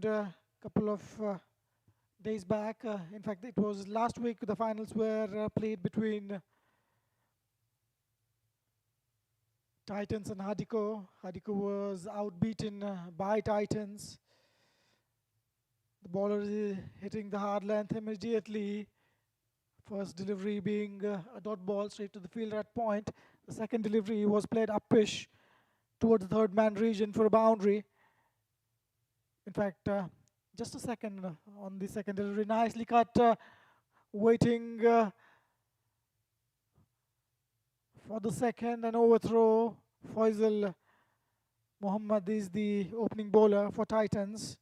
happened a couple of days back. In fact, it was last week the finals were played between Titans and Hadiko. Hadiko was outbeaten by Titans. The bowler is hitting the hard length immediately. First delivery being a dot ball straight to the fielder at point. The second delivery was played up-ish towards the third man region for a boundary. In fact, just a second on the second delivery. Nicely cut, waiting for the second and overthrow. Faisal Muhammad is the opening bowler for Titans.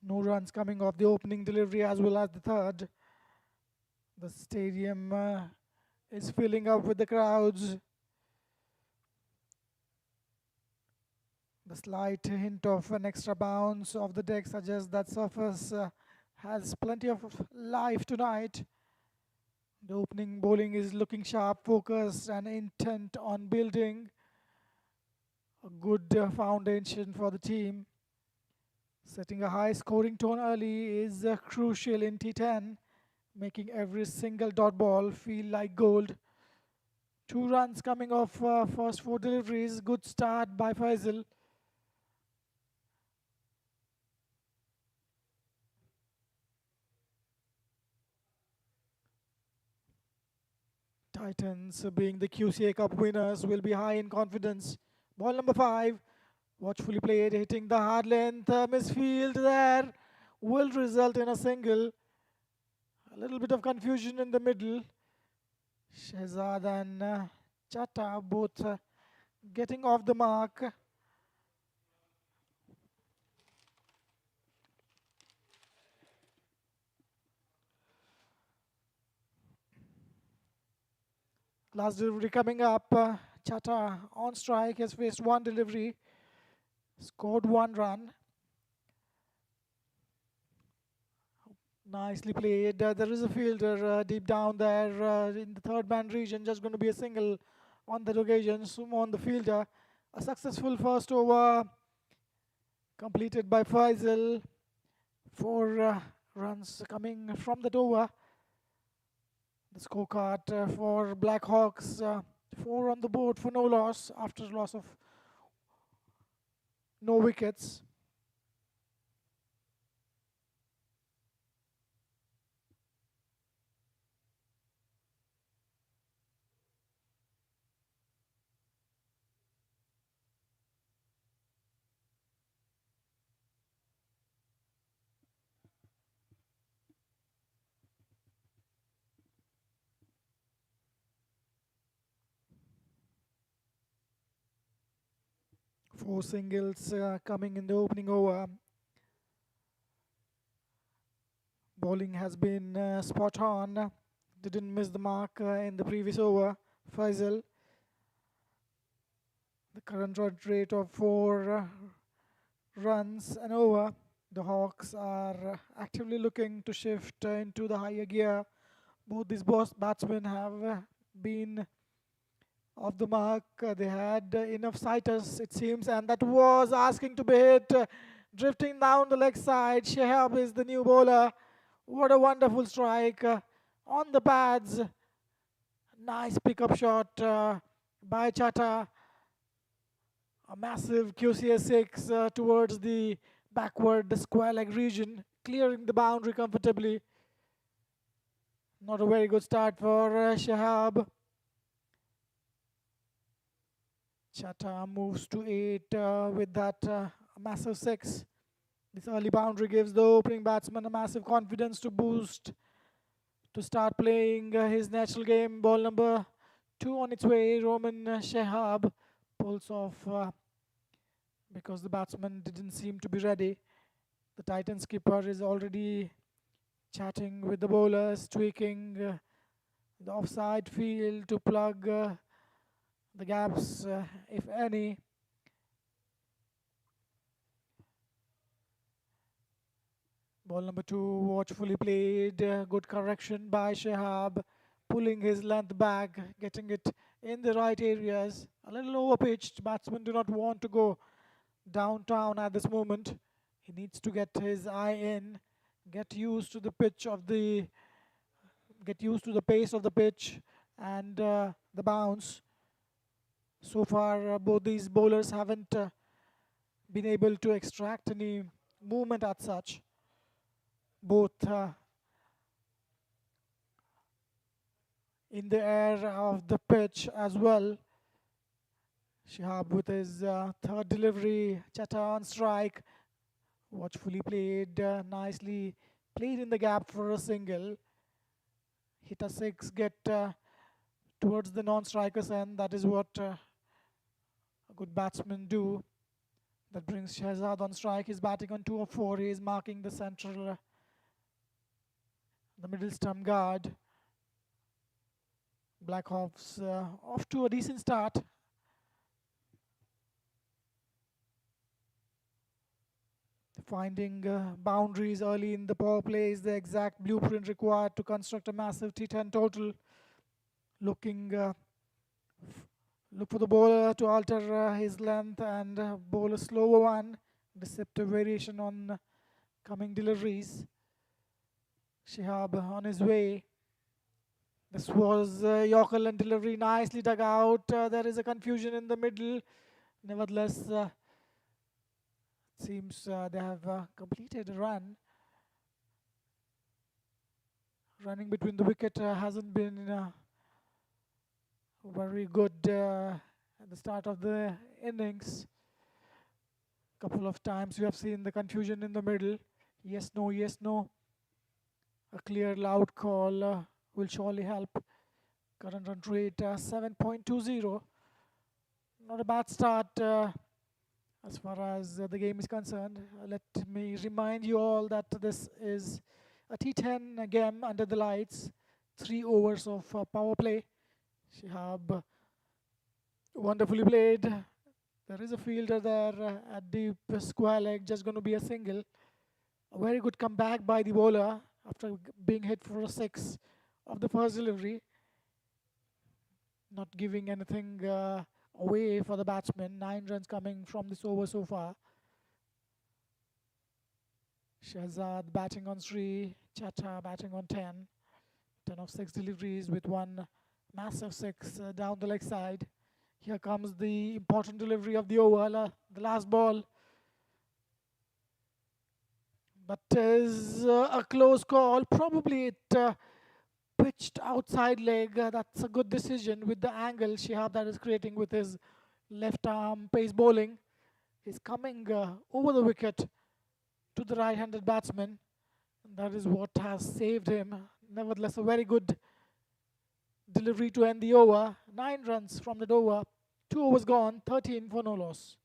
No runs coming off the opening delivery as well as the third. The stadium is filling up with the crowds. The slight hint of an extra bounce of the deck suggests that surface has plenty of life tonight. The opening bowling is looking sharp, focused and intent on building a good foundation for the team. Setting a high scoring tone early is crucial in T10, making every single dot ball feel like gold. 2 runs coming off first 4 deliveries. Good start by Faisal. Titans, being the QCA Cup winners, will be high in confidence. Ball number 5, watchfully played, hitting the hard length. Misfield there will result in a single. A little bit of confusion in the middle. Shehzad and Chata both getting off the mark. Last delivery coming up. Chata on strike has faced 1 delivery, scored 1 run. Nicely played. There is a fielder deep down there in the third man region. Just going to be a single on that occasion. Sumo on the fielder. A successful first over completed by Faisal. 4 runs coming from that over. The scorecard for Black Hawks, 4 on the board for no loss after loss of no wickets. Four singles coming in the opening over. Bowling has been spot on. Didn't miss the mark in the previous over. Faisal. The current run rate of 4 runs an over. The Hawks are actively looking to shift into the higher gear. Both these batsmen have been off the mark. They had enough sighters, it seems, and that was asking to be hit. Drifting down the leg side. Shehab is the new bowler. What a wonderful strike on the pads. Nice pickup shot by Chata. A massive QCA 6 towards the backward square leg region, clearing the boundary comfortably. Not a very good start for Shehab. Chata moves to 8 with that massive 6. This early boundary gives the opening batsman a massive confidence to boost, to start playing his natural game. Ball number 2 on its way. Roman Shehab pulls off because the batsman didn't seem to be ready. The Titans skipper is already chatting with the bowlers, tweaking the offside field to plug the gaps, if any. Ball number 2, watchfully played. Good correction by Shehab, pulling his length back, getting it in the right areas. A little over pitched. Batsmen do not want to go downtown at this moment. He needs to get his eye in, get used to the pitch of the, get used to the pace of the pitch and the bounce. So far, both these bowlers haven't been able to extract any movement as such. Both in the air of the pitch as well. Shihab with his third delivery, Chata on strike, watchfully played, nicely played in the gap for a single. Hit a six, get towards the non-striker's end. That is what a good batsman do. That brings Shehzad on strike. He's batting on 2 of 4. He is marking the central, the middle stump guard. Black Hawks off to a decent start. Finding boundaries early in the power play is the exact blueprint required to construct a massive T10 total. Looking, look for the bowler to alter his length and bowl a slower one. Deceptive variation on coming deliveries. Shihab on his way. This was Yorker and delivery nicely dug out. There is a confusion in the middle. Nevertheless, it seems they have completed a run. Running between the wicket hasn't been very good at the start of the innings. Couple of times we have seen the confusion in the middle. Yes, no, yes, no. A clear, loud call will surely help. Current run rate 7.20. Not a bad start as far as the game is concerned. Let me remind you all that this is a T10 game under the lights. 3 overs of power play. Shihab wonderfully played. There is a fielder there at deep square leg, just going to be a single. A very good comeback by the bowler after being hit for a 6 of the first delivery. Not giving anything away for the batsman. 9 runs coming from this over so far. Shehzad batting on 3, Chata batting on 10. 10 of 6 deliveries with one massive 6 down the leg side. Here comes the important delivery of the over, the last ball. But is a close call. Probably it pitched outside leg. That's a good decision with the angle Shihab that is creating with his left arm pace bowling. He's coming over the wicket to the right-handed batsman. And that is what has saved him. Nevertheless, a very good delivery to end the over. 9 runs from that over. 2 overs gone, 13 for no loss.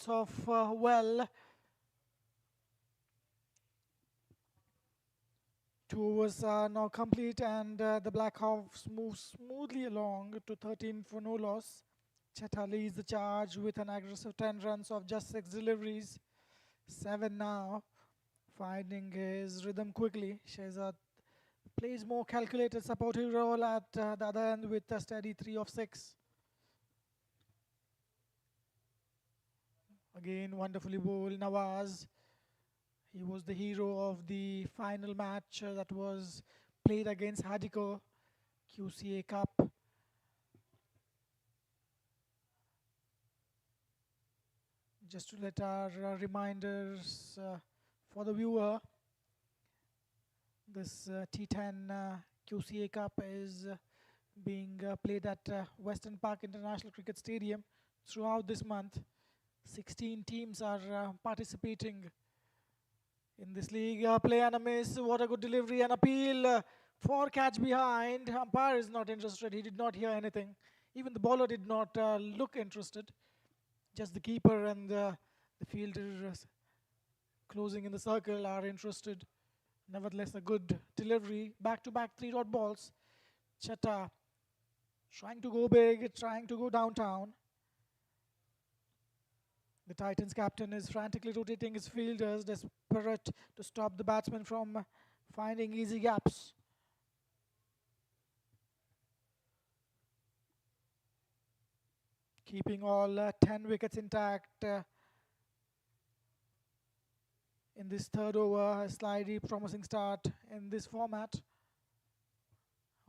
Of well, 2 overs are now complete and the Black Hawks move smoothly along to 13 for no loss. Chetta leads the charge with an aggressive 10 runs of just 6 deliveries. 7 now, finding his rhythm quickly. Shehzad plays more calculated supportive role at the other end with a steady 3 of 6. Again, wonderfully bowled Nawaz. He was the hero of the final match that was played against Hadiko, Qca Cup. Just to let our reminders for the viewer, this T10 QCA Cup is being played at Western Park International Cricket Stadium throughout this month. 16 teams are participating in this league. Play and a miss. What a good delivery and appeal for catch behind. Umpire is not interested. He did not hear anything. Even the bowler did not look interested. Just the keeper and the fielders closing in the circle are interested. Nevertheless, a good delivery. Back-to-back 3-dot balls. Qca trying to go big, trying to go downtown. The Titans captain is frantically rotating his fielders, desperate to stop the batsman from finding easy gaps. Keeping all 10 wickets intact in this third over. A slightly promising start in this format.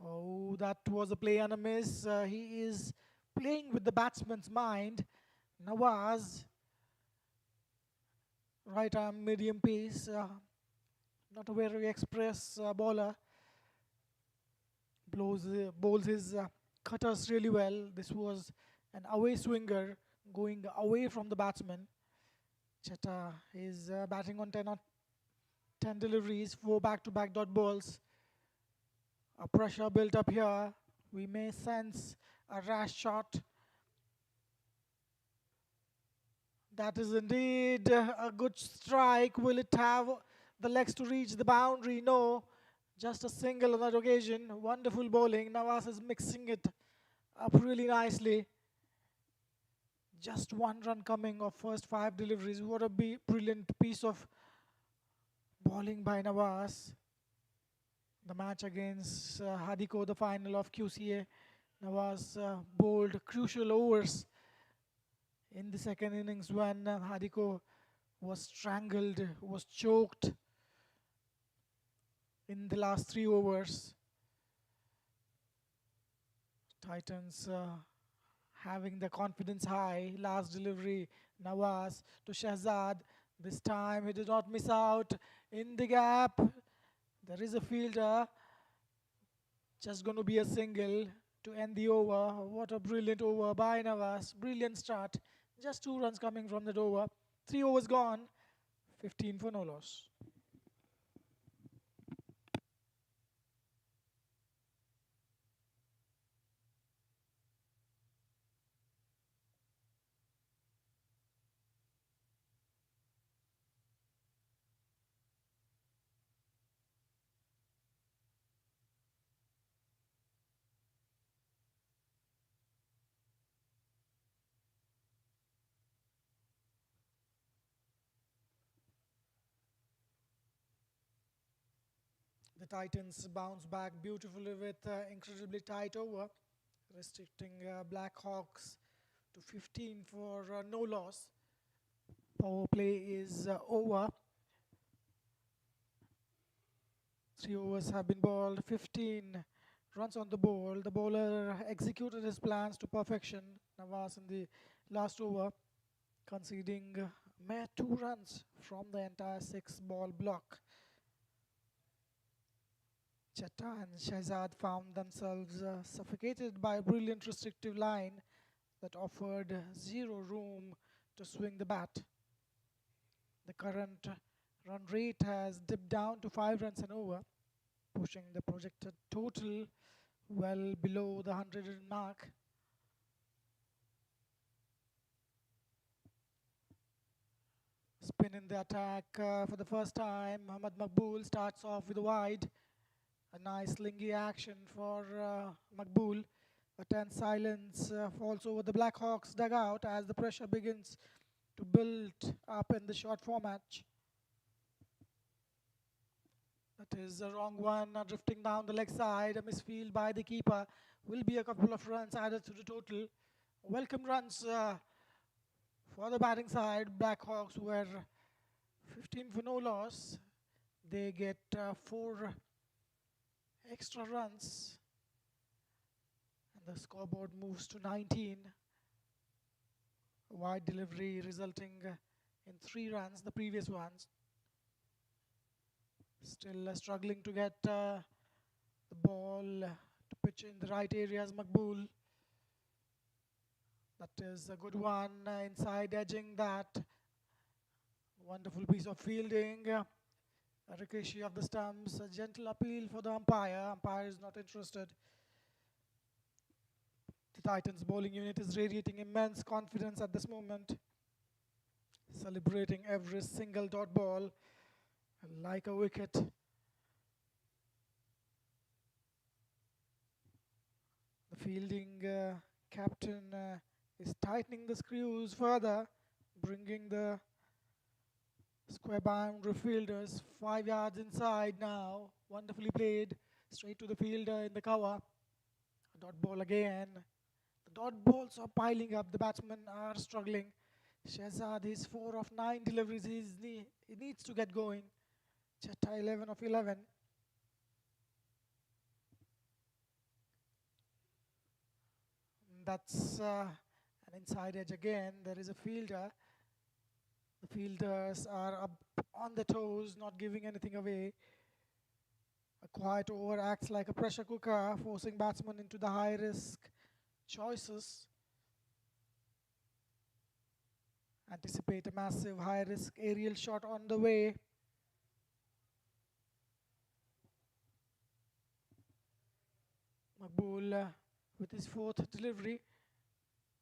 Oh, that was a play and a miss. He is playing with the batsman's mind. Nawaz, right arm, medium pace, not a very express bowler. Bowls his cutters really well. This was an away swinger going away from the batsman. Qca is batting on 10 deliveries, 4 back-to-back dot balls. A pressure built up here. We may sense a rash shot. That is indeed a good strike. Will it have the legs to reach the boundary? No. Just a single on that occasion. Wonderful bowling. Nawaz is mixing it up really nicely. Just 1 run coming of first 5 deliveries. What a brilliant piece of bowling by Nawaz. The match against Hadiko, the final of QCA. Nawaz bowled crucial overs in the second innings when Hadiko was strangled, was choked in the last 3 overs. Titans having the confidence high. Last delivery, Nawaz to Shahzad. This time he did not miss out in the gap. There is a fielder. Just going to be a single to end the over. What a brilliant over by Nawaz. Brilliant start. Just 2 runs coming from that over. 3 overs gone. 15 for no loss. The Titans bounce back beautifully with incredibly tight over, restricting Black Hawks to 15 for no loss. Power play is over. 3 overs have been bowled, 15 runs on the board. The bowler executed his plans to perfection. Nawaz in the last over, conceding mere 2 runs from the entire 6-ball block. Qca and Shahzad found themselves suffocated by a brilliant restrictive line that offered 0 room to swing the bat. The current run rate has dipped down to 5 runs and over, pushing the projected total well below the 100 mark. Spin in the attack for the first time. Mohammad Maqbool starts off with a wide. A nice slingy action for Maqbool. A tense silence falls over the Black Hawks dugout as the pressure begins to build up in the short format. That is a wrong one, drifting down the leg side. A misfield by the keeper. Will be a couple of runs added to the total. Welcome runs for the batting side. Black Hawks were 15 for no loss. They get 4 extra runs, and the scoreboard moves to 19. wide delivery resulting in 3 runs, the previous ones. Still struggling to get the ball to pitch in the right areas, Maqbool. That is a good one, inside edging that. Wonderful piece of fielding. A ricochet of the stumps, a gentle appeal for the umpire. Umpire is not interested. The Titans bowling unit is radiating immense confidence at this moment, celebrating every single dot ball like a wicket. The fielding captain is tightening the screws further, bringing the square boundary fielders 5 yards inside now. Wonderfully played, straight to the fielder in the cover. A dot ball again. The dot balls are piling up. The batsmen are struggling. Shehzad is 4 of 9 deliveries. He needs to get going. Chetta 11 of 11. That's an inside edge again. There is a fielder. The fielders are up on the toes, not giving anything away. A quiet over acts like a pressure cooker, forcing batsmen into the high-risk choices. Anticipate a massive high-risk aerial shot on the way. Maqbool with his 4th delivery.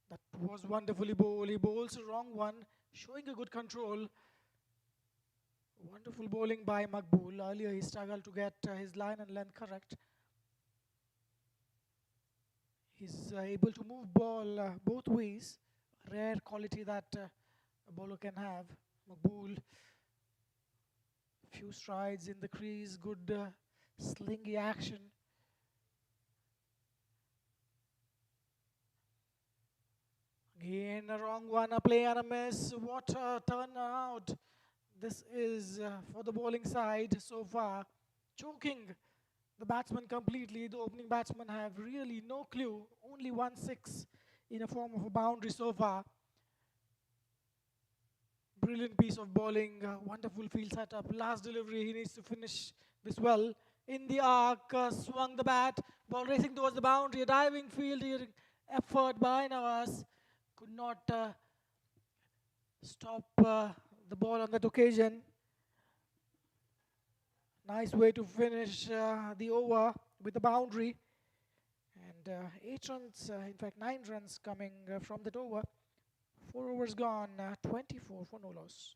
That was wonderfully bowled. He bowls a wrong one, showing a good control. Wonderful bowling by Maqbool. Earlier he struggled to get his line and length correct. He's able to move ball both ways. Rare quality that a bowler can have. Maqbool, few strides in the crease, good slingy action. Again a wrong one, a play and a miss. What a turnout. This is for the bowling side so far. Choking the batsman completely. The opening batsmen have really no clue. Only 1-6 in a form of a boundary so far. Brilliant piece of bowling. Wonderful field setup. Last delivery, he needs to finish this well. In the arc, swung the bat. Ball racing towards the boundary. A diving fielding effort by Nawaz. Could not stop the ball on that occasion. Nice way to finish the over with the boundary. And 8 runs, in fact 9 runs coming from that over. 4 overs gone, 24 for no loss.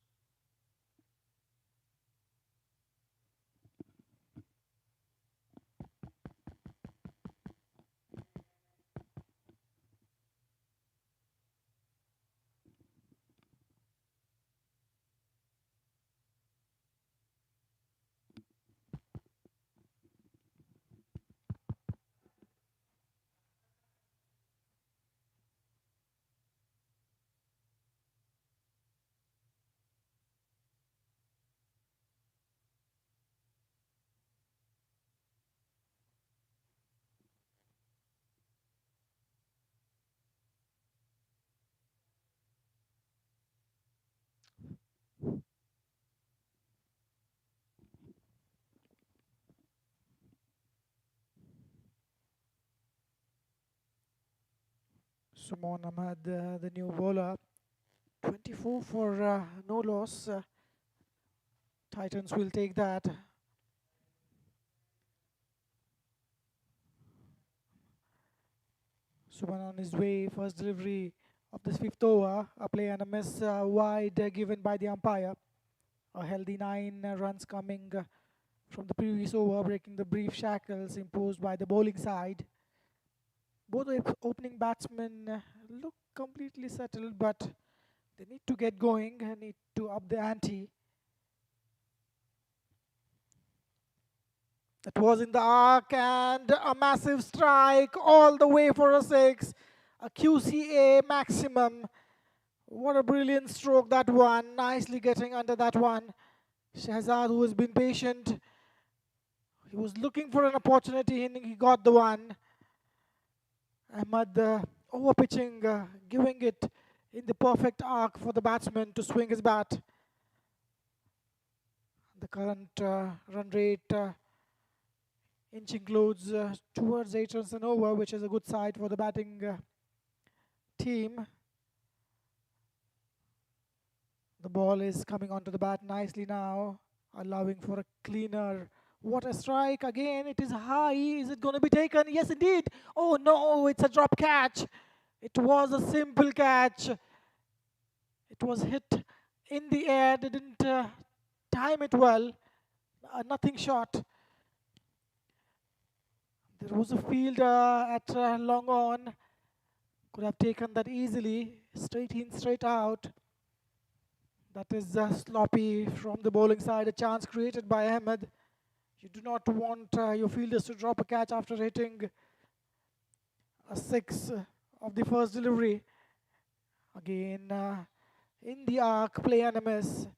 Sumon Ahmad, the new bowler. 24 for no loss. Titans will take that. Suman on his way, first delivery of this 5th over. A play and a miss wide given by the umpire. A healthy 9 runs coming from the previous over, breaking the brief shackles imposed by the bowling side. Both opening batsmen look completely settled, but they need to get going, need to up the ante. That was in the arc and a massive strike all the way for a 6. A QCA maximum. What a brilliant stroke that one. Nicely getting under that one. Shehzad, who has been patient. He was looking for an opportunity and he got the one. Ahmad over pitching, giving it in the perfect arc for the batsman to swing his bat. The current run rate inching close towards 8 runs an over, which is a good sight for the batting team. The ball is coming onto the bat nicely now, allowing for a cleaner. What a strike again. It is high. Is it going to be taken? Yes, indeed. Oh, no, it's a drop catch. It was a simple catch. It was hit in the air. They didn't time it well. Nothing short. There was a fielder at long on. Could have taken that easily. Straight in, straight out. That is sloppy from the bowling side. A chance created by Ahmed. You do not want your fielders to drop a catch after hitting a 6 of the first delivery. Again, in the arc, play and a miss.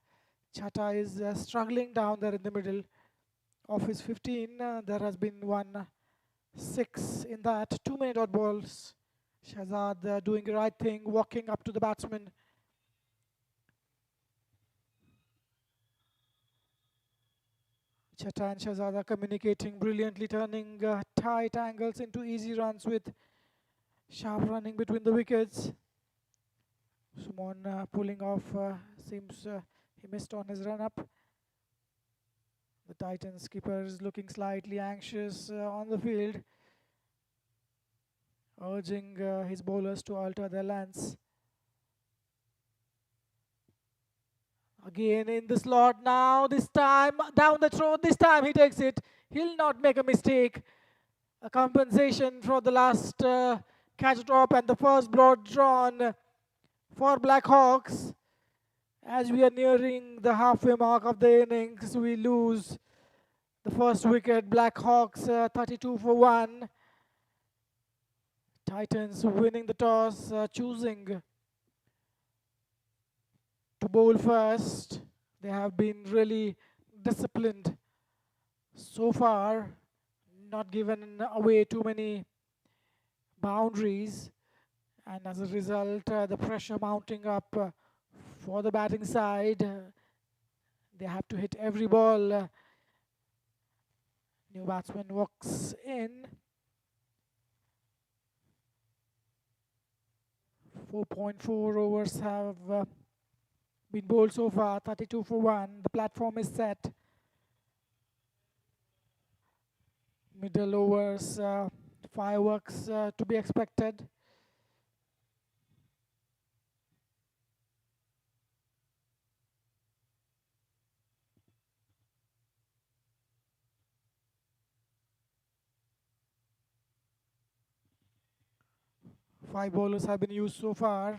Chata is struggling down there in the middle of his 15. There has been 1 6 in that. 2 many dot balls. Shahzad doing the right thing, walking up to the batsman. Chata and Shahzad are communicating brilliantly, turning tight angles into easy runs with sharp running between the wickets. Sumon pulling off, seems he missed on his run up. The Titans skipper is looking slightly anxious on the field, urging his bowlers to alter their lengths. Again in the slot now, this time down the throat, this time he takes it. He'll not make a mistake. A compensation for the last catch drop and the first broad drawn for Black Hawks. As we are nearing the halfway mark of the innings, we lose the first wicket. Black Hawks 32 for 1. Titans winning the toss, choosing to bowl first. They have been really disciplined so far, not given away too many boundaries, and as a result the pressure mounting up for the batting side. They have to hit every ball. New batsman walks in. 4.4 overs have been bowled so far, 32 for 1. The platform is set. Middle overs, fireworks to be expected. Five bowlers have been used so far.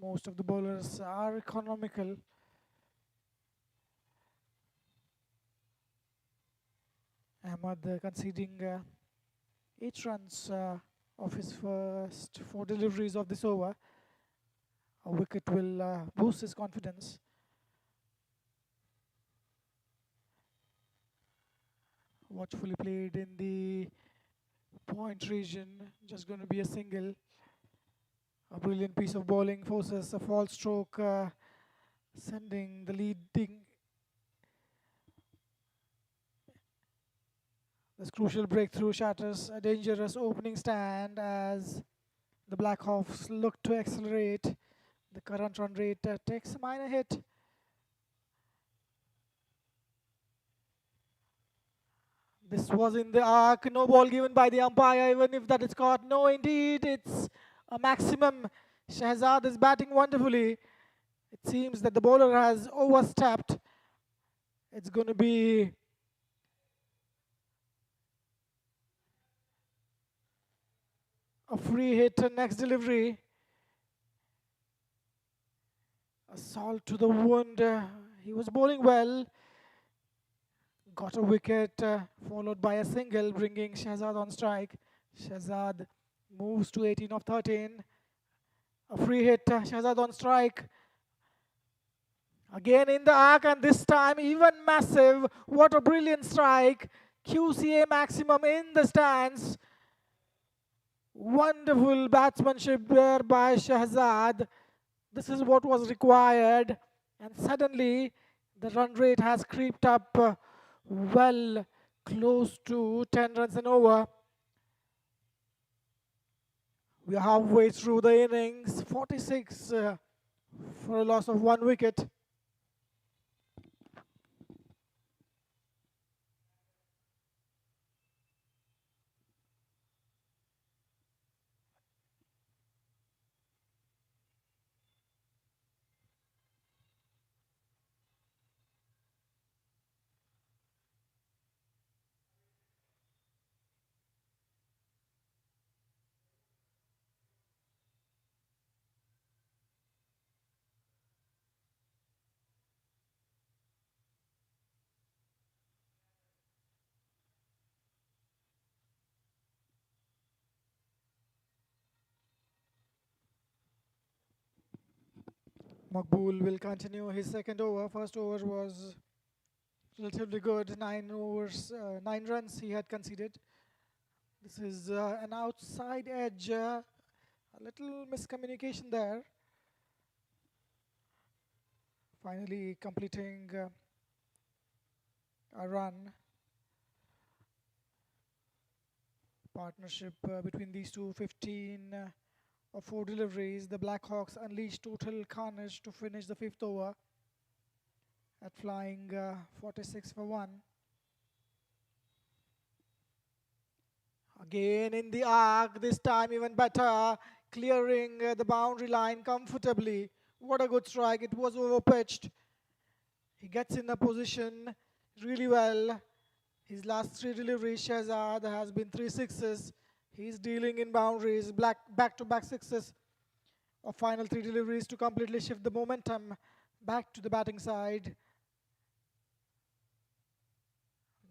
Most of the bowlers are economical. Ahmad conceding 8 runs of his first 4 deliveries of this over. A wicket will boost his confidence. Watchfully played in the point region, just going to be a single. A brilliant piece of bowling forces a false stroke, sending the leading. This crucial breakthrough shatters a dangerous opening stand as the Black Hawks look to accelerate. The current run rate takes a minor hit. This was in the arc, no ball given by the umpire, even if that is caught. No, indeed, it's a maximum. Shahzad is batting wonderfully. It seems that the bowler has overstepped. It's going to be a free hit next delivery. Assault to the wound. He was bowling well. Got a wicket, followed by a single, bringing Shahzad on strike. Shahzad moves to 18 of 13. A free hit, Shahzad on strike. Again in the arc, and this time even massive. What a brilliant strike. QCA maximum in the stands. Wonderful batsmanship there by Shahzad. This is what was required, and suddenly the run rate has creeped up well close to 10 runs and over. We are halfway through the innings, 46 for a loss of 1 wicket. Maqbool will continue his second over. First over was relatively good, 9 overs, 9 runs he had conceded. This is an outside edge, a little miscommunication there. Finally completing a run. Partnership between these two, 15 of 4 deliveries. The Blackhawks unleashed total carnage to finish the fifth over at flying 46 for 1. Again in the arc, this time even better, clearing the boundary line comfortably. What a good strike, it was overpitched. He gets in a position really well. His last 3 deliveries, Shahzad has been 3 sixes. He's dealing in boundaries, back-to-back sixes of final 3 deliveries to completely shift the momentum back to the batting side.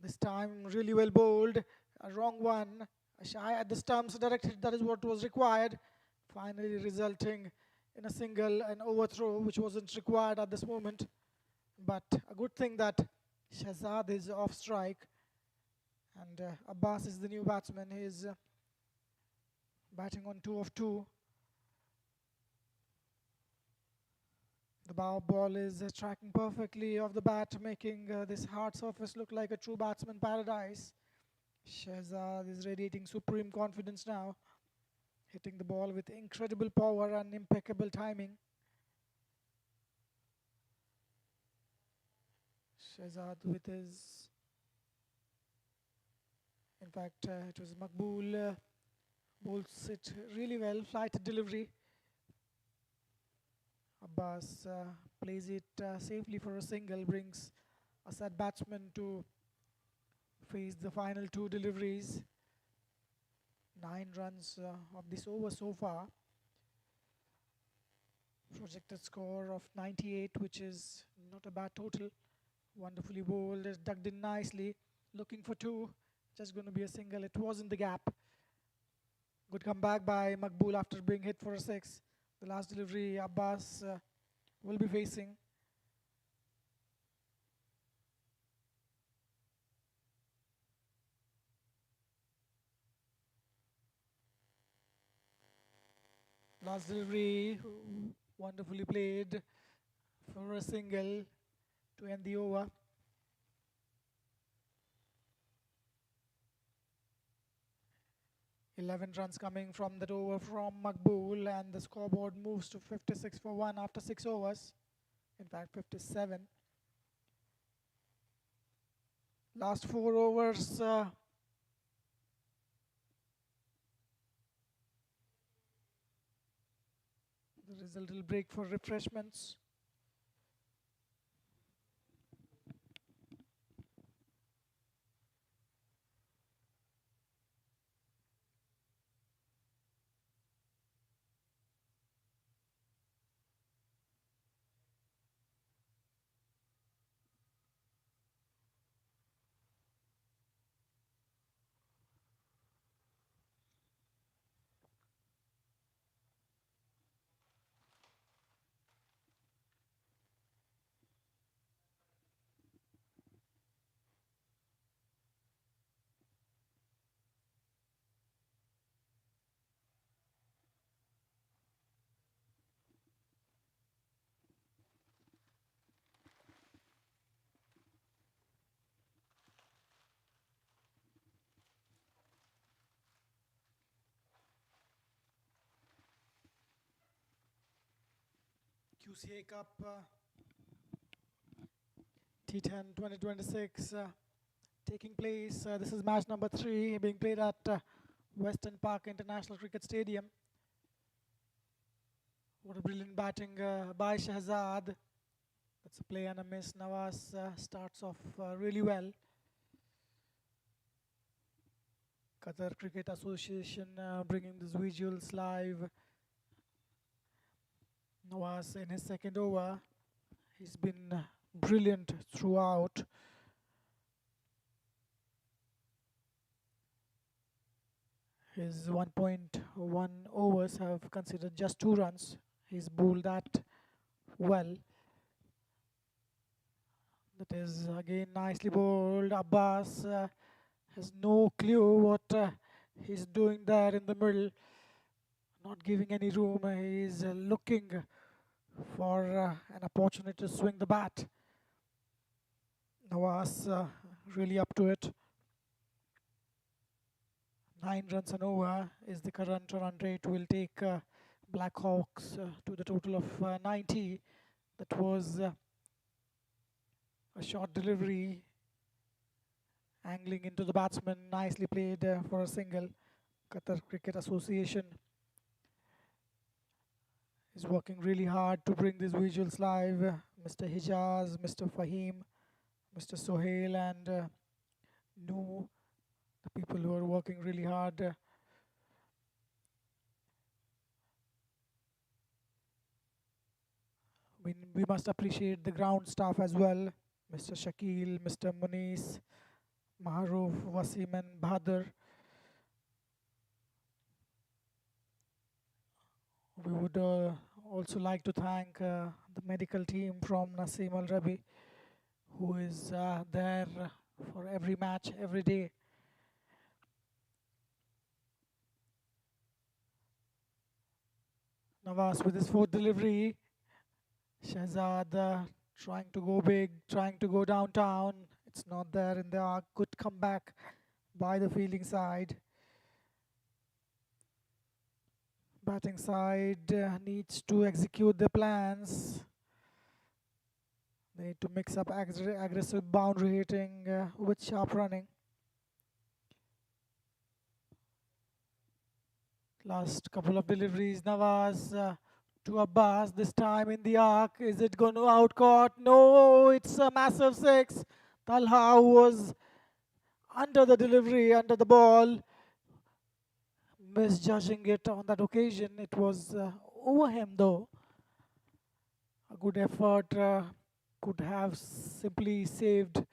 This time really well bowled, a wrong one, a shy at the stumps directed, that is what was required, finally resulting in a single and overthrow which wasn't required at this moment. But a good thing that Shahzad is off strike and Abbas is the new batsman. He is batting on 2 of 2. The bow ball is tracking perfectly off the bat, making this hard surface look like a true batsman paradise. Shahzad is radiating supreme confidence now, hitting the ball with incredible power and impeccable timing. Shahzad with his, in fact, it was Maqbool, bowls it really well, flight delivery. Abbas plays it safely for a single, brings a set batsman to face the final 2 deliveries. 9 runs of this over so far. Projected score of 98, which is not a bad total. Wonderfully bowled, it's ducked in nicely. Looking for 2, just going to be a single. It was in the gap. Good comeback by Maqbool after being hit for a 6. The last delivery Abbas will be facing. Last delivery, wonderfully played for a single to end the over. Eleven runs coming from that over from Maqbool, and the scoreboard moves to 56 for 1 after 6 overs. In fact, 57. Last 4 overs. There is a little break for refreshments. Qca Cup T10 2026 taking place. This is match number 3 being played at Western Park International Cricket Stadium. What a brilliant batting by Shahzad. That's a play and a miss. Nawaz starts off really well. Qatar Cricket Association bringing these visuals live. Nawaz in his second over. He's been brilliant throughout. His 1.1 overs have considered just 2 runs. He's bowled that well. That is again nicely bowled. Abbas has no clue what he's doing there in the middle. Not giving any room. He's looking for an opportunity to swing the bat. Nawaz really up to it. 9 runs and over is the current run rate. Will take Black Hawks to the total of 90. That was a short delivery, angling into the batsman. Nicely played for a single. Qatar Cricket Association is working really hard to bring these visuals live. Mr. Hijaz, Mr. Fahim, Mr. Sohail and Nu, the people who are working really hard. We must appreciate the ground staff as well. Mr. Shakil, Mr. Munis, Maharuf, Wasim and Bhadur. We would also like to thank the medical team from Naseem Al Rabi, who is there for every match, every day. Nawaz with his 4th delivery. Shahzad trying to go big, trying to go downtown. It's not there in the arc. Good comeback by the fielding side. Batting side needs to execute their plans. They need to mix up aggressive boundary hitting with sharp running. Last couple of deliveries, Nawaz to Abbas, this time in the arc. Is it going to outcaught? No, it's a massive 6. Talha was under the delivery, under the ball, misjudging it on that occasion. It was over him though. A good effort could have simply saved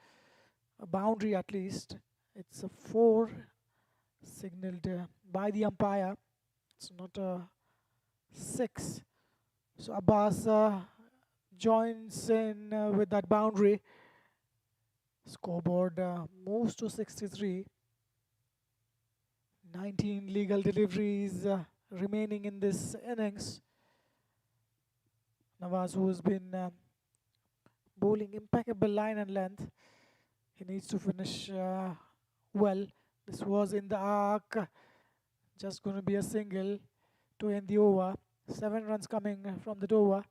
a boundary at least. It's a 4 signaled by the umpire. It's not a 6. So Abbas joins in with that boundary. Scoreboard moves to 63. 19 legal deliveries remaining in this innings. Nawaz, who has been bowling impeccable line and length, he needs to finish well. This was in the arc. Just going to be a single to end the over. 7 runs coming from the over.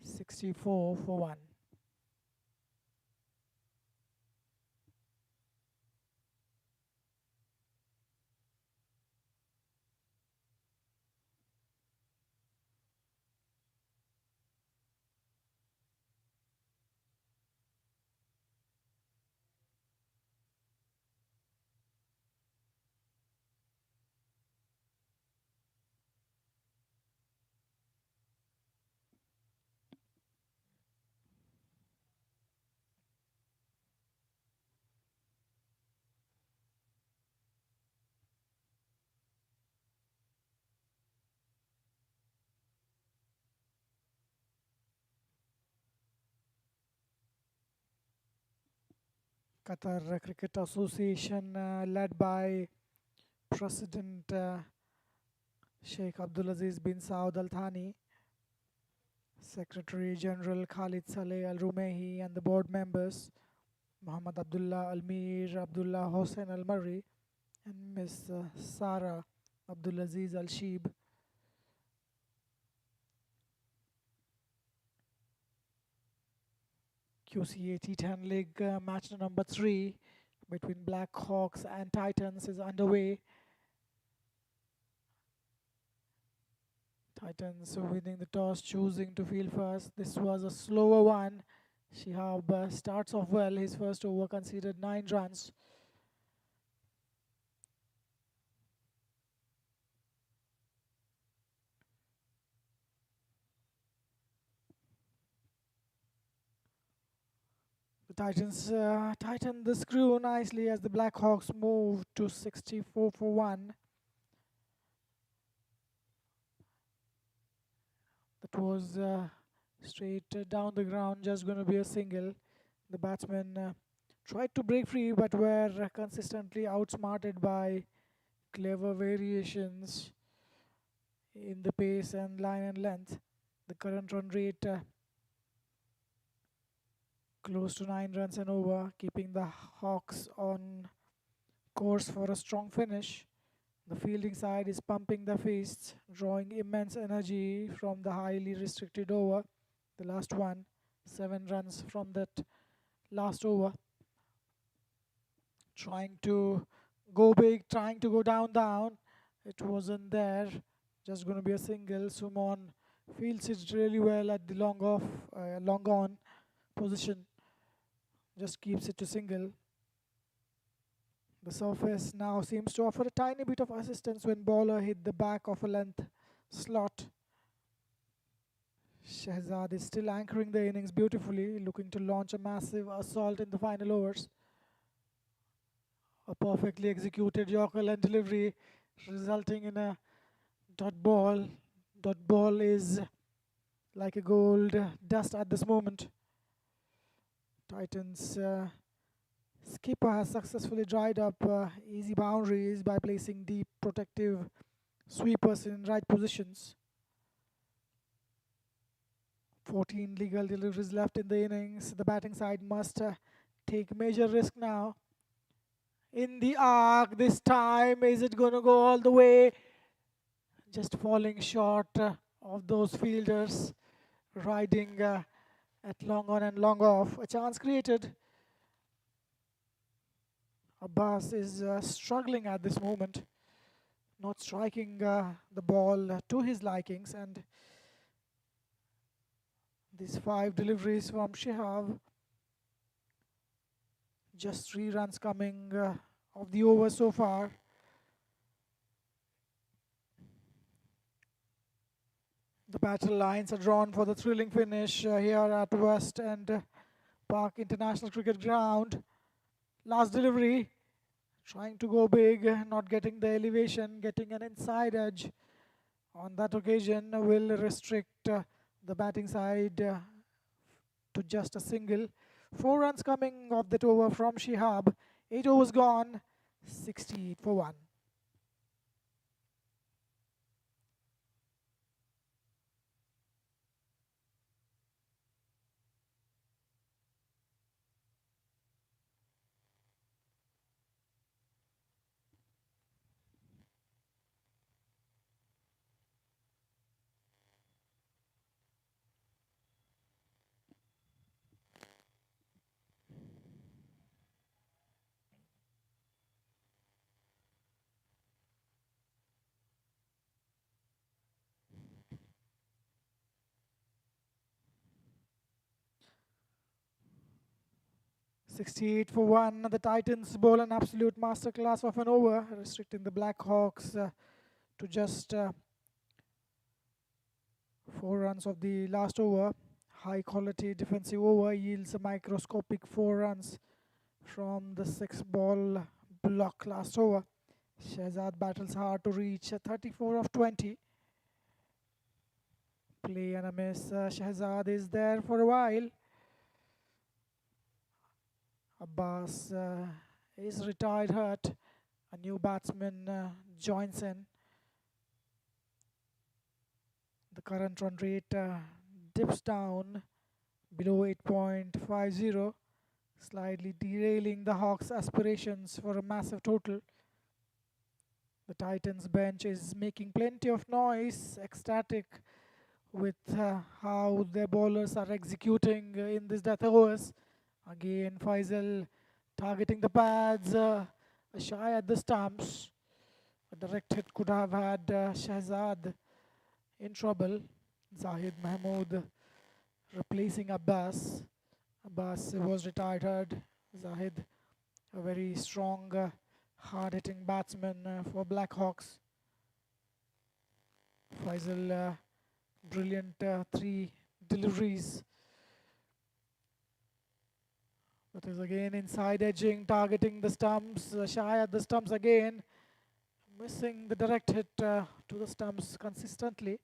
64 for 1. Qatar Cricket Association led by President Sheikh Abdulaziz bin Saud Al Thani, Secretary General Khalid Saleh Al Rumehi and the board members Muhammad Abdullah Al Mir, Abdullah Hossain Al Murri and Miss Sarah Abdulaziz Al Sheeb. QCA T10 League match number 3 between Black Hawks and Titans is underway. Titans winning the toss, choosing to field first. This was a slower one. Shihab starts off well. His first over conceded 9 runs. The Titans tighten the screw nicely as the Black Hawks move to 64 for 1. That was straight down the ground, just going to be a single. The batsmen tried to break free but were consistently outsmarted by clever variations in the pace and line and length. The current run rate close to 9 runs and over, keeping the Hawks on course for a strong finish. The fielding side is pumping the fists, drawing immense energy from the highly restricted over. The last one, 7 runs from that last over. Trying to go big, trying to go down. It wasn't there. Just going to be a single. Sumon fields it really well at the long on position. Just keeps it to single. The surface now seems to offer a tiny bit of assistance when bowler hit the back of a length slot. Shehzad is still anchoring the innings beautifully, looking to launch a massive assault in the final overs. A perfectly executed Yorker and delivery resulting in a dot ball. Dot ball is like a gold dust at this moment. Titans skipper has successfully dried up easy boundaries by placing deep protective sweepers in right positions. 14 legal deliveries left in the innings. The batting side must take major risk now. In the arc this time, is it going to go all the way? Just falling short of those fielders, riding at long on and long off. A chance created. Abbas is struggling at this moment, not striking the ball to his likings, and these 5 deliveries from Shihab, just 3 runs coming of the over so far. The battle lines are drawn for the thrilling finish here at West End Park International Cricket Ground. Last delivery, trying to go big, not getting the elevation, getting an inside edge on that occasion will restrict the batting side to just a single. 4 runs coming off that over from Shihab. 8 overs gone, 68 for 1. .68 for 1. The Titans bowl an absolute masterclass of an over, restricting the Black Hawks to just 4 runs of the last over. High quality defensive over yields a microscopic 4 runs from the 6-ball block last over. Shehzad battles hard to reach 34 of 20. Play and a miss. Shehzad is there for a while. Abbas is retired hurt. A new batsman joins in. The current run rate dips down below 8.50, slightly derailing the Hawks' aspirations for a massive total. The Titans bench is making plenty of noise, ecstatic with how their bowlers are executing in these death overs. Again, Faisal targeting the pads, shy at the stumps. A direct hit could have had Shahzad in trouble. Zahid Mahmood replacing Abbas. Abbas was retired. Zahid, a very strong, hard-hitting batsman for Blackhawks. Faisal, brilliant 3 deliveries. That is again inside edging, targeting the stumps, shy at the stumps again, missing the direct hit to the stumps consistently.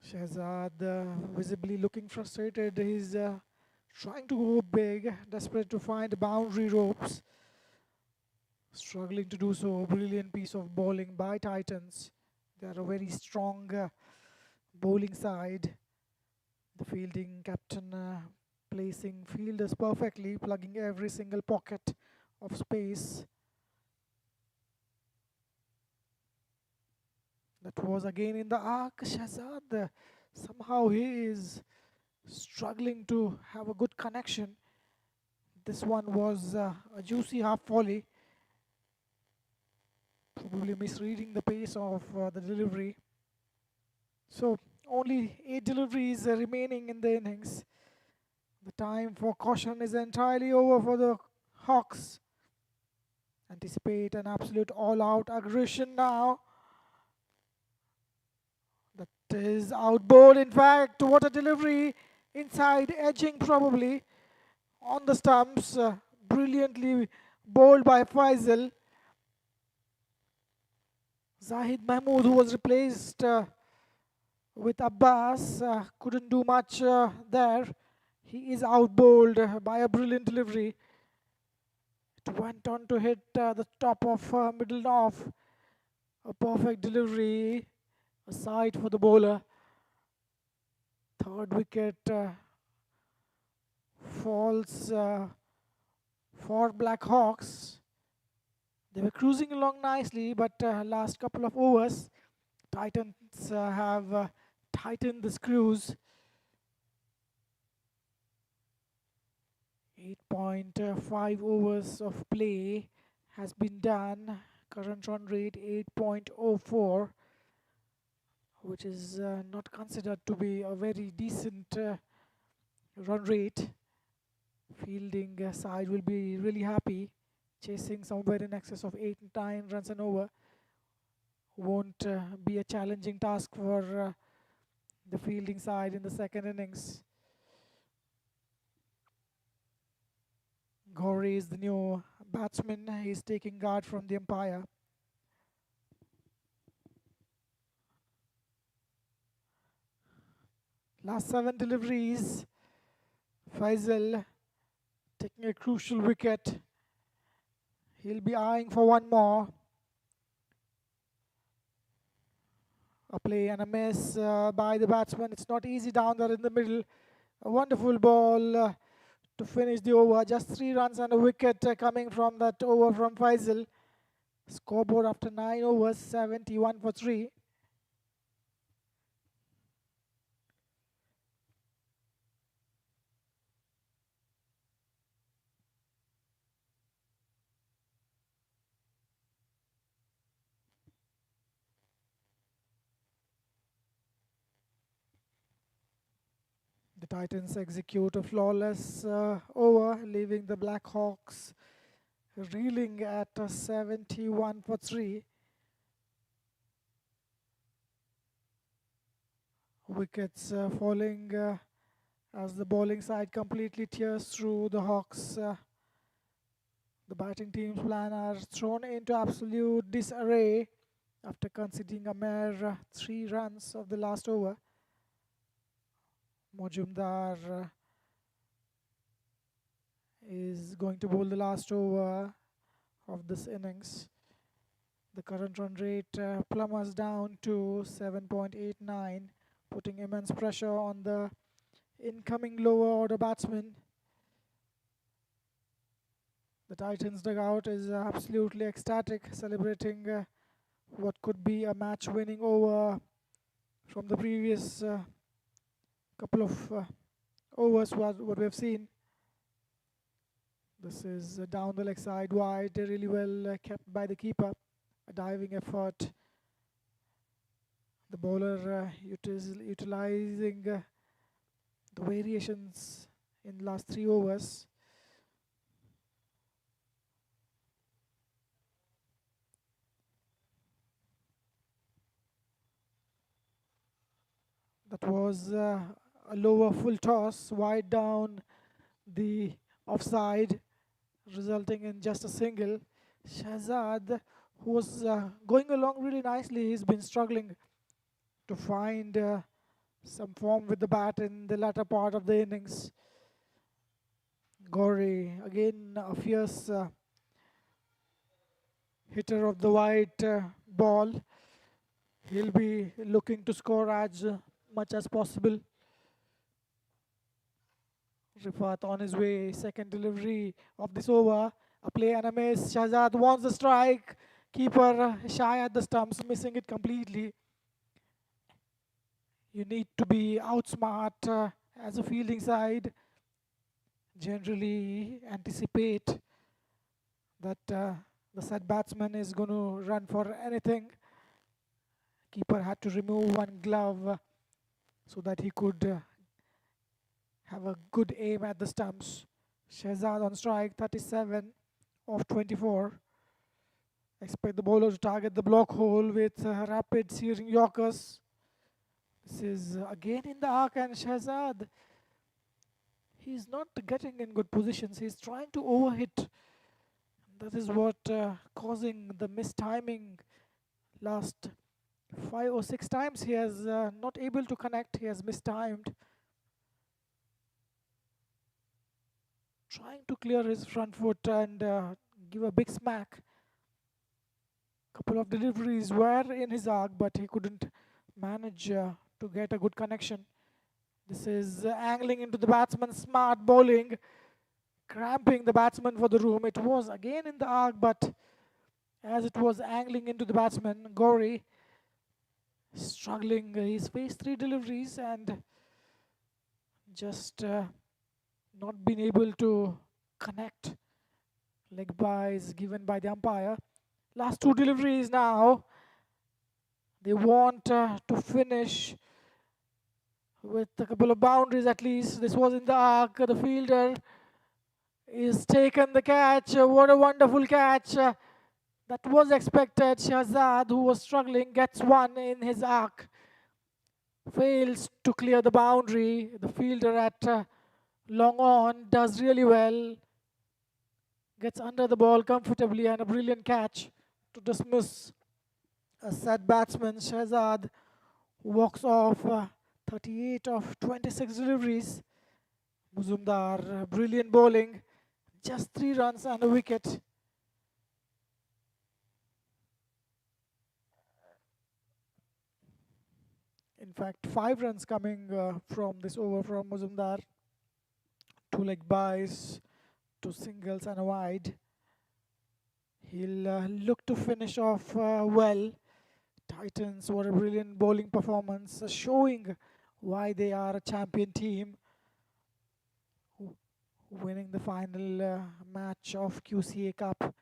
Shahzad visibly looking frustrated. He's trying to go big, desperate to find boundary ropes. Struggling to do so. Brilliant piece of bowling by Titans. They are a very strong bowling side. The fielding captain placing fielders perfectly, plugging every single pocket of space. That was again in the arc. Shahzad, somehow he is struggling to have a good connection. This one was a juicy half volley. Probably misreading the pace of the delivery. So only 8 deliveries remaining in the innings. The time for caution is entirely over for the Hawks. Anticipate an absolute all-out aggression now. That is outbowled. In fact, what a delivery. Inside edging probably on the stumps. Brilliantly bowled by Faisal. Zahid Mahmood, who was replaced with Abbas, couldn't do much there. He is outbowled by a brilliant delivery. It went on to hit the top of middle off. A perfect delivery. A sight for the bowler. Third wicket falls for Blackhawks. They were cruising along nicely, but last couple of overs, Titans have tightened the screws. 8.5 overs of play has been done. Current run rate 8.04, which is not considered to be a very decent run rate. Fielding side will be really happy, chasing somewhere in excess of 8 9 runs an over. Won't be a challenging task for the fielding side in the second innings. Gauri is the new batsman. He's taking guard from the umpire. Last 7 deliveries. Faisal taking a crucial wicket. He'll be eyeing for one more. A play and a miss by the batsman. It's not easy down there in the middle. A wonderful ball to finish the over. Just 3 runs and a wicket coming from that over from Faisal. Scoreboard after 9 overs, 71 for 3. The Titans execute a flawless over, leaving the Blackhawks reeling at 71 for 3. Wickets falling as the bowling side completely tears through the Hawks. The batting team's plan are thrown into absolute disarray after conceding a mere 3 runs of the last over. Majumdar is going to bowl the last over of this innings. The current run rate plummets down to 7.89, putting immense pressure on the incoming lower order batsmen. The Titans dugout is absolutely ecstatic, celebrating what could be a match-winning over from the previous couple of overs what we've seen. This is down the leg side wide, really well kept by the keeper. A diving effort. The bowler utilizing the variations in last 3 overs. That was a lower full toss wide down the offside, resulting in just a single. Shahzad, who was going along really nicely, he's been struggling to find some form with the bat in the latter part of the innings. Gauri, again a fierce hitter of the white ball. He'll be looking to score as much as possible. Rifat on his way, second delivery of this over. A play and a miss. Shahzad wants the strike. Keeper shy at the stumps, missing it completely. You need to be outsmart as a fielding side. Generally anticipate that the said batsman is going to run for anything. Keeper had to remove one glove so that he could have a good aim at the stumps. Shahzad on strike, 37 of 24. Expect the bowler to target the block hole with rapid searing yorkers. This is again in the arc, and Shahzad, he's not getting in good positions. He's trying to overhit. That is what causing the mistiming. Last 5 or 6 times he has not able to connect. He has mistimed. Trying to clear his front foot and give a big smack. Couple of deliveries were in his arc, but he couldn't manage to get a good connection. This is angling into the batsman, smart bowling, cramping the batsman for the room. It was again in the arc, but as it was angling into the batsman, Gauri struggling. He's faced 3 deliveries and just not been able to connect. Leg byes given by the umpire. Last 2 deliveries now. They want to finish with a couple of boundaries at least. This was in the arc. The fielder is taken the catch. What a wonderful catch. That was expected. Shahzad, who was struggling, gets one in his arc. Fails to clear the boundary. The fielder at long on does really well. Gets under the ball comfortably, and a brilliant catch to dismiss a sad batsman. Shahzad walks off 38 of 26 deliveries. Muzumdar, brilliant bowling. Just 3 runs and a wicket. In fact, 5 runs coming from this over from Muzumdar. 2 leg byes, 2 singles and a wide. He'll look to finish off well. Titans, what a brilliant bowling performance, showing why they are a champion team. Winning the final match of QCA Cup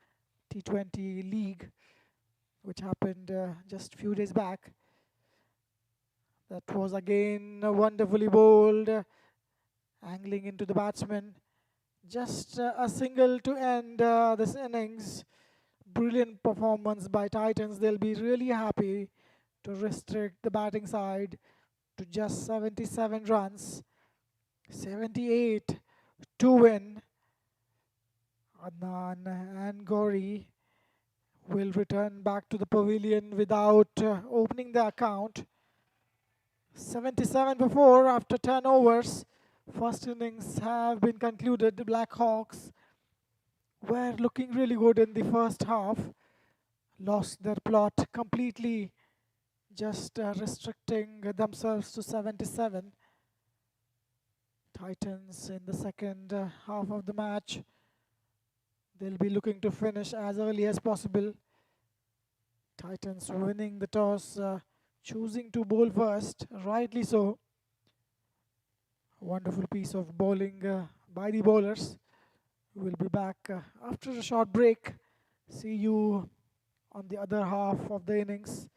T20 League, which happened just a few days back. That was again wonderfully bowled, angling into the batsman. Just a single to end this innings. Brilliant performance by Titans. They'll be really happy to restrict the batting side to just 77 runs. 78 to win. Adnan and Gauri will return back to the pavilion without opening the account. 77 for 4 after 10 overs. First innings have been concluded. The Black Hawks were looking really good in the first half. Lost their plot completely, just restricting themselves to 77. Titans in the second half of the match, they'll be looking to finish as early as possible. Titans winning the toss, choosing to bowl first, rightly so. Wonderful piece of bowling by the bowlers. We'll be back after a short break. See you on the other half of the innings.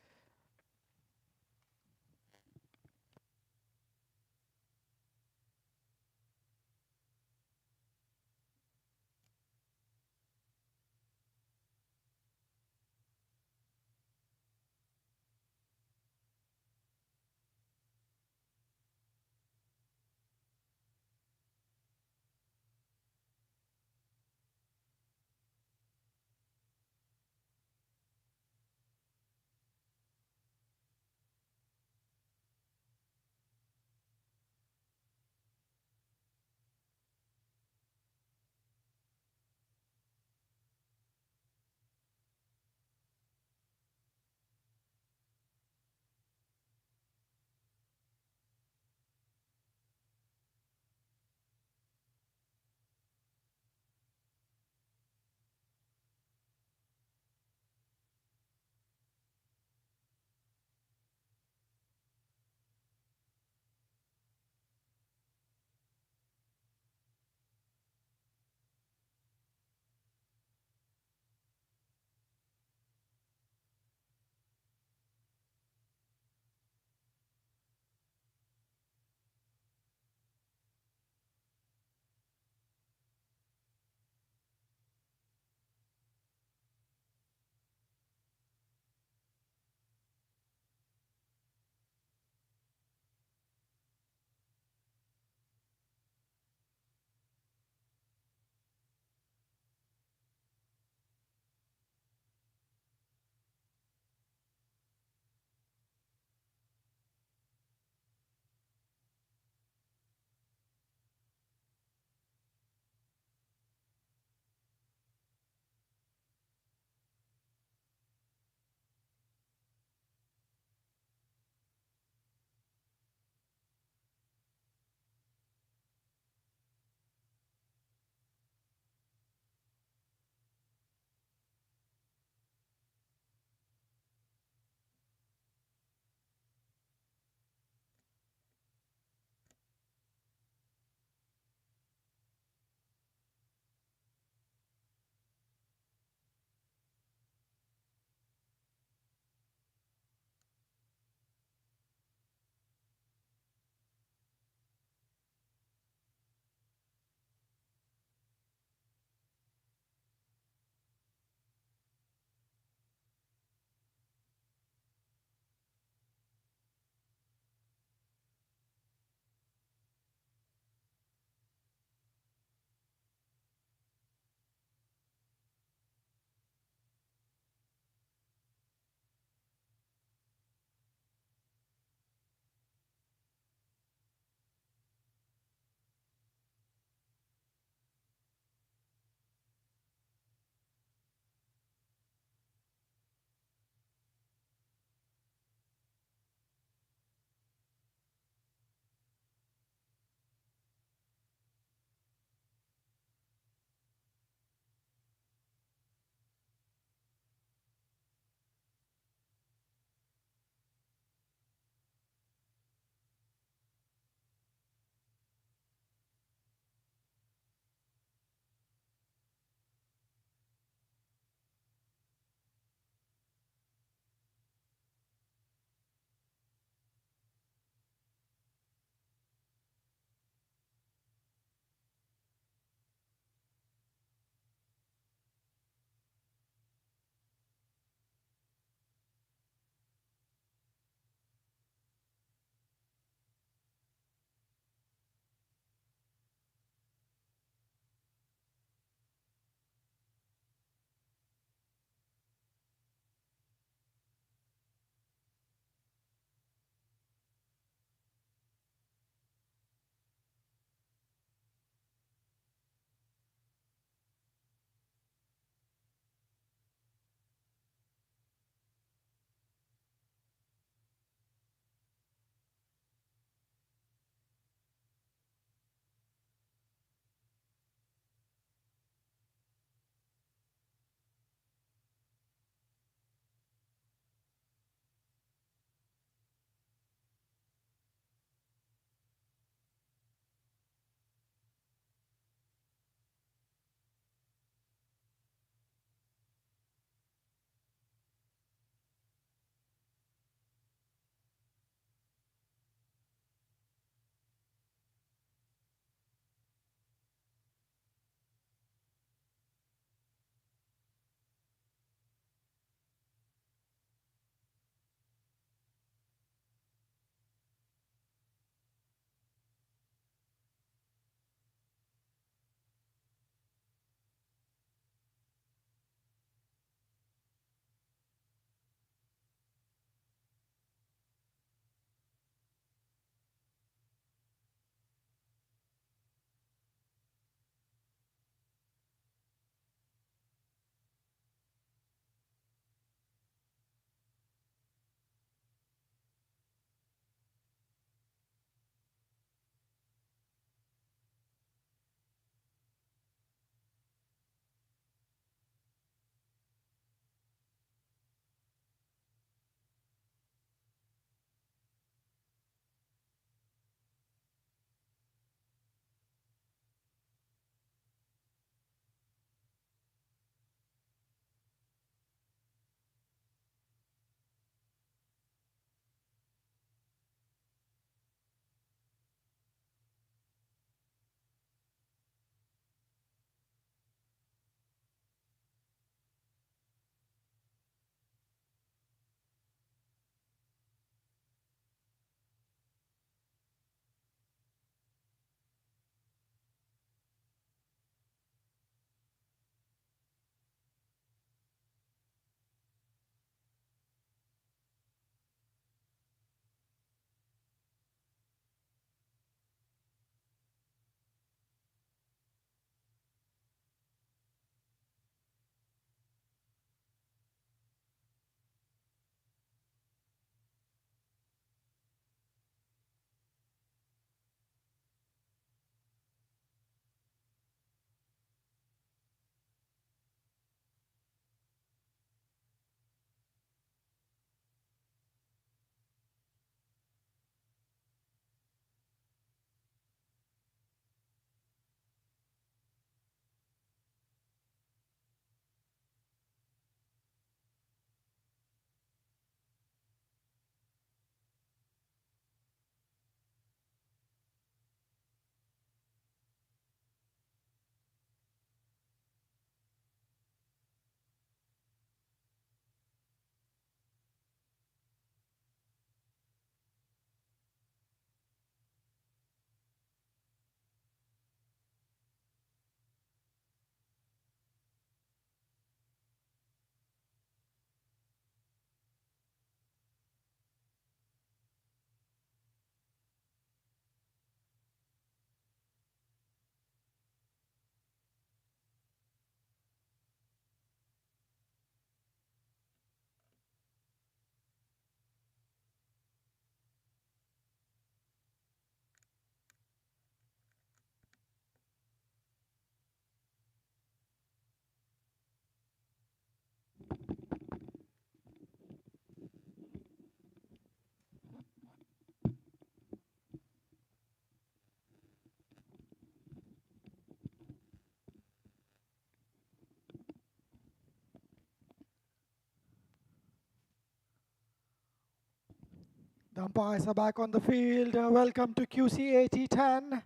The umpires are back on the field. Welcome to Qca T10.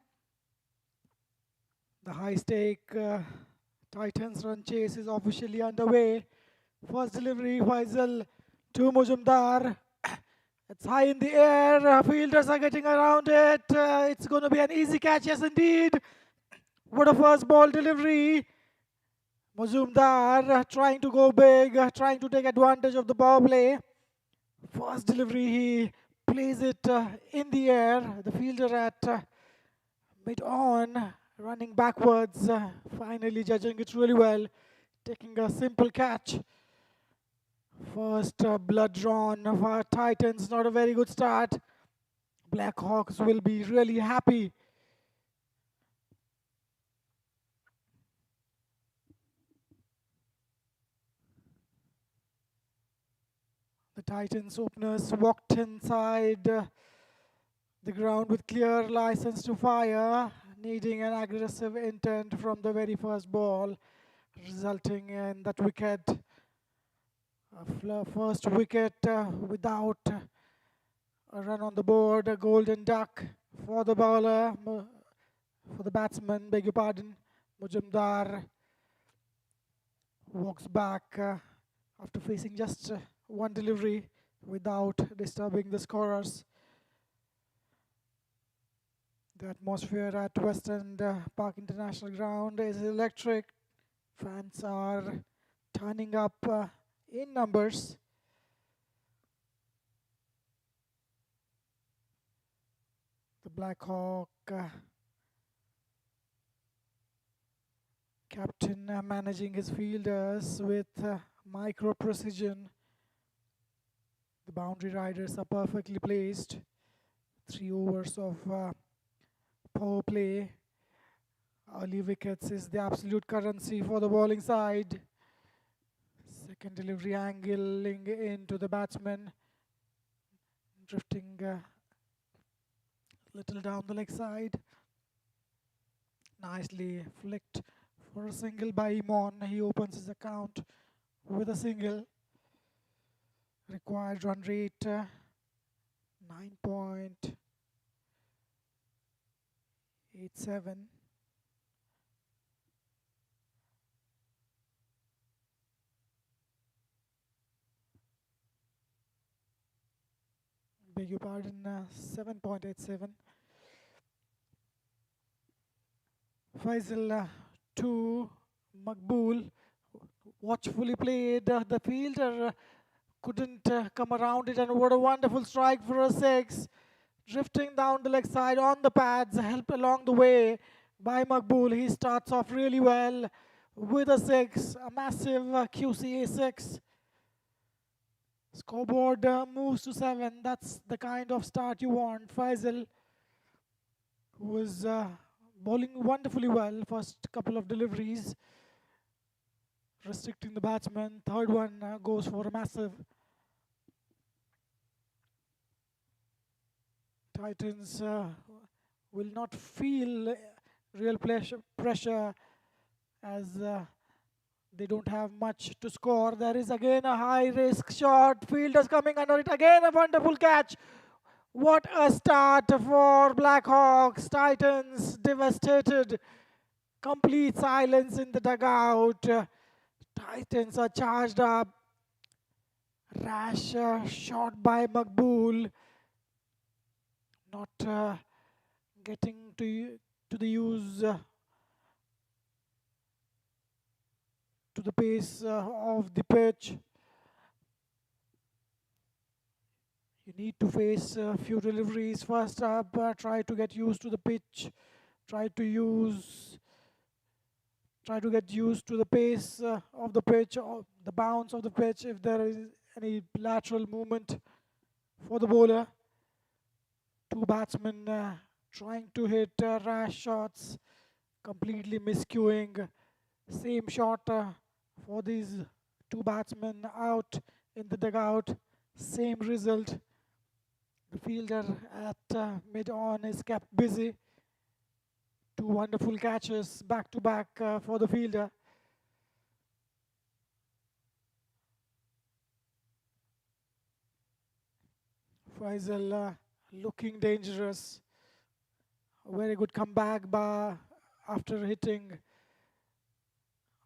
The high-stake Titans run chase is officially underway. First delivery, Faisal to Mujumdar. It's high in the air. Fielders are getting around it. It's going to be an easy catch, yes indeed. What a first ball delivery. Mujumdar trying to go big, trying to take advantage of the power play. First delivery, he plays it in the air. The fielder at mid-on, running backwards, finally judging it really well, taking a simple catch. First blood drawn for Titans, not a very good start. Blackhawks will be really happy. The Titans openers walked inside the ground with clear license to fire, needing an aggressive intent from the very first ball, resulting in that wicket. First wicket without a run on the board, a golden duck for the bowler, for the batsman, beg your pardon. Mujumdar walks back after facing just one delivery without disturbing the scorers. The atmosphere at Western Park International Ground is electric. Fans are turning up in numbers. The Black Hawk captain managing his fielders with micro precision. The boundary riders are perfectly placed. 3 overs of power play. Early wickets is the absolute currency for the bowling side. Second delivery angling into the batsman, drifting little down the leg side. Nicely flicked for a single by Imon. He opens his account with a single. Required run rate 9.87. Beg your pardon, 7.87. Faisal to Maqbool, watchfully played. The fielder couldn't come around it, and what a wonderful strike for a 6. Drifting down the leg side on the pads, helped along the way by Maqbool. He starts off really well with a 6, a massive QCA 6. Scoreboard moves to 7. That's the kind of start you want. Faisal was bowling wonderfully well. First couple of deliveries, restricting the batsman. Third one goes for a massive. Titans will not feel real pressure as they don't have much to score. There is again a high-risk shot. Fielders coming under it. Again a wonderful catch. What a start for Blackhawks. Titans devastated. Complete silence in the dugout. Titans are charged up. Rash shot by Maqbool. Not getting to the use to the pace of the pitch. You need to face a few deliveries first up. Try to get used to the pitch. Try to get used to the pace of the pitch, or the bounce of the pitch. If there is any lateral movement for the bowler. 2 batsmen trying to hit rash shots, completely miscuing. Same shot for these 2 batsmen out in the dugout. Same result. The fielder at mid-on is kept busy. 2 wonderful catches back to back for the fielder. Faisal looking dangerous. A very good comeback by after hitting,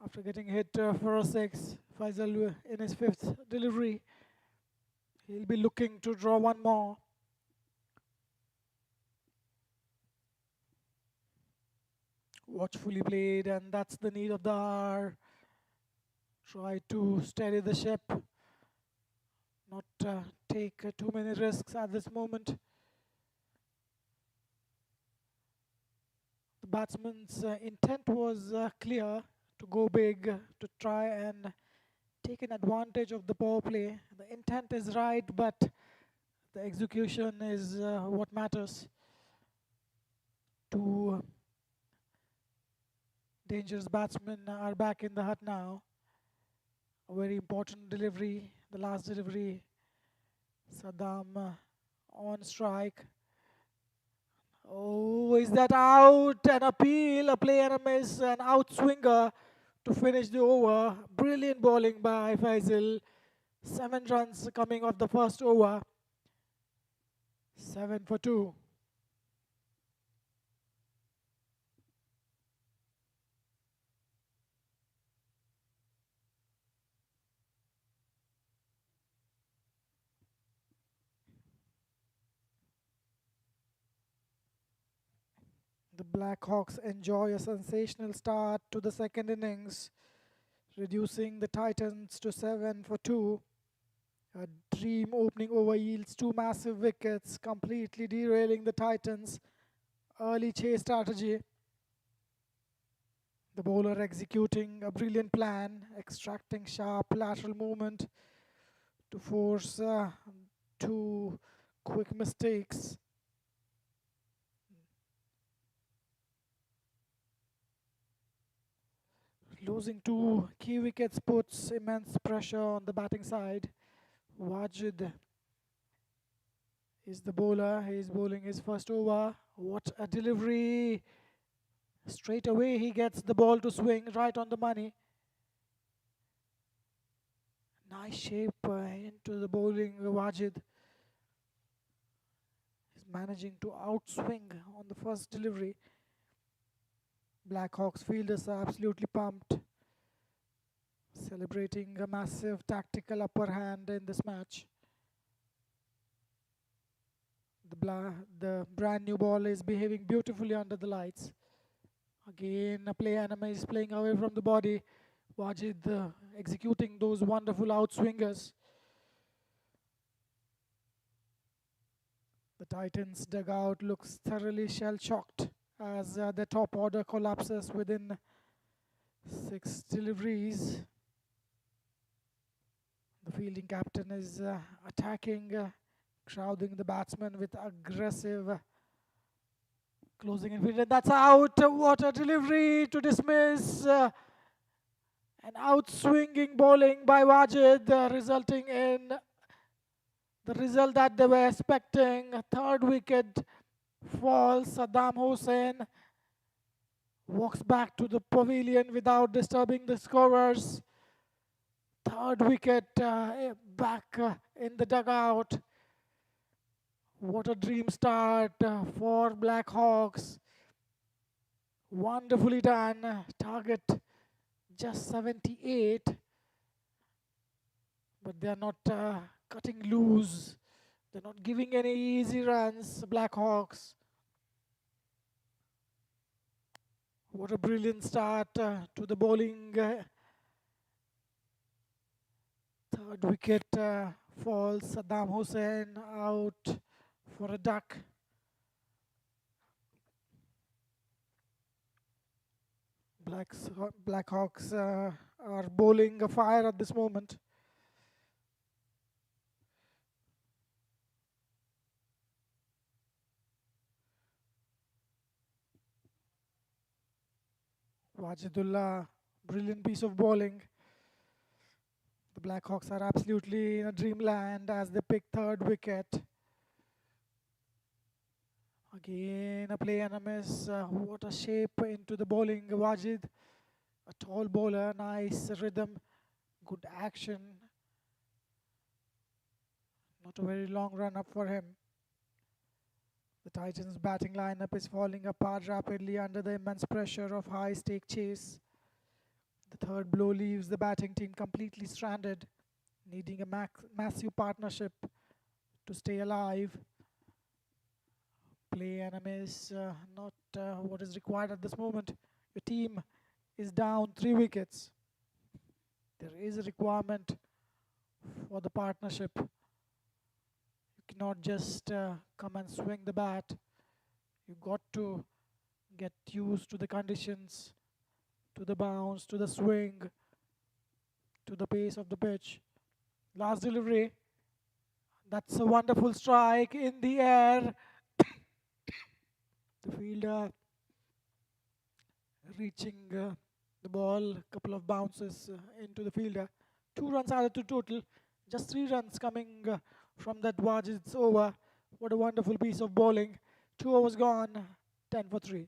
after getting hit for a six. Faisal in his fifth delivery. He'll be looking to draw one more. Watchfully played, and that's the need of the hour. Try to steady the ship, not take too many risks at this moment. The batsman's intent was clear, to go big, to try and take an advantage of the power play. The intent is right, but the execution is what matters. Two dangerous batsmen are back in the hut now. A very important delivery, the last delivery. Saddam on strike. Oh, is that out? An appeal, a play and a miss, an out swinger to finish the over. Brilliant bowling by Faisal. 7 runs coming off the first over. 7 for 2. The Blackhawks enjoy a sensational start to the second innings, reducing the Titans to 7 for 2. A dream opening over yields 2 massive wickets, completely derailing the Titans' early chase strategy. The bowler executing a brilliant plan, extracting sharp lateral movement to force 2 quick mistakes. Losing 2 key wickets puts immense pressure on the batting side. Wajid is the bowler. He is bowling his first over. What a delivery! Straight away he gets the ball to swing right on the money. Nice shape into the bowling. Wajid is managing to outswing on the first delivery. Blackhawks fielders are absolutely pumped, celebrating a massive tactical upper hand in this match. The brand new ball is behaving beautifully under the lights. Again, a play anime is playing away from the body. Wajid executing those wonderful outswingers. The Titans' dugout looks thoroughly shell-shocked as the top order collapses within 6 deliveries. The fielding captain is attacking, crowding the batsman with aggressive closing in field. That's out. What a delivery to dismiss. An outswinging bowling by Wajid, resulting in the result that they were expecting. A third wicket falls. Saddam Hussain walks back to the pavilion without disturbing the scorers. Third wicket back in the dugout. What a dream start for Blackhawks. Wonderfully done. Target just 78. But they are not cutting loose. They're not giving any easy runs, Blackhawks. What a brilliant start to the bowling. Third wicket falls. Saddam Hussain out for a duck. Blackhawks are bowling a fire at this moment. Wajidullah, brilliant piece of bowling. The Blackhawks are absolutely in a dreamland as they pick third wicket. Again, a play and a miss. What a shape into the bowling. Wajid, a tall bowler, nice rhythm, good action. Not a very long run up for him. The Titans' batting lineup is falling apart rapidly under the immense pressure of high-stake chase. The third blow leaves the batting team completely stranded, needing a massive partnership to stay alive. Play enemy is not what is required at this moment. Your team is down 3 wickets. There is a requirement for the partnership. You cannot just come and swing the bat. You got to get used to the conditions, to the bounce, to the swing, to the pace of the pitch. Last delivery. That's a wonderful strike in the air. The fielder reaching the ball, a couple of bounces into the fielder. 2 runs added to total. Just 3 runs coming from that Wajid's over. What a wonderful piece of bowling. 2 overs gone, 10 for 3.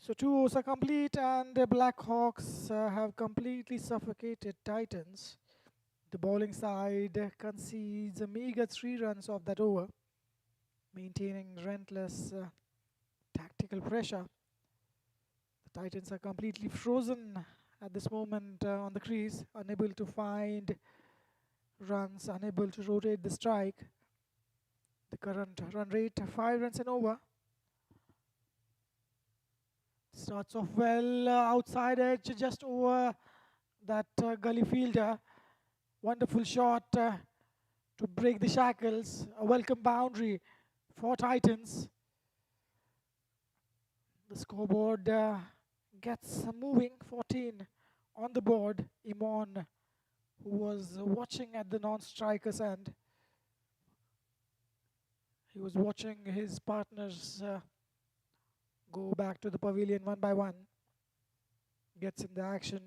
So 2 overs are complete and the Black Hawks have completely suffocated Titans. The bowling side concedes a meager 3 runs off that over, maintaining relentless tactical pressure. The Titans are completely frozen at this moment on the crease, unable to find runs, unable to rotate the strike. The current run rate, 5 runs and over. Starts off well, outside edge, just over that gully fielder. Wonderful shot to break the shackles. A welcome boundary for Titans. The scoreboard gets moving, 14 on the board. Imon, who was watching at the non-striker's end. He was watching his partners go back to the pavilion one by one. Gets in the action.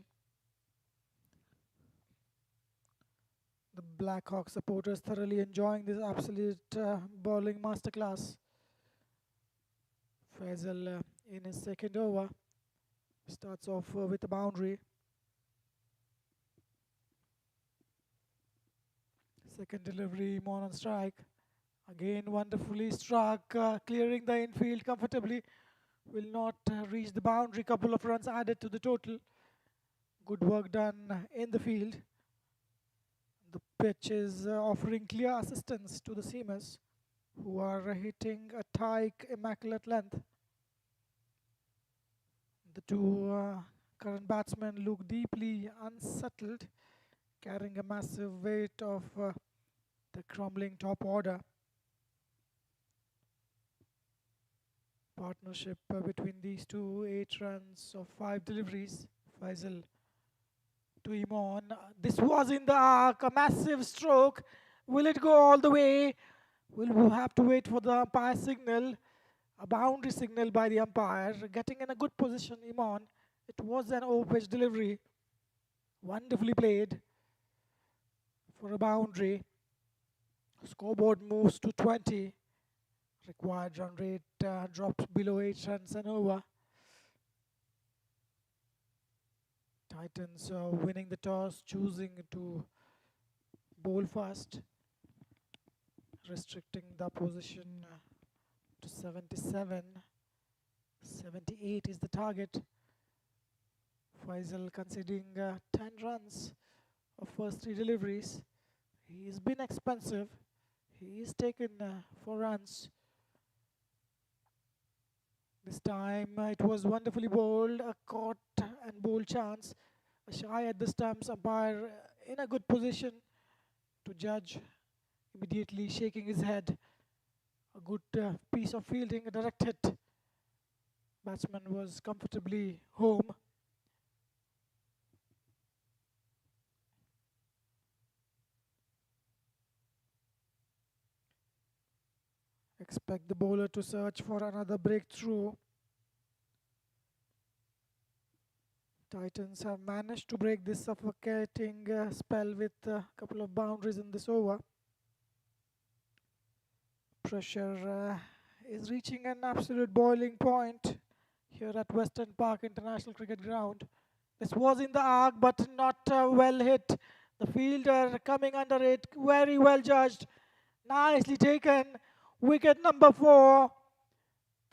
The Black Hawk supporters thoroughly enjoying this absolute bowling masterclass. Faisal in his second over starts off with a boundary. Second delivery, Mon on strike. Again wonderfully struck, clearing the infield comfortably. Will not reach the boundary. Couple of runs added to the total. Good work done in the field. The pitch is offering clear assistance to the seamers, who are hitting a tight, immaculate length. The two current batsmen look deeply unsettled, carrying a massive weight of the crumbling top order. Partnership between these two, 8 runs of 5 deliveries. Faisal to Imon. This was in the arc, a massive stroke. Will it go all the way? We'll have to wait for the umpire signal, a boundary signal by the umpire. Getting in a good position, Imon. It was an over-pitch delivery. Wonderfully played for a boundary. Scoreboard moves to 20. Required run rate drops below 8 runs and over. Titans winning the toss, choosing to bowl first, restricting the opposition to 77. 78 is the target. Faisal conceding 10 runs of first 3 deliveries. He's been expensive. He's taken 4 runs. This time it was wonderfully bowled, a caught and bowled chance. A shy at the stumps, umpire in a good position to judge, immediately shaking his head. A good piece of fielding, a direct hit. Batsman was comfortably home. Expect the bowler to search for another breakthrough. Titans have managed to break this suffocating spell with a couple of boundaries in this over. Pressure is reaching an absolute boiling point here at Western Park International Cricket Ground. This was in the arc, but not well hit. The fielder coming under it, very well judged. Nicely taken. Wicket number 4.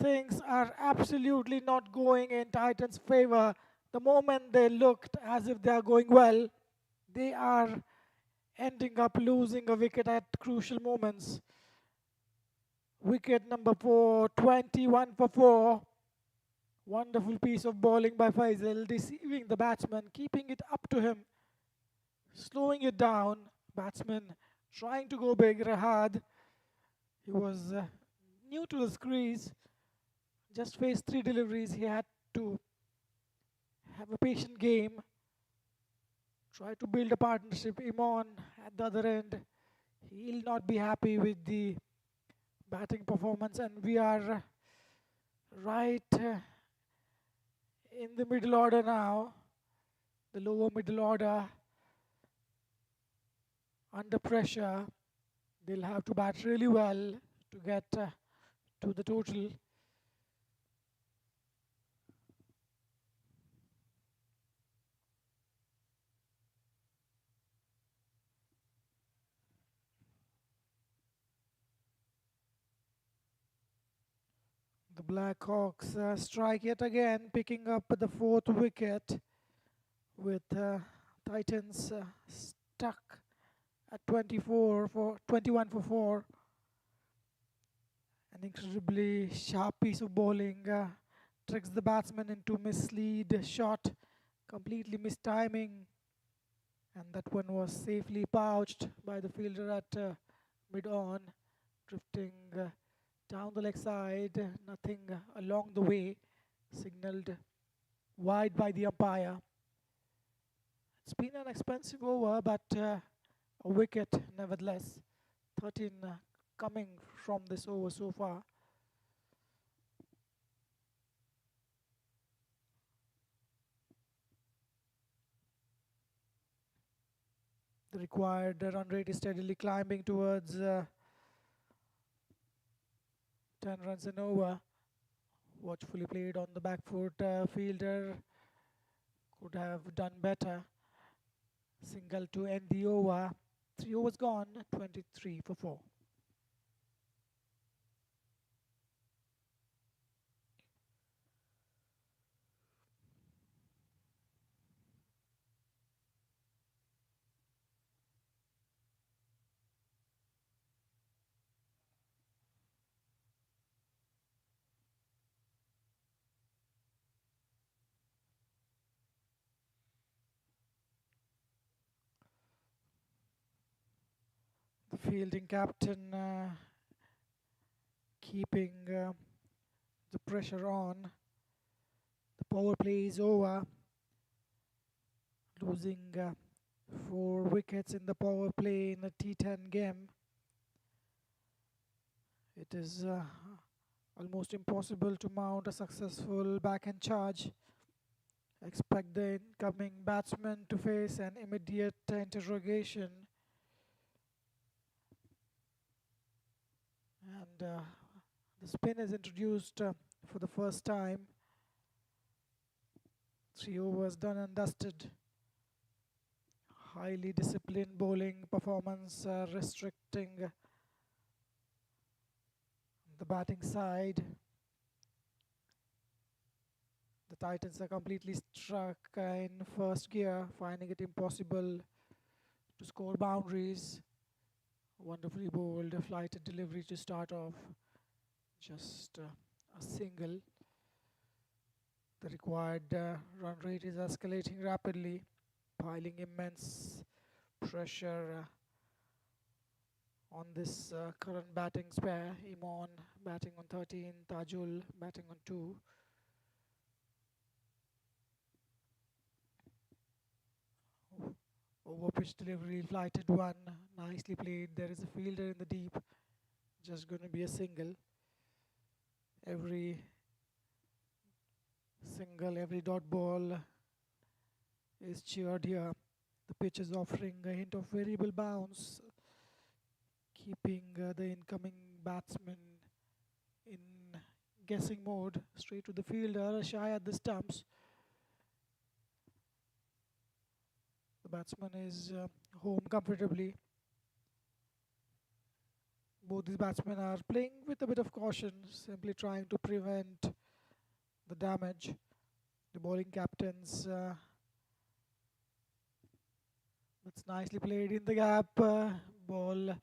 Things are absolutely not going in Titans' favor. The moment they looked as if they are going well, they are ending up losing a wicket at crucial moments. Wicket number 4, 21 for 4. Wonderful piece of bowling by Faisal, deceiving the batsman, keeping it up to him, slowing it down. Batsman trying to go big, Rahad. He was new to the crease, just faced 3 deliveries. He had to have a patient game, try to build a partnership. Imran at the other end, he'll not be happy with the batting performance, and we are right in the middle order now, the lower middle order under pressure. They'll have to bat really well to get to the total. The Blackhawks strike yet again, picking up the 4th wicket with Titans stuck at 21 for 4. An incredibly sharp piece of bowling tricks the batsman into mislead shot, completely missed timing, and that one was safely pouched by the fielder at mid-on, drifting down the leg side, nothing along the way, signalled wide by the umpire. It's been an expensive over, but a wicket nevertheless. 13 coming from this over so far. The required run rate is steadily climbing towards 10 runs and over. Watchfully played on the back foot. Fielder could have done better. Single to end the over. 3 overs gone, 23 for 4. The fielding captain keeping the pressure on. The power play is over. Losing 4 wickets in the power play in a T10 game. It is almost impossible to mount a successful backhand charge. Expect the incoming batsman to face an immediate interrogation. And the spin is introduced for the first time. 3 overs done and dusted. Highly disciplined bowling performance restricting the batting side. The Titans are completely struck in first gear, finding it impossible to score boundaries. Wonderfully bowled, a flighted delivery to start off. Just a single. The required run rate is escalating rapidly, piling immense pressure on this current batting spare. Imran batting on 13, Tajul batting on 2. Over pitch delivery, flighted one, nicely played. There is a fielder in the deep, just going to be a single. Every single, every dot ball is cheered here. The pitch is offering a hint of variable bounce, keeping the incoming batsman in guessing mode, straight to the fielder, shy at the stumps. The batsman is home comfortably. Both these batsmen are playing with a bit of caution, simply trying to prevent the damage. The bowling captains, that's nicely played in the gap. Ball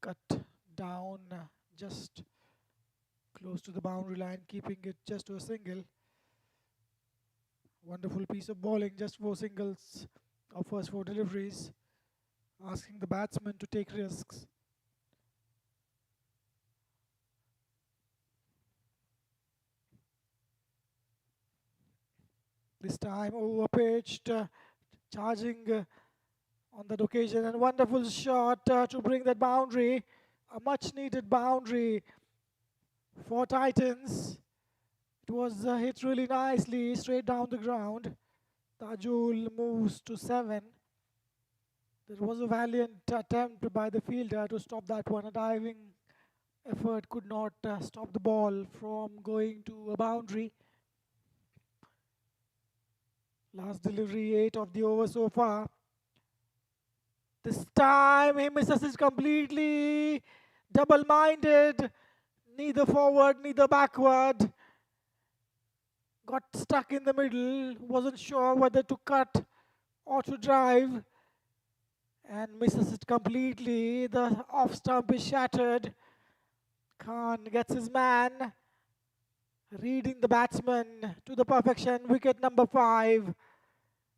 cut down just close to the boundary line, keeping it just to a single. Wonderful piece of bowling, just 4 singles of first 4 deliveries, asking the batsman to take risks. This time over pitched, charging on that occasion, and wonderful shot to bring that boundary, a much needed boundary for Titans. It was hit really nicely straight down the ground. Tajul moves to 7. There was a valiant attempt by the fielder to stop that one. A diving effort could not stop the ball from going to a boundary. Last delivery, 8 of the over so far. This time he misses it completely. Double-minded. Neither forward, neither backward. Got stuck in the middle. Wasn't sure whether to cut or to drive. And misses it completely. The off stump is shattered. Khan gets his man. Reading the batsman to the perfection. Wicket number 5.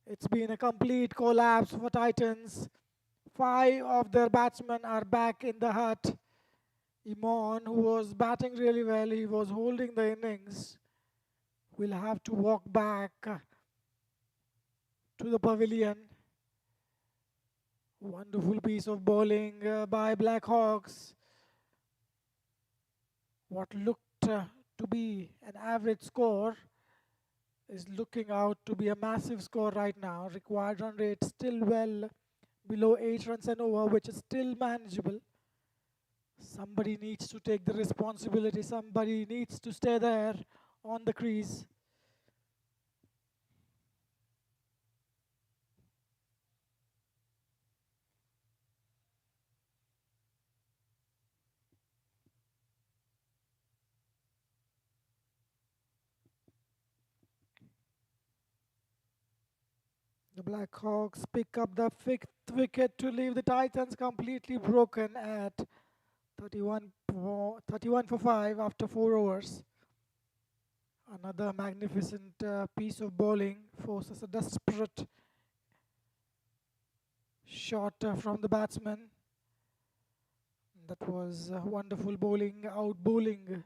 It's been a complete collapse for Titans. 5 of their batsmen are back in the hut. Imon, who was batting really well, he was holding the innings, will have to walk back to the pavilion. Wonderful piece of bowling by Black Hawks. What looked to be an average score is looking out to be a massive score right now. Required run rate still well below 8 runs and over, which is still manageable. Somebody needs to take the responsibility. Somebody needs to stay there on the crease. The Black Hawks pick up the 5th wicket to leave the Titans completely broken at 31 for 5 after 4 overs. Another magnificent piece of bowling forces a desperate shot from the batsman. That was wonderful bowling, out bowling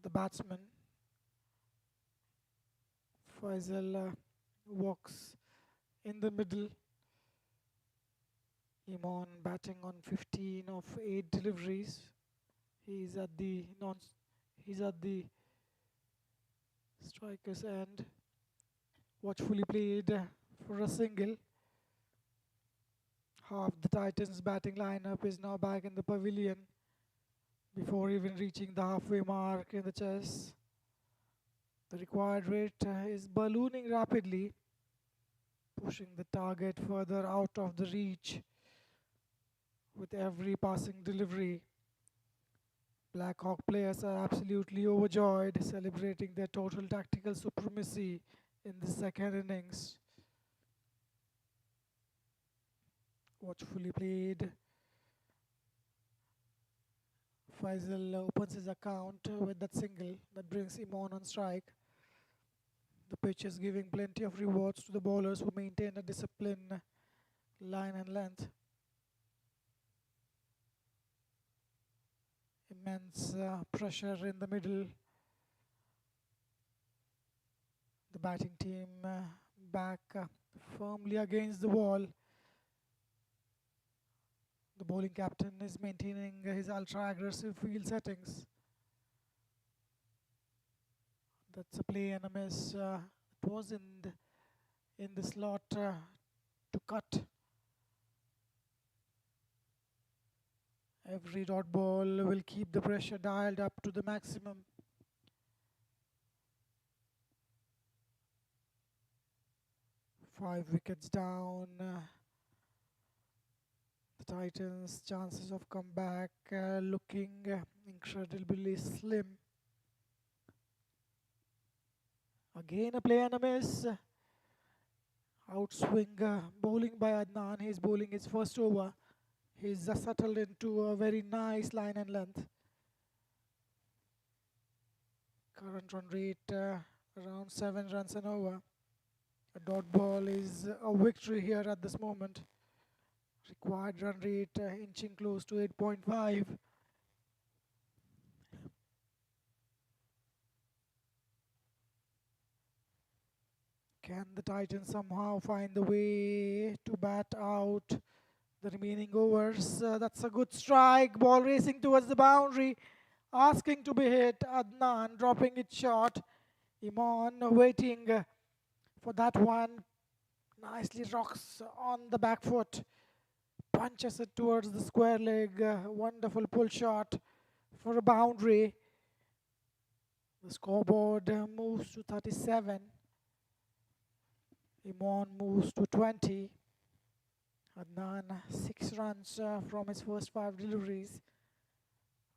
the batsman. Faisal walks in the middle. Imon batting on 15 of 8 deliveries. He's at the striker's end. Watchfully played for a single. Half the Titans batting lineup is now back in the pavilion before even reaching the halfway mark in the chess. The required rate is ballooning rapidly, pushing the target further out of the reach with every passing delivery. Black Hawk players are absolutely overjoyed, celebrating their total tactical supremacy in the second innings. Watchfully played. Faisal opens his account with that single that brings Imon on strike. The pitch is giving plenty of rewards to the bowlers who maintain a disciplined line and length. Immense pressure in the middle. The batting team back firmly against the wall. The bowling captain is maintaining his ultra-aggressive field settings. That's a play and a miss. It was in the slot to cut. Every dot ball will keep the pressure dialed up to the maximum. Five wickets down. The Titans' chances of comeback looking incredibly slim. Again a play and a miss. Outswing bowling by Adnan. He's bowling his first over. He's settled into a very nice line and length. Current run rate around 7 runs an over. A dot ball is a victory here at this moment. Required run rate inching close to 8.5. Can the Titans somehow find the way to bat out the remaining overs? That's a good strike. Ball racing towards the boundary, asking to be hit. Adnan dropping it short. Iman waiting for that one. Nicely rocks on the back foot. Punches it towards the square leg. Wonderful pull shot for a boundary. The scoreboard moves to 37. Iman moves to 20. Adnan 6 runs from his first 5 deliveries.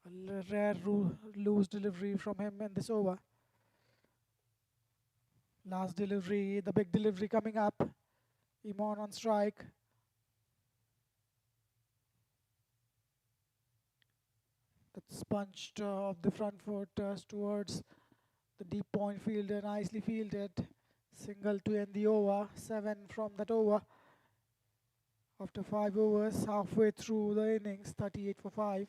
A rare loose delivery from him in this over. Last delivery, the big delivery coming up. Iman on strike. That's punched off the front foot towards the deep point fielder. Nicely fielded. Single to end the over. 7 from that over. After 5 overs, halfway through the innings, 38 for 5.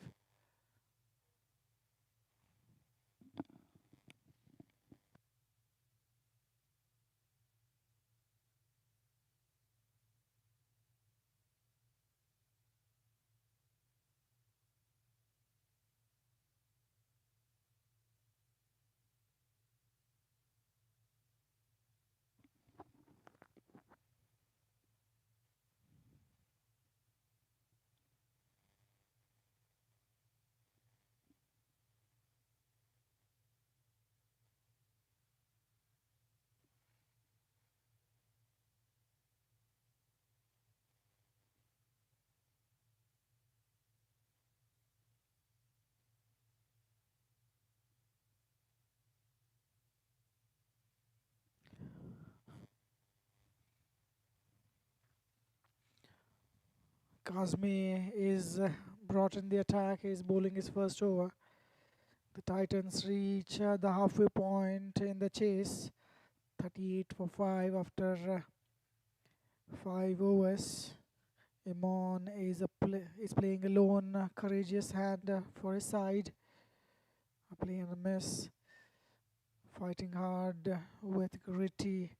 Kazmi is brought in the attack. He's bowling his first over. The Titans reach the halfway point in the chase. 38 for 5 after 5 overs. Iman is playing alone. Courageous hand for his side. A play and a miss. Fighting hard with gritty.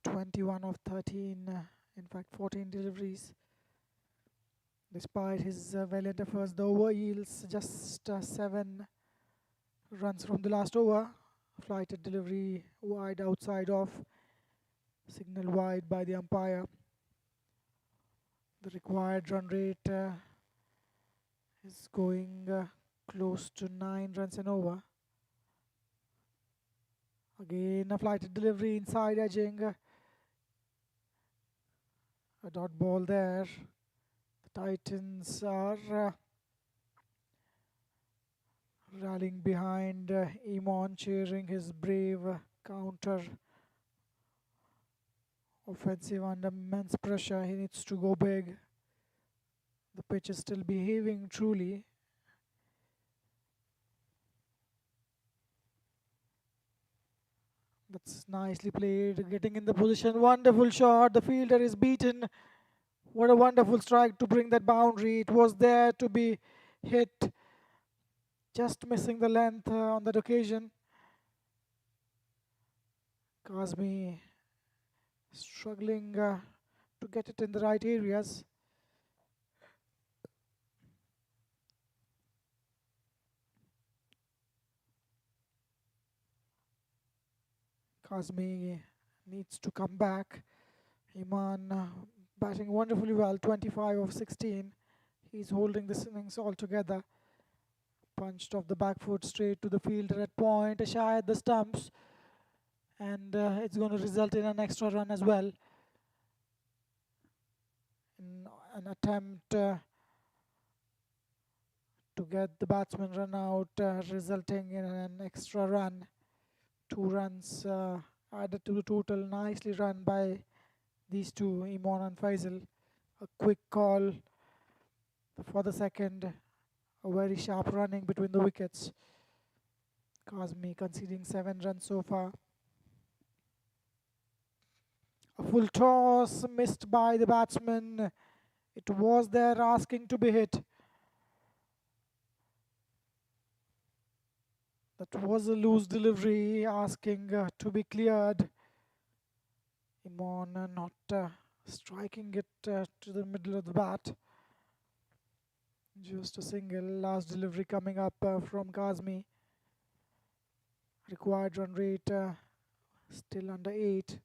21 of 13. In fact, 14 deliveries. Despite his valiant efforts, the over yields just 7 runs from the last over. Flighted delivery wide outside off. Signal wide by the umpire. The required run rate is going close to 9 runs and over. Again a flighted delivery inside edging. A dot ball there. The Titans are rallying behind Iman, cheering his brave counter offensive under immense pressure. He needs to go big. The pitch is still behaving truly. That's nicely played, getting in the position. Wonderful shot. The fielder is beaten. What a wonderful strike to bring that boundary. It was there to be hit. Just missing the length on that occasion. Kazmi struggling to get it in the right areas. Kazmi needs to come back. Iman batting wonderfully well, 25 of 16. He's holding the innings all together. Punched off the back foot straight to the fielder at point, shy at the stumps, and it's going to result in an extra run as well. In an attempt to get the batsman run out, resulting in an extra run. 2 runs added to the total, nicely run by these two, Imran and Faisal. A quick call for the second, a very sharp running between the wickets. Kazmi conceding 7 runs so far. A full toss missed by the batsman. It was there asking to be hit. That was a loose delivery asking to be cleared. Imran not striking it to the middle of the bat. Just a single. Last delivery coming up from Kazmi. Required run rate still under 8.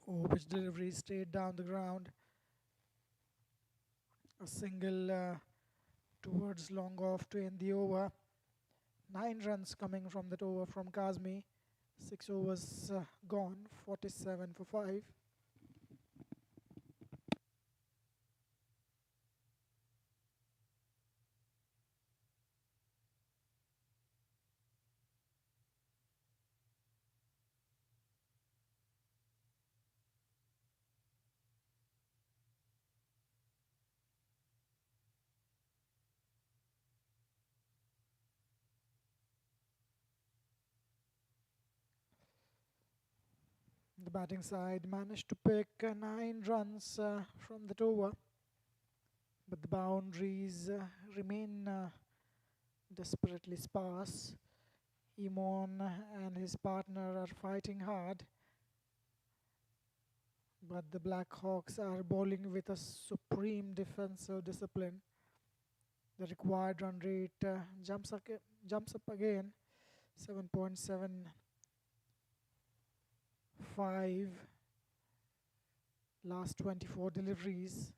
Oh, which delivery straight down the ground. A single towards long off to end the over. 9 runs coming from that over from Kazmi. 6 overs gone, 47 for 5. The batting side managed to pick 9 runs from that over, but the boundaries remain desperately sparse. Imon and his partner are fighting hard, but the Black Hawks are bowling with a supreme defensive discipline. The required run rate jumps up again, 7.75. Last 24 deliveries.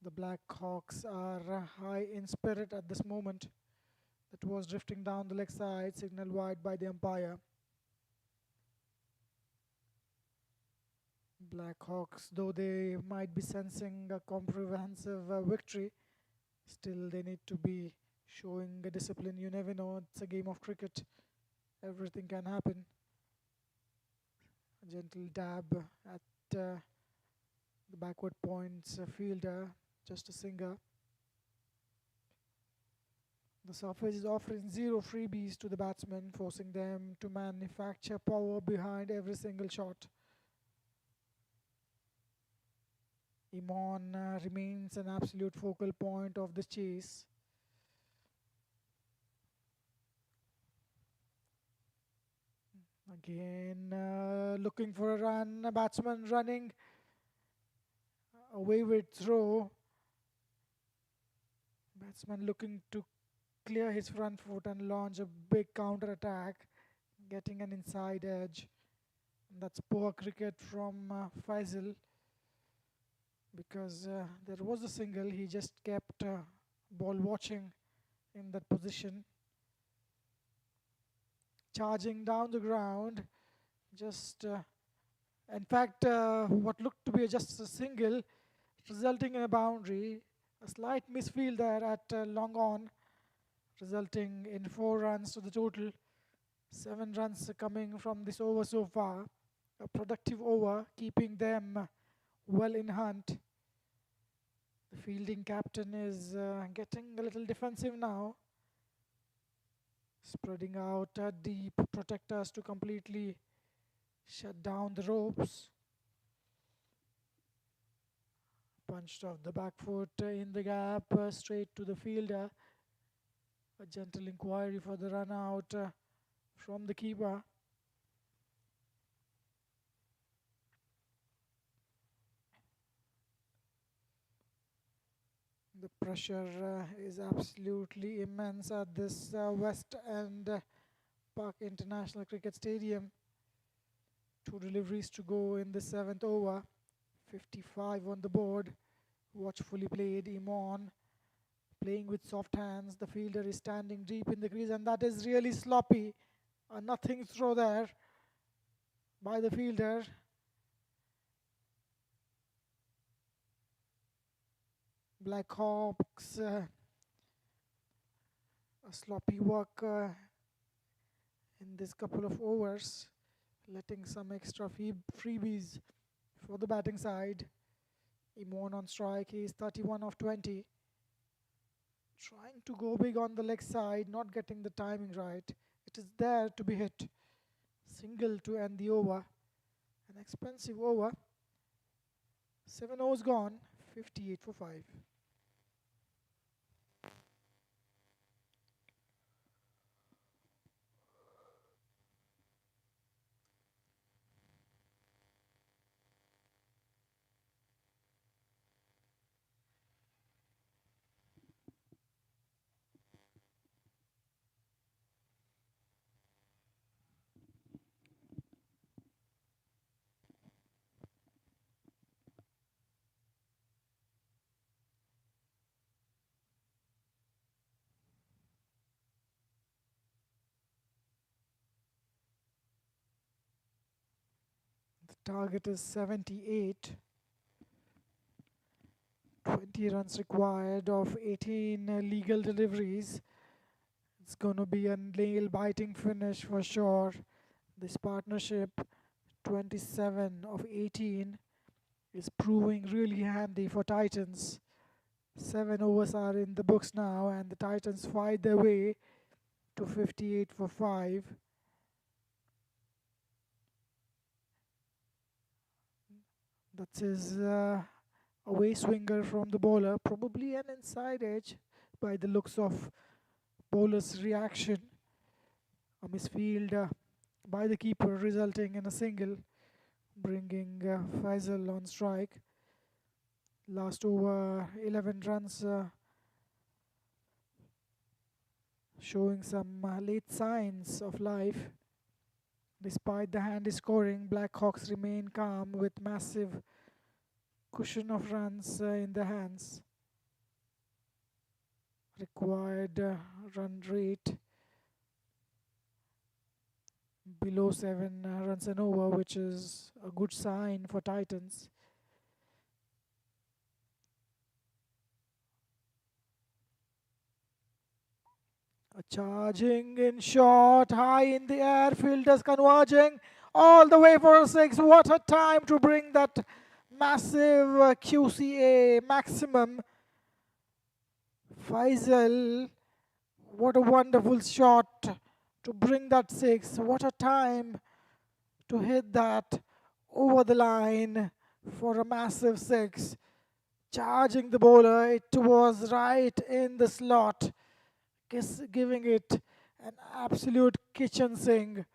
The Black Hawks are high in spirit at this moment. That was drifting down the leg side, signal wide by the umpire. Black Hawks, though they might be sensing a comprehensive victory, still they need to be showing a discipline. You never know, it's a game of cricket. Everything can happen. A gentle dab at the backward points fielder, just a singer. The surface is offering 0 freebies to the batsmen, forcing them to manufacture power behind every single shot. Imon remains an absolute focal point of the chase. Again, looking for a run, a batsman running a wayward throw. Batsman looking to clear his front foot and launch a big counter attack, getting an inside edge. And that's poor cricket from Faisal, because there was a single. He just kept ball watching in that position. Charging down the ground, just in fact what looked to be just a single, resulting in a boundary. A slight misfield there at long on, resulting in 4 runs to the total. 7 runs coming from this over so far. A productive over, keeping them well in hunt. The fielding captain is getting a little defensive now, spreading out deep protectors to completely shut down the ropes. Punched off the back foot in the gap, straight to the fielder. A gentle inquiry for the run out from the keeper. The pressure is absolutely immense at this West End Park International Cricket Stadium. 2 deliveries to go in the 7th over. 55 on the board. Watchfully played. Imon playing with soft hands. The fielder is standing deep in the crease, and that is really sloppy. A nothing throw there by the fielder. Blackhawks, a sloppy work in this couple of overs, letting some extra freebies for the batting side. Imon on strike, he is 31 of 20. Trying to go big on the leg side, not getting the timing right. It is there to be hit. Single to end the over. An expensive over. 7 overs gone, 58 for 5. The target is 78. 20 runs required of 18 legal deliveries. It's going to be a nail-biting finish for sure. This partnership, 27 of 18, is proving really handy for Titans. 7 overs are in the books now, and the Titans fight their way to 58 for 5. That is a way swinger from the bowler, probably an inside edge by the looks of bowler's reaction. A misfield by the keeper resulting in a single, bringing Faisal on strike. Last over, 11 runs, showing some late signs of life. Despite the handy scoring, Blackhawks remain calm with massive cushion of runs in their hands. Required run rate below 7 runs an over, which is a good sign for Titans. A charging in shot, high in the air, fielders converging all the way for a 6. What a time to bring that massive QCA maximum. Faisal, what a wonderful shot to bring that 6. What a time to hit that over the line for a massive 6. Charging the bowler, it was right in the slot, giving it an absolute kitchen sink.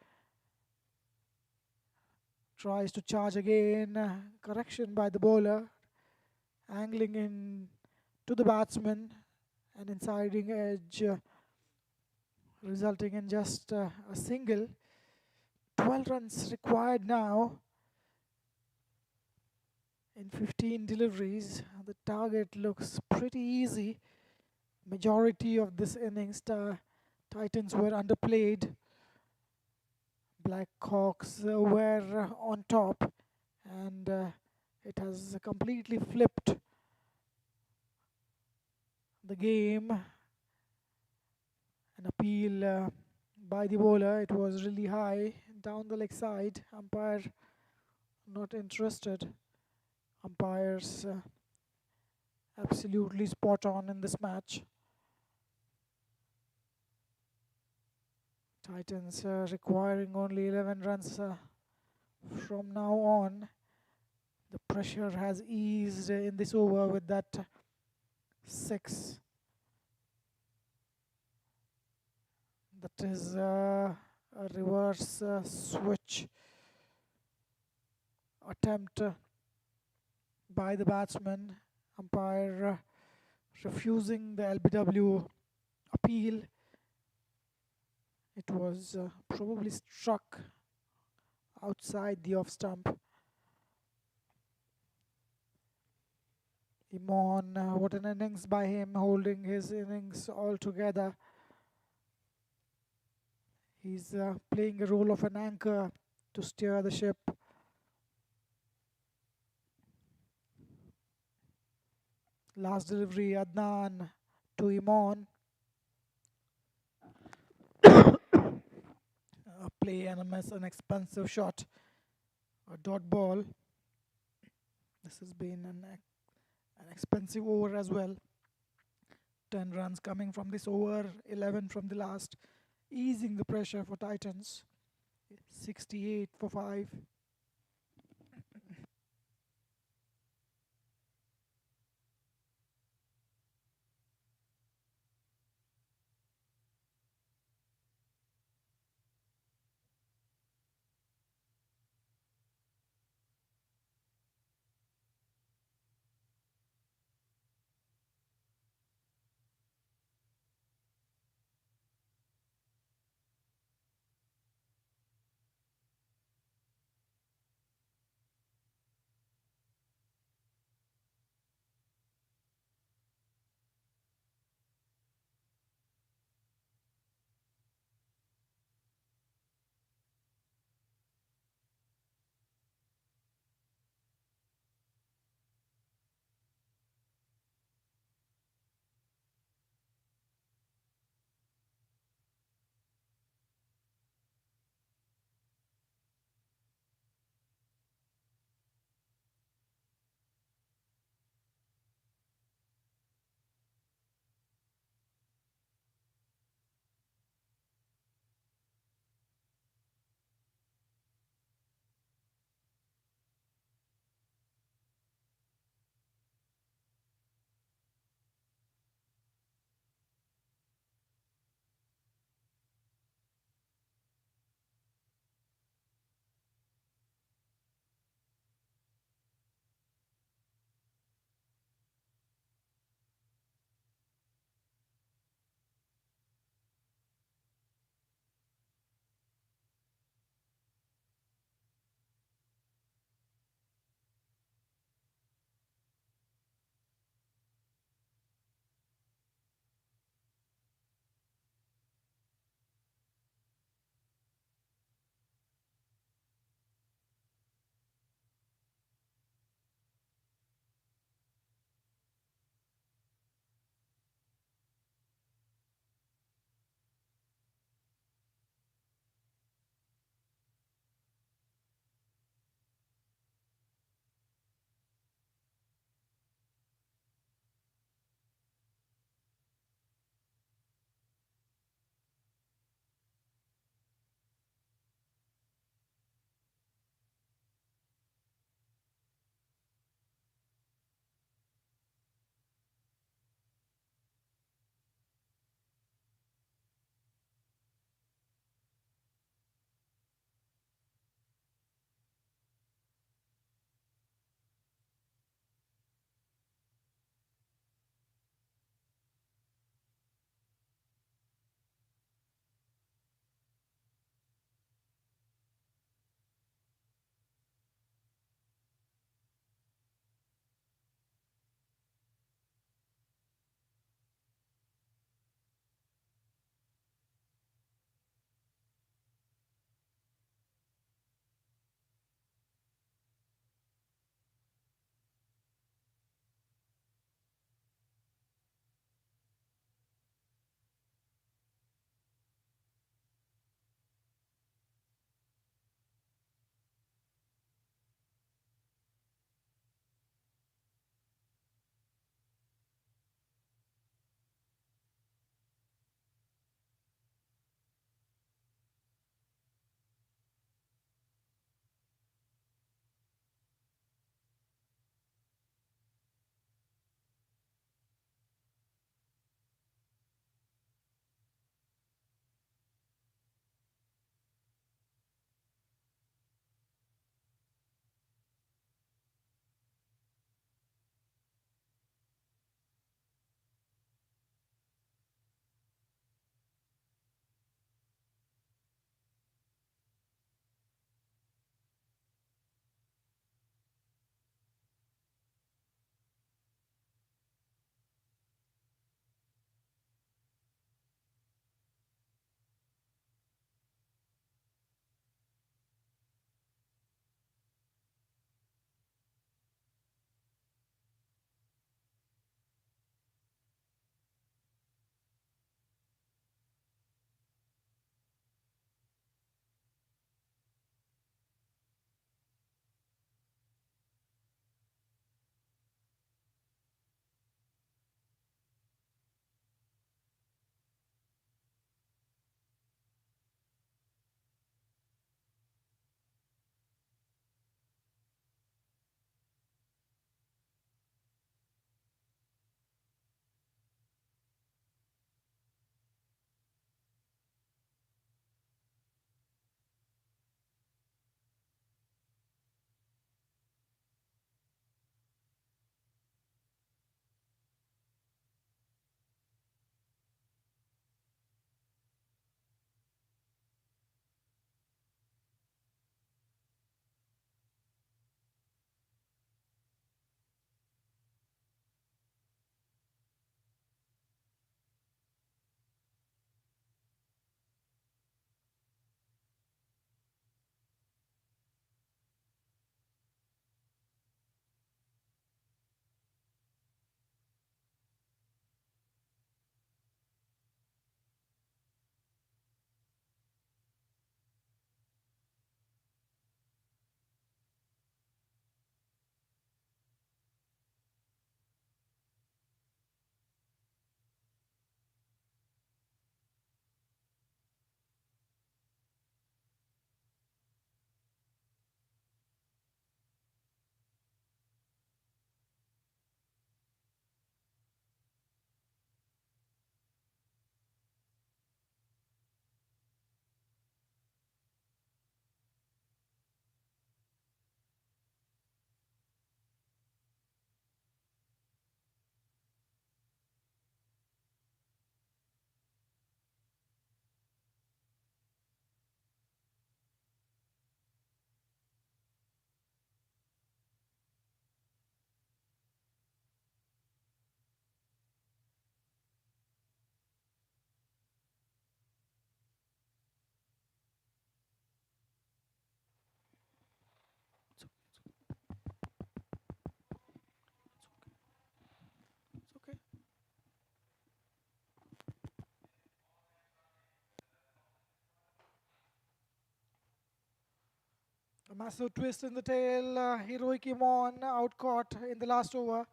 Tries to charge again, correction by the bowler, angling in to the batsman, an insiding edge, resulting in just a single. 12 runs required now in 15 deliveries. The target looks pretty easy. Majority of this innings, Titans were underplayed. Blackhawks were on top, and it has completely flipped the game. An appeal by the bowler, it was really high down the leg side. Umpire not interested. Umpires absolutely spot on in this match. Titans requiring only 11 runs from now on. The pressure has eased in this over with that 6. That is a reverse switch attempt by the batsman. Umpire refusing the LBW appeal. It was probably struck outside the off stump. Imon, what an innings by him, holding his innings all together. He's playing a role of an anchor to steer the ship. Last delivery, Adnan to Imon. Play and a miss, an expensive shot, a dot ball. This has been an expensive over as well. 10 runs coming from this over, 11 from the last, easing the pressure for Titans. 68 for 5. A massive twist in the tail. Heroic Imon outcaught in the last over.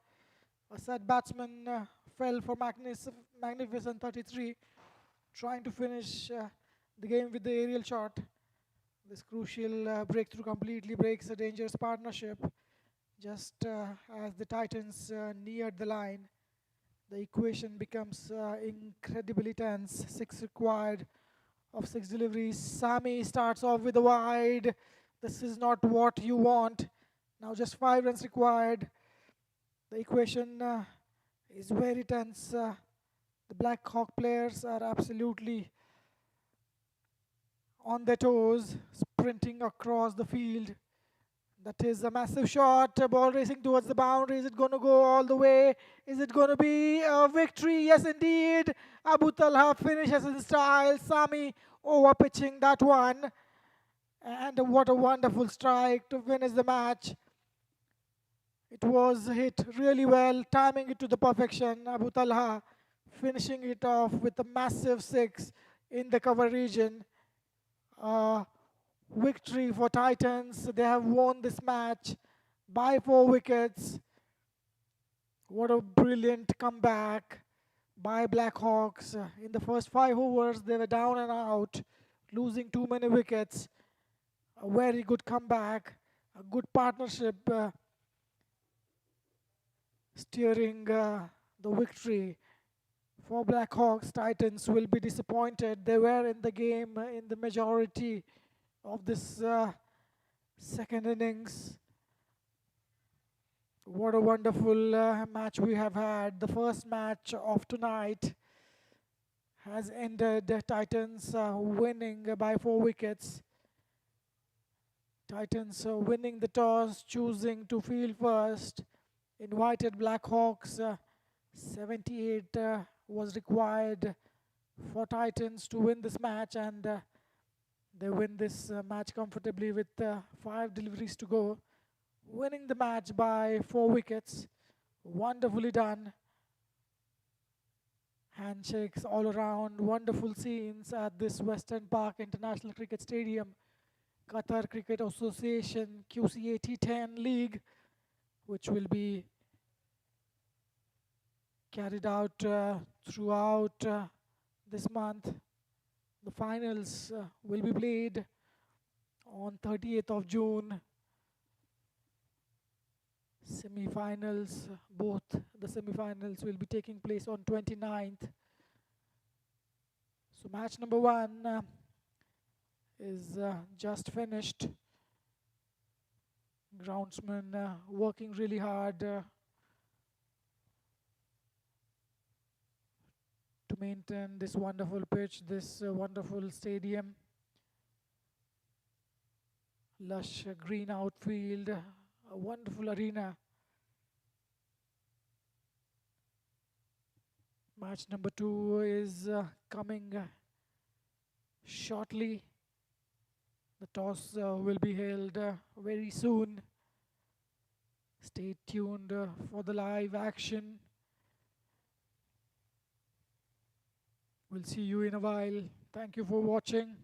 A set batsman fell for magnificent 33, trying to finish the game with the aerial shot. This crucial breakthrough completely breaks a dangerous partnership. Just as the Titans neared the line, the equation becomes incredibly tense. Six required of six deliveries. Sami starts off with a wide. This is not what you want. Now just 5 runs required. The equation is very tense. The Black Hawk players are absolutely on their toes, sprinting across the field. That is a massive shot. A ball racing towards the boundary. Is it going to go all the way? Is it going to be a victory? Yes, indeed. Abu Talha finishes in style. Sami over pitching that one. And what a wonderful strike to finish the match. It was hit really well, timing it to the perfection. Abu Talha finishing it off with a massive six in the cover region. Victory for Titans. They have won this match by 4 wickets. What a brilliant comeback by Blackhawks. In the first 5 overs, they were down and out, losing too many wickets. A very good comeback, a good partnership steering the victory for Blackhawks. Titans will be disappointed. They were in the game in the majority of this second innings. What a wonderful match we have had. The first match of tonight has ended. Titans winning by 4 wickets. Titans winning the toss, choosing to field first. Invited Blackhawks. 78 was required for Titans to win this match, and they win this match comfortably with 5 deliveries to go. Winning the match by 4 wickets. Wonderfully done. Handshakes all around. Wonderful scenes at this Western Park International Cricket Stadium. Qatar Cricket Association Qca T10 League, which will be carried out throughout this month. The finals will be played on 30th of June. Semi-finals, both the semi-finals will be taking place on 29th. So match number 1 is just finished. Groundsman working really hard to maintain this wonderful pitch, this wonderful stadium. Lush green outfield, a wonderful arena. Match number 2 is coming shortly. The toss will be held very soon. Stay tuned for the live action. We'll see you in a while. Thank you for watching.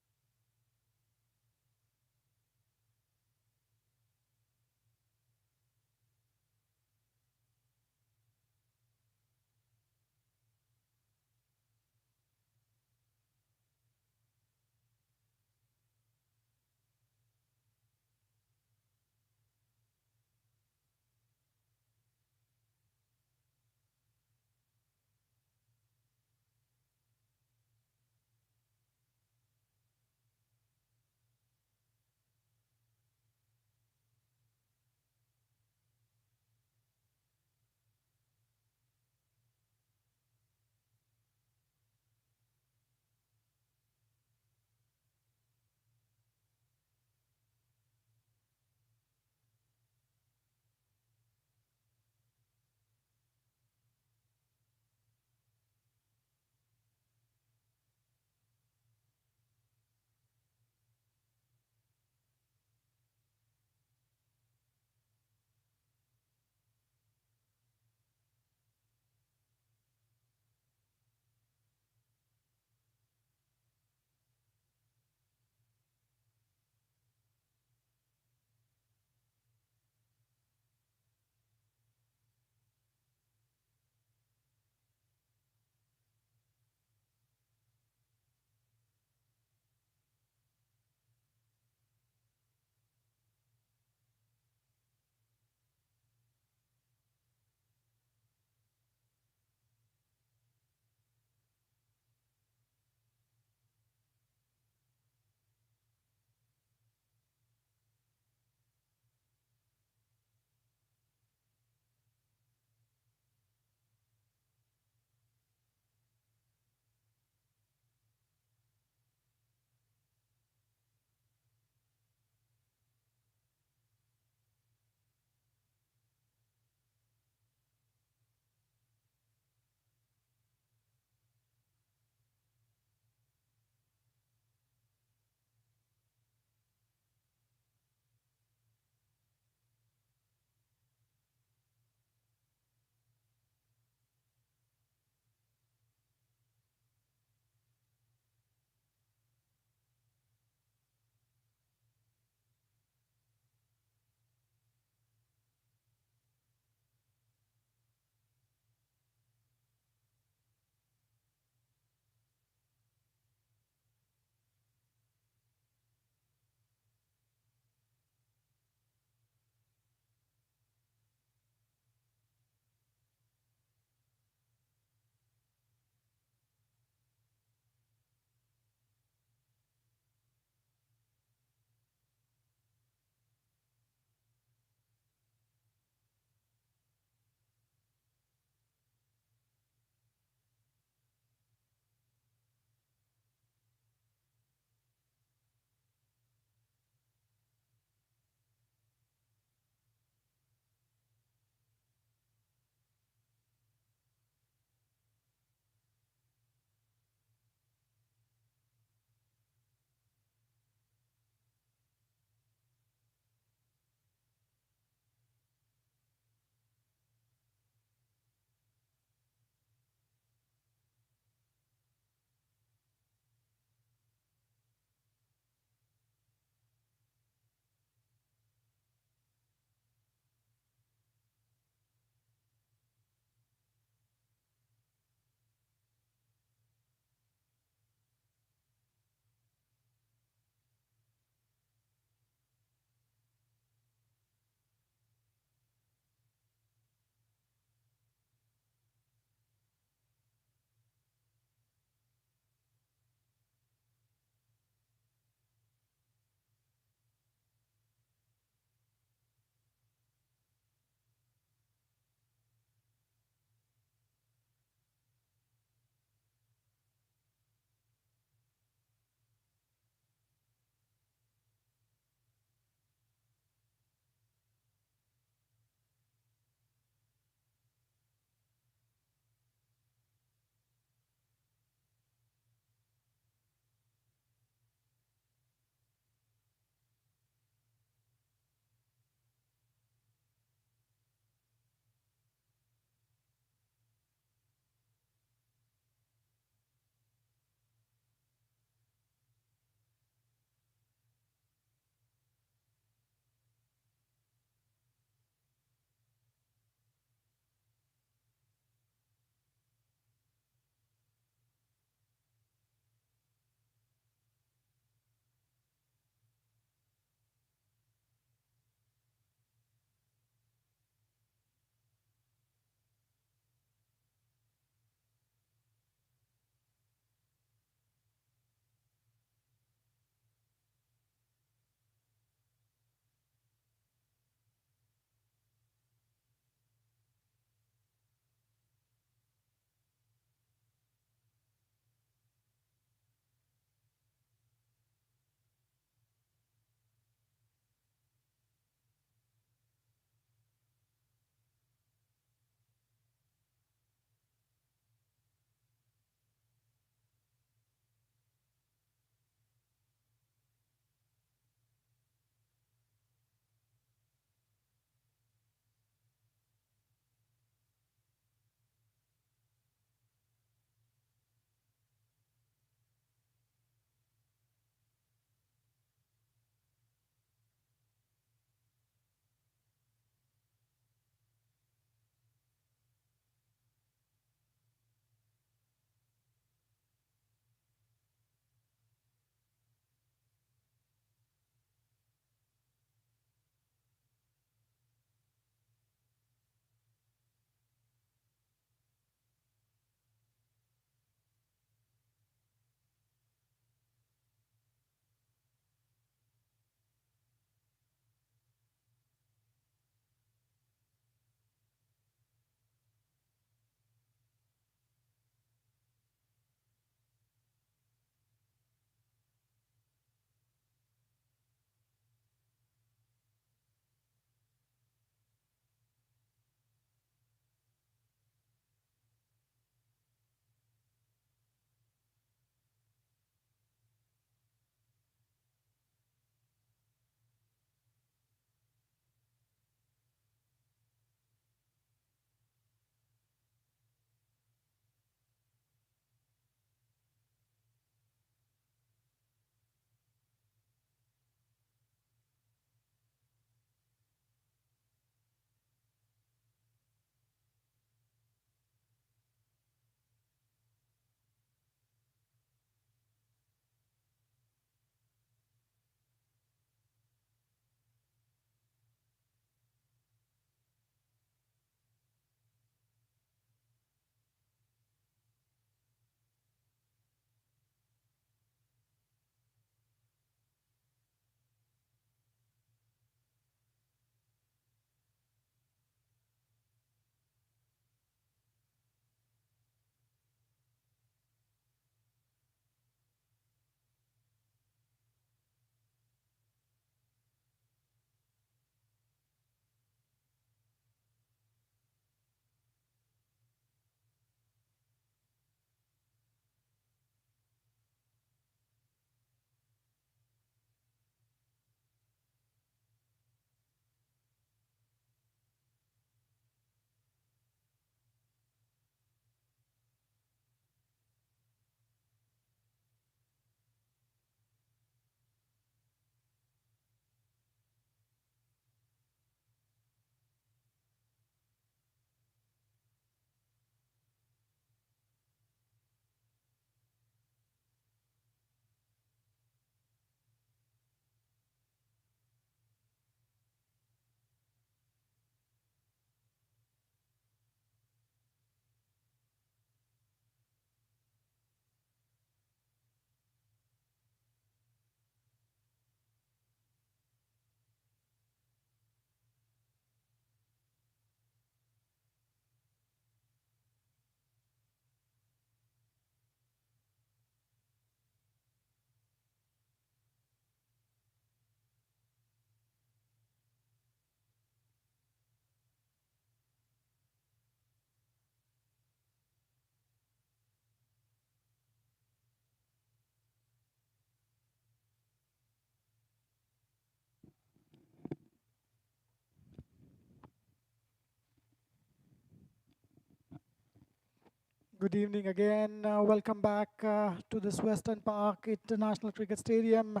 Good evening again. Welcome back to this Western Park International Cricket Stadium.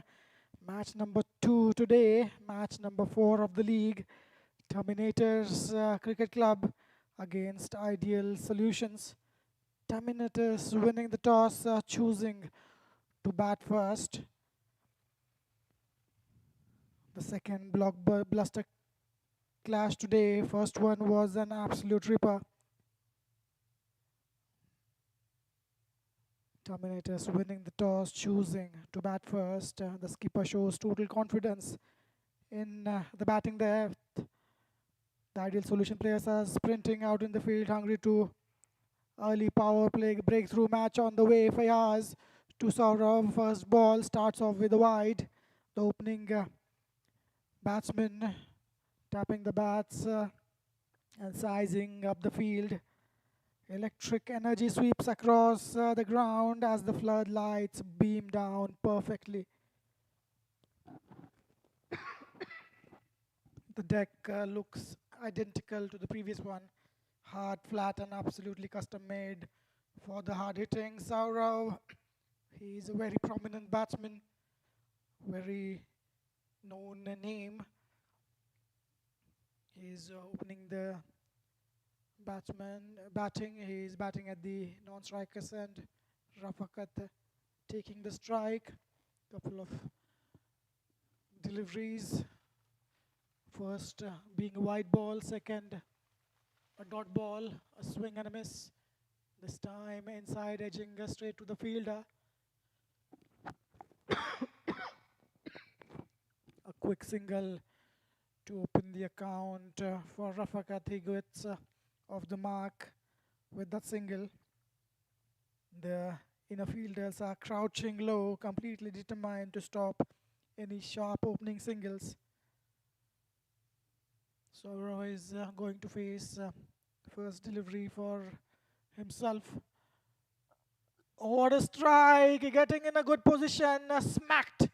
Match number 2 today, match number 4 of the league. Terminators Cricket Club against Ideal Solutions. Terminators winning the toss, choosing to bat first. The second blockbuster clash today. First one was an absolute ripper. Terminators winning the toss, choosing to bat first. The skipper shows total confidence in the batting there. The Ideal Solution players are sprinting out in the field, hungry to early power play breakthrough match on the way. Fayaz to Saurav. First ball starts off with a wide. The opening batsman tapping the bats and sizing up the field. Electric energy sweeps across the ground as the floodlights beam down perfectly. The deck looks identical to the previous one. Hard, flat, and absolutely custom made for the hard hitting Saurav. He's a very prominent batsman, very known name. He's opening the batting. He's batting at the non-strikers end. Rafakat taking the strike. Couple of deliveries. First being a wide ball, second a dot ball, a swing and a miss. This time inside, edging straight to the fielder. A quick single to open the account for Rafakat. He gets off the mark with that single. The inner fielders are crouching low, completely determined to stop any sharp opening singles. Saurav is going to face first delivery for himself. Oh, what a strike! Getting in a good position, smacked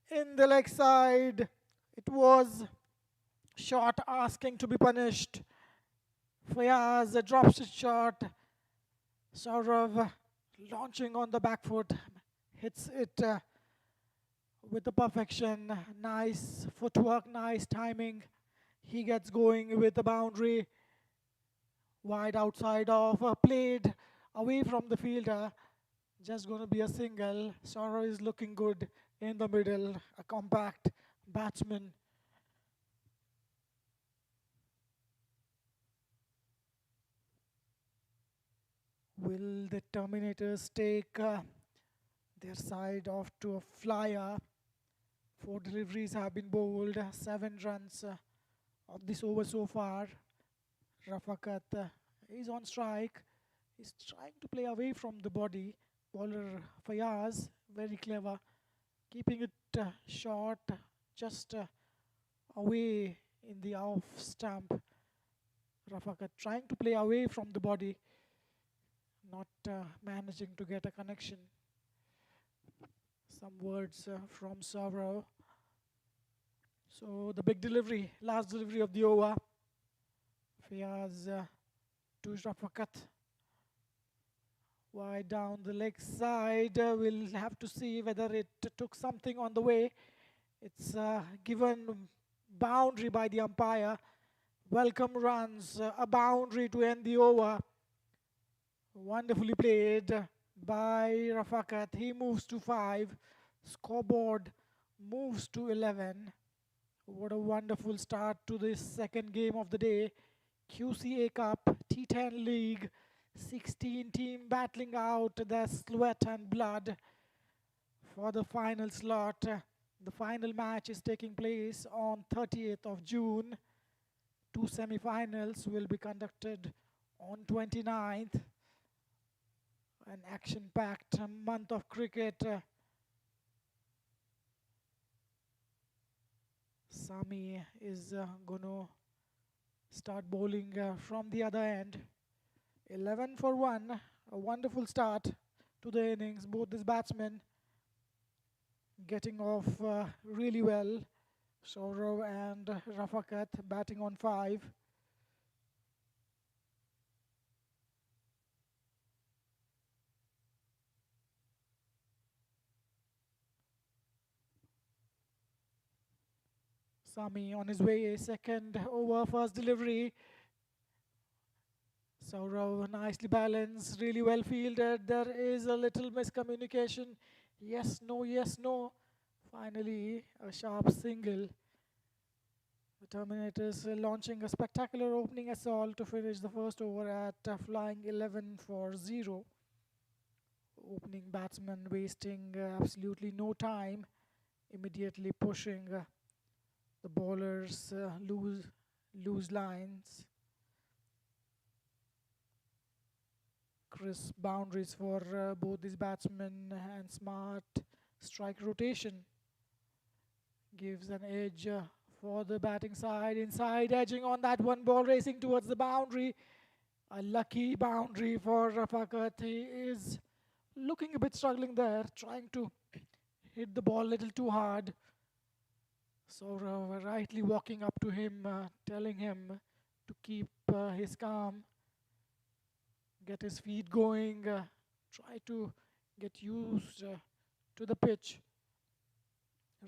in the leg side. It was shot asking to be punished. Fayaz drops his shot. Saurav launching on the back foot, hits it with the perfection. Nice footwork, nice timing. He gets going with the boundary. Wide outside of, played away from the fielder. Just going to be a single. Saurav is looking good in the middle. A compact batsman. Will the Terminators take their side off to a flyer? 4 deliveries have been bowled. 7 runs of this over so far. Rafakat is on strike. He's trying to play away from the body. Bowler Fayaz, very clever, keeping it short, just away in the off stump. Rafakat trying to play away from the body, not managing to get a connection. Some words from Saurav. So the big delivery, last delivery of the over. Fayaz to Rafakat. Wide down the leg side. We'll have to see whether it took something on the way. It's given boundary by the umpire. Welcome runs, a boundary to end the over. Wonderfully played by Rafakat. He moves to 5. Scoreboard moves to 11. What a wonderful start to this second game of the day. Qca Cup T10 League. 16 team battling out their sweat and blood for the final slot. The final match is taking place on 30th of June. 2 semi-finals will be conducted on 29th. An action-packed month of cricket. Sami is going to start bowling from the other end. 11 for 1. A wonderful start to the innings. Both these batsmen getting off really well. Saurav and Rafakat batting on 5. Sami on his way, second over, first delivery. Saurav nicely balanced, really well fielded. There is a little miscommunication. Yes, no, yes, no. Finally, a sharp single. The Terminators launching a spectacular opening assault to finish the first over at flying 11 for 0. Opening batsman wasting absolutely no time, immediately pushing the bowlers loose lines. Crisp boundaries for both these batsmen and smart strike rotation gives an edge for the batting side. Inside, edging on that one ball, racing towards the boundary. A lucky boundary for Rafakat. He is looking a bit struggling there, trying to hit the ball a little too hard. So rightly walking up to him, telling him to keep his calm, get his feet going, try to get used to the pitch.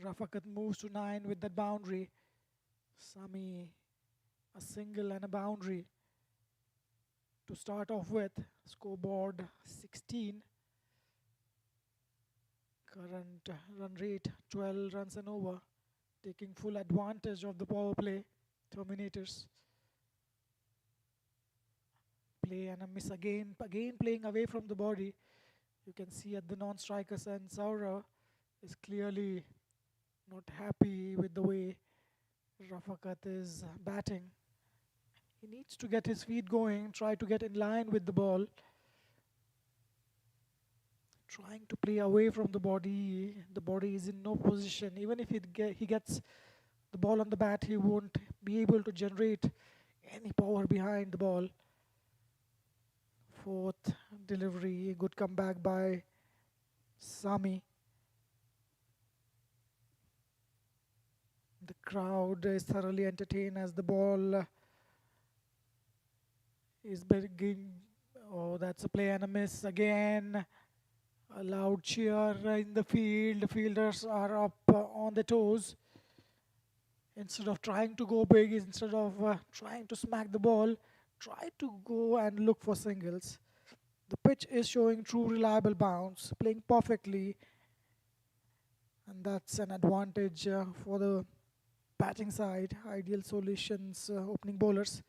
Rafakat moves to 9 with that boundary. Sami a single and a boundary to start off with. Scoreboard 16. Current run rate 12 runs and over. Taking full advantage of the power play. Terminators. Play and a miss again. Again playing away from the body. You can see at the non-strikers end, Saura is clearly not happy with the way Rafakat is batting. He needs to get his feet going, try to get in line with the ball. Trying to play away from the body. The body is in no position. Even if he gets the ball on the bat, he won't be able to generate any power behind the ball. Fourth delivery, good comeback by Sami. The crowd is thoroughly entertained as the ball is beginning. Oh, that's a play and a miss again. A loud cheer in the field. The fielders are up on the toes. Instead of trying to go big, instead of trying to smack the ball, try to go and look for singles. The pitch is showing true reliable bounce, playing perfectly. And that's an advantage for the batting side. Ideal solutions, opening bowlers.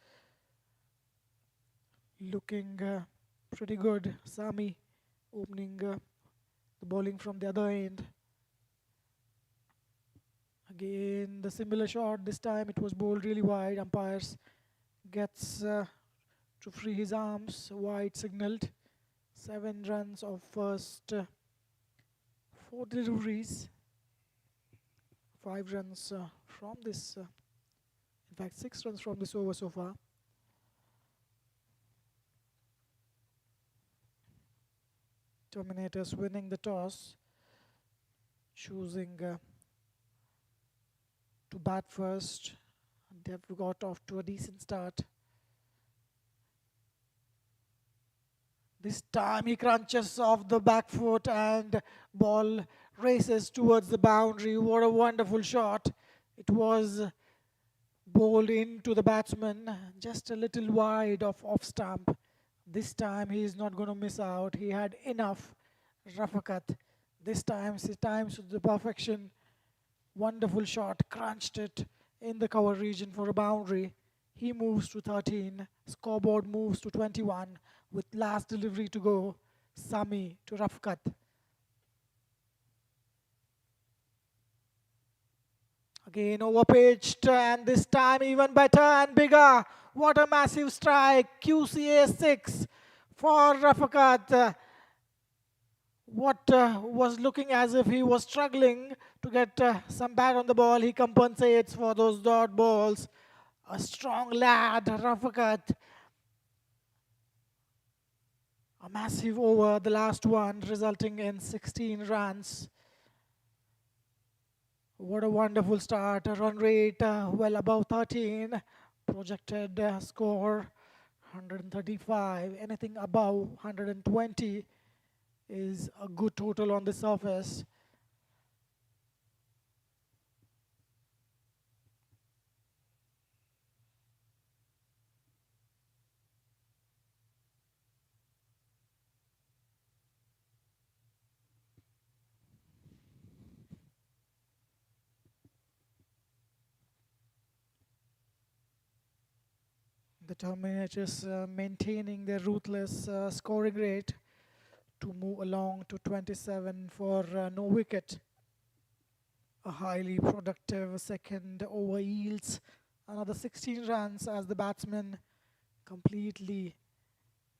Looking pretty good. Sami opening the bowling from the other end. Again, the similar shot. This time it was bowled really wide. Umpires gets to free his arms. Wide signaled. 7 runs of first 4 deliveries. 5 runs from this. In fact, 6 runs from this over so far. Terminators winning the toss, choosing to bat first. They've got off to a decent start. This time he crunches off the back foot and ball races towards the boundary. What a wonderful shot. It was bowled into the batsman, just a little wide of off stump. This time he is not going to miss out. He had enough. Rafakat. This time he times to the perfection. Wonderful shot. Crunched it in the cover region for a boundary. He moves to 13. Scoreboard moves to 21 with last delivery to go. Sami to Rafakat. Again overpitched, and this time even better and bigger. What a massive strike. Qca 6 for Rafakat. What was looking as if he was struggling to get some bat on the ball, he compensates for those dot balls. A strong lad, Rafakat. A massive over, the last one, resulting in 16 runs. What a wonderful start. A run rate well above 13. Projected score 135. Anything above 120 is a good total on the surface. The Terminators maintaining their ruthless scoring rate to move along to 27 for no wicket. A highly productive second over yields another 16 runs as the batsman completely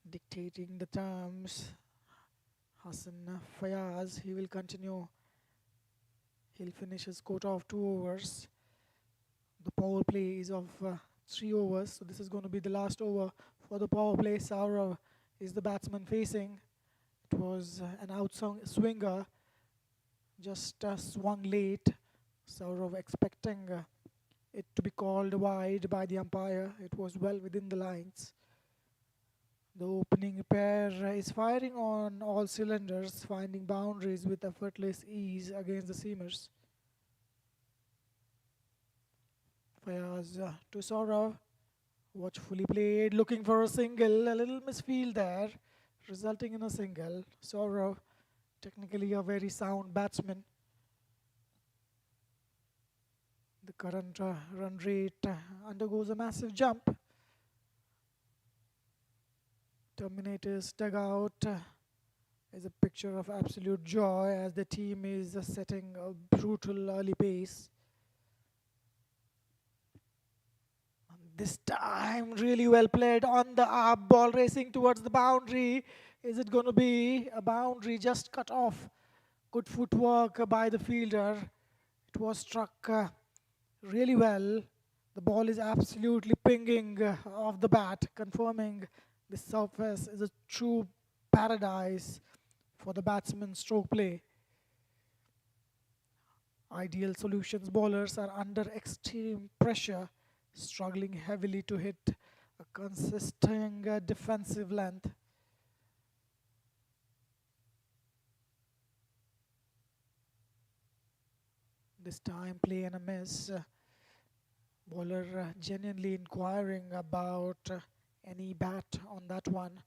dictating the terms. Hassan Fayaz, he will continue. He'll finish his quota of 2 overs. The power play is of 3 overs, so this is going to be the last over for the power play. Saurav is the batsman facing. It was an outswing swinger, just swung late. Saurav expecting it to be called wide by the umpire. It was well within the lines. The opening pair is firing on all cylinders, finding boundaries with effortless ease against the seamers. Fayaz to Saurav, watchfully played, looking for a single, a little misfield there, resulting in a single. Saurav, technically a very sound batsman. The current run rate undergoes a massive jump. Terminators dugout is a picture of absolute joy as the team is setting a brutal early pace. This time really well played on the up, ball racing towards the boundary. Is it going to be a boundary just cut off? Good footwork by the fielder. It was struck really well. The ball is absolutely pinging off the bat, confirming the surface is a true paradise for the batsman's stroke play. Ideal Solutions bowlers are under extreme pressure, struggling heavily to hit a consistent defensive length. This time play and a miss. Bowler genuinely inquiring about any bat on that one.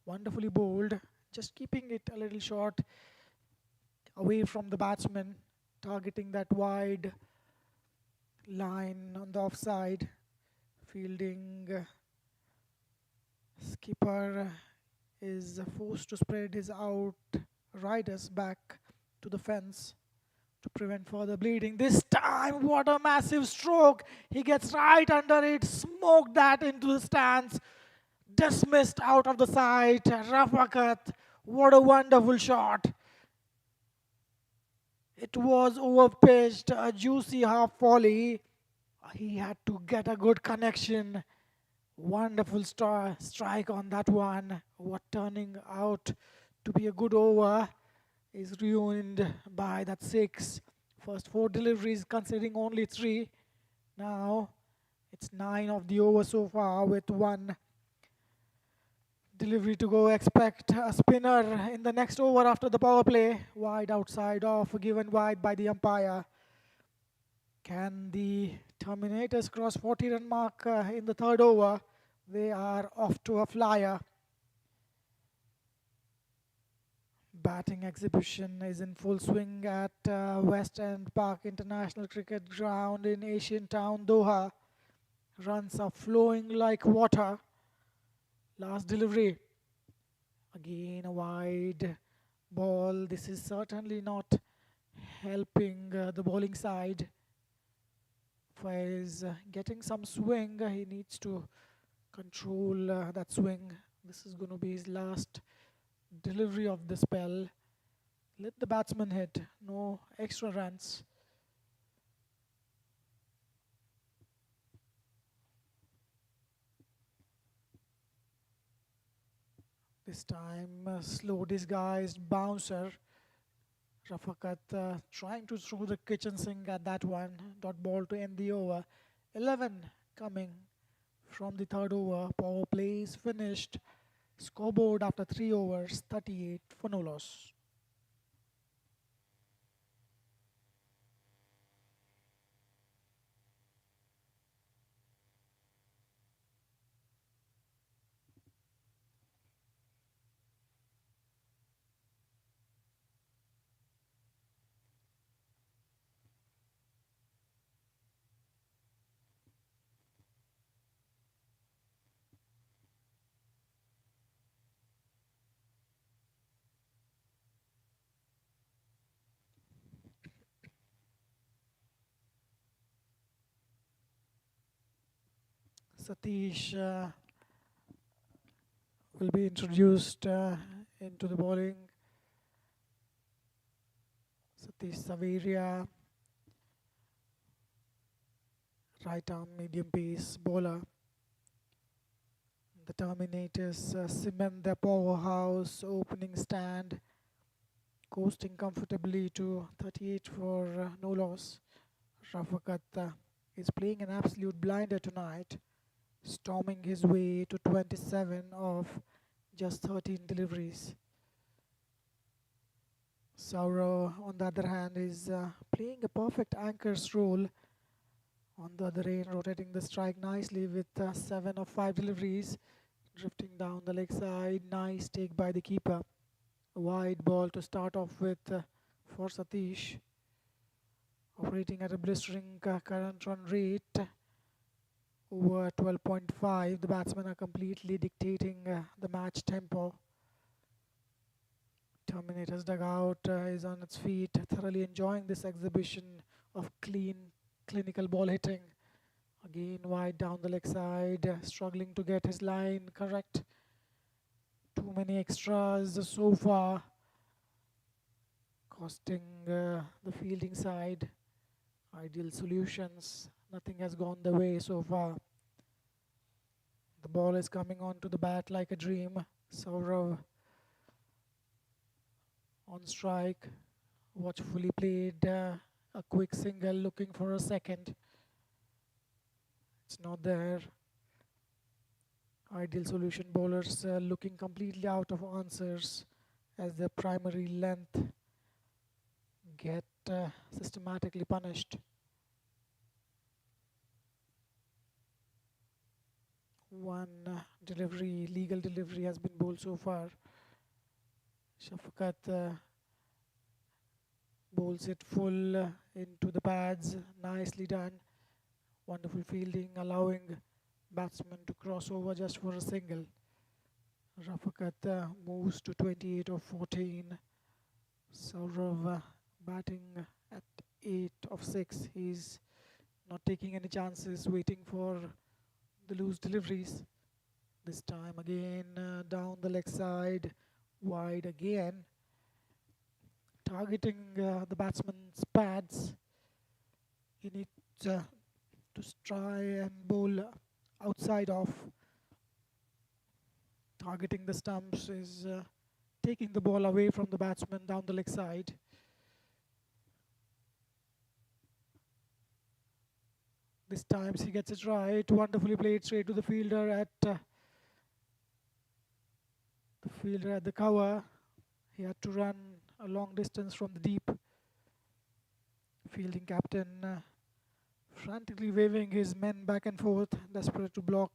Wonderfully bowled, just keeping it a little short away from the batsman, targeting that wide line on the offside. Fielding skipper is forced to spread his outriders back to the fence to prevent further bleeding. This time, what a massive stroke. He gets right under it, smoked that into the stands, dismissed out of the side. Rafakat, what a wonderful shot. It was overpitched, a juicy half volley. He had to get a good connection. Wonderful strike on that one. What turning out to be a good over is ruined by that 6. First 4 deliveries considering only 3. Now it's 9 of the over so far with 1 delivery to go. Expect a spinner in the next over after the power play. Wide outside off, given wide by the umpire. Can the Terminators cross 40-run mark in the 3rd over? They are off to a flyer. Batting exhibition is in full swing at West End Park International Cricket Ground in Asian Town, Doha. Runs are flowing like water. Last delivery. Again a wide ball. This is certainly not helping the bowling side. Faiz getting some swing. He needs to control that swing. This is going to be his last delivery of the spell. Let the batsman hit. No extra runs. This time slow disguised bouncer. Rafakat trying to throw the kitchen sink at that one. Dot ball to end the over. 11 coming from the 3rd over. Power play is finished. Scoreboard after 3 overs, 38 for no loss. Satish will be introduced into the bowling. Satish Saveria, right arm medium pace bowler. The Terminators cement their powerhouse opening stand, coasting comfortably to 38 for no loss. Rafakat is playing an absolute blinder tonight, storming his way to 27 of just 13 deliveries. Saurav, on the other hand, is playing a perfect anchor's role on the other end, rotating the strike nicely with 7 of 5 deliveries, drifting down the leg side. Nice take by the keeper. A wide ball to start off with for Satish, operating at a blistering current run rate over 12.5. The batsmen are completely dictating the match tempo. Terminators dugout is on its feet, thoroughly enjoying this exhibition of clinical ball hitting. Again, wide down the leg side, struggling to get his line correct. Too many extras so far, costing the fielding side ideal solutions. Nothing has gone the way so far. The ball is coming onto the bat like a dream. Saurav on strike, watchfully played a quick single, looking for a second. It's not there. Ideal solution bowlers looking completely out of answers as their primary length get systematically punished. One legal delivery has been bowled so far. Shafakat bowls it full into the pads. Nicely done. Wonderful fielding, allowing batsman to cross over just for a single. Rafakat moves to 28 of 14. Saurav batting at 8 of 6. He's not taking any chances, waiting for the loose deliveries. This time again down the leg side, wide again, targeting the batsman's pads. He needs to try and bowl outside of. Targeting the stumps is taking the ball away from the batsman down the leg side. This time he gets it right. Wonderfully played straight to the fielder at the cover. He had to run a long distance from the deep. Fielding captain frantically waving his men back and forth, desperate to block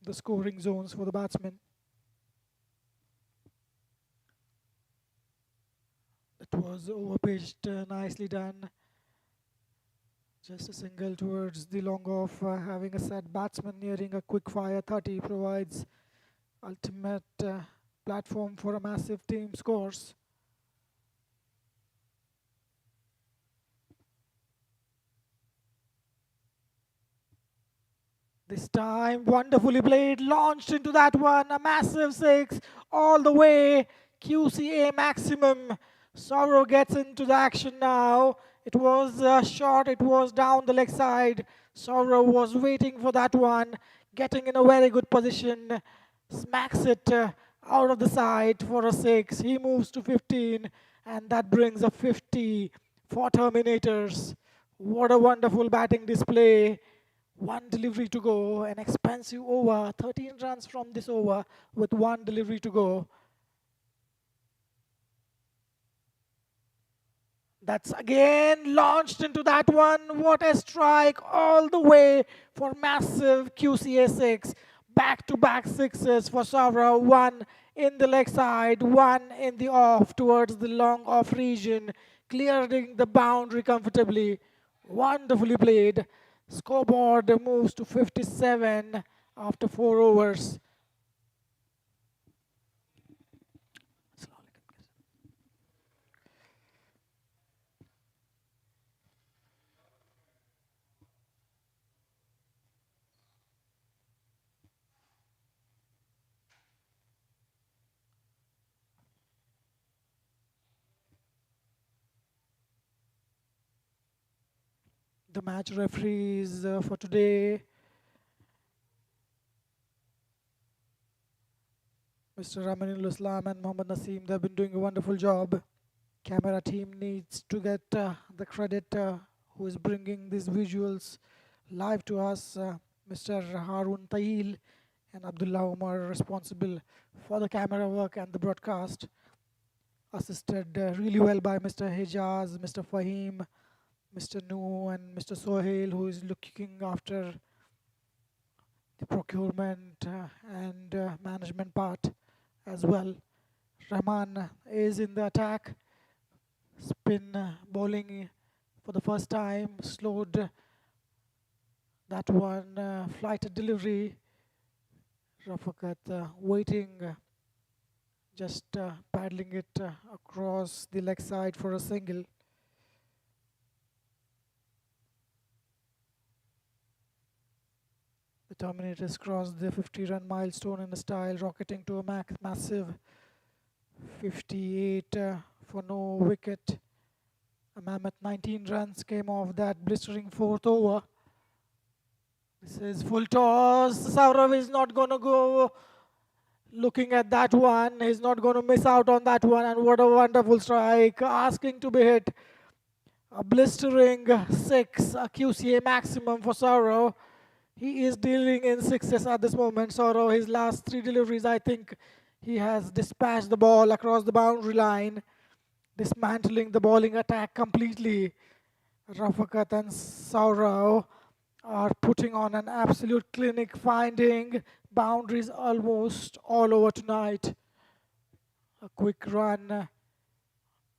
the scoring zones for the batsmen. It was overpitched, nicely done. Just a single towards the long off. Having a set batsman nearing a quick fire 30 provides ultimate platform for a massive team scores. This time, wonderfully played, launched into that one, a massive 6, all the way, QCA maximum. Saurav gets into the action now. It was short, it was down the leg side. Saurav was waiting for that one, getting in a very good position, smacks it out of the side for a 6. He moves to 15, and that brings a 50 for Terminators. What a wonderful batting display. One delivery to go, an expensive over, 13 runs from this over with one delivery to go. That's again launched into that one. What a strike all the way for massive QCA 6. Back-to-back sixes for Saurav. One in the leg side, one in the off towards the long off region, clearing the boundary comfortably. Wonderfully played. Scoreboard moves to 57 after 4 overs. The match referees for today, Mr. Ramanul Islam and Mohammad Naseem, they've been doing a wonderful job. Camera team needs to get the credit who is bringing these visuals live to us, Mr. Harun Tail and Abdullah Umar, responsible for the camera work and the broadcast, assisted really well by Mr. Hijaz, Mr. Fahim, Mr. Nu and Mr. Sohail, who is looking after the procurement and management part as well. Rahman is in the attack, spin bowling for the first time, slowed that one, flighted delivery. Rafakat waiting, just paddling it across the leg side for a single. The Terminators crossed the 50-run milestone in a style, rocketing to a massive 58 for no wicket. A mammoth 19 runs came off that blistering fourth over. This is full toss. Saurav is not going to go looking at that one. He's not going to miss out on that one. And what a wonderful strike. Asking to be hit. A blistering 6, a QCA maximum for Saurav. He is dealing in sixes at this moment. Saurav, his last 3 deliveries, I think he has dispatched the ball across the boundary line, dismantling the bowling attack completely. Rafakat and Saurav are putting on an absolute clinic, finding boundaries almost all over tonight. A quick run,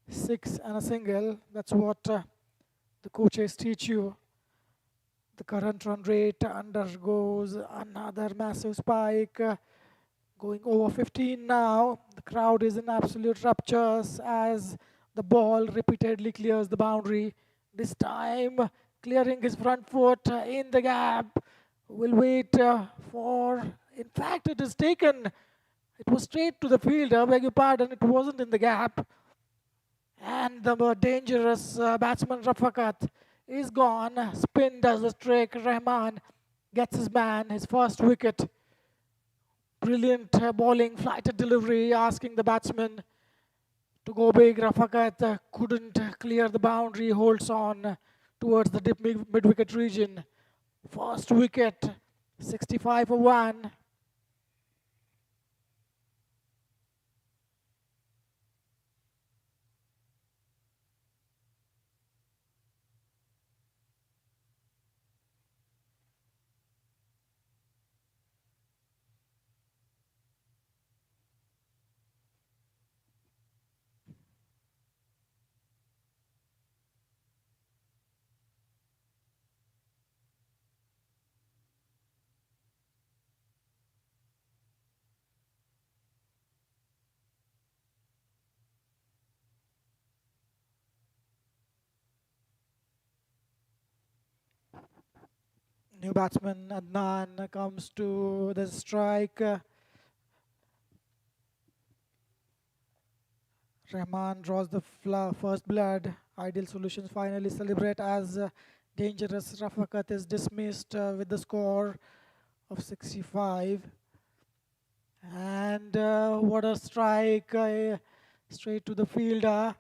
6 and a single. That's what the coaches teach you. The current run rate undergoes another massive spike, going over 15 now. The crowd is in absolute raptures as the ball repeatedly clears the boundary. This time, clearing his front foot in the gap. Will wait for, in fact, it is taken. It was straight to the fielder, beg your pardon, it wasn't in the gap. And the dangerous batsman Rafakat is gone. Spin does the trick. Rahman gets his man, his first wicket. Brilliant bowling, flighted delivery, asking the batsman to go big. Rafakat couldn't clear the boundary, holds on towards the deep mid-wicket region. First wicket, 65 for 1. New batsman Adnan comes to the strike. Rahman draws the first blood. Ideal Solutions finally celebrate as dangerous Rafakat is dismissed with the score of 65. And what a strike, straight to the fielder.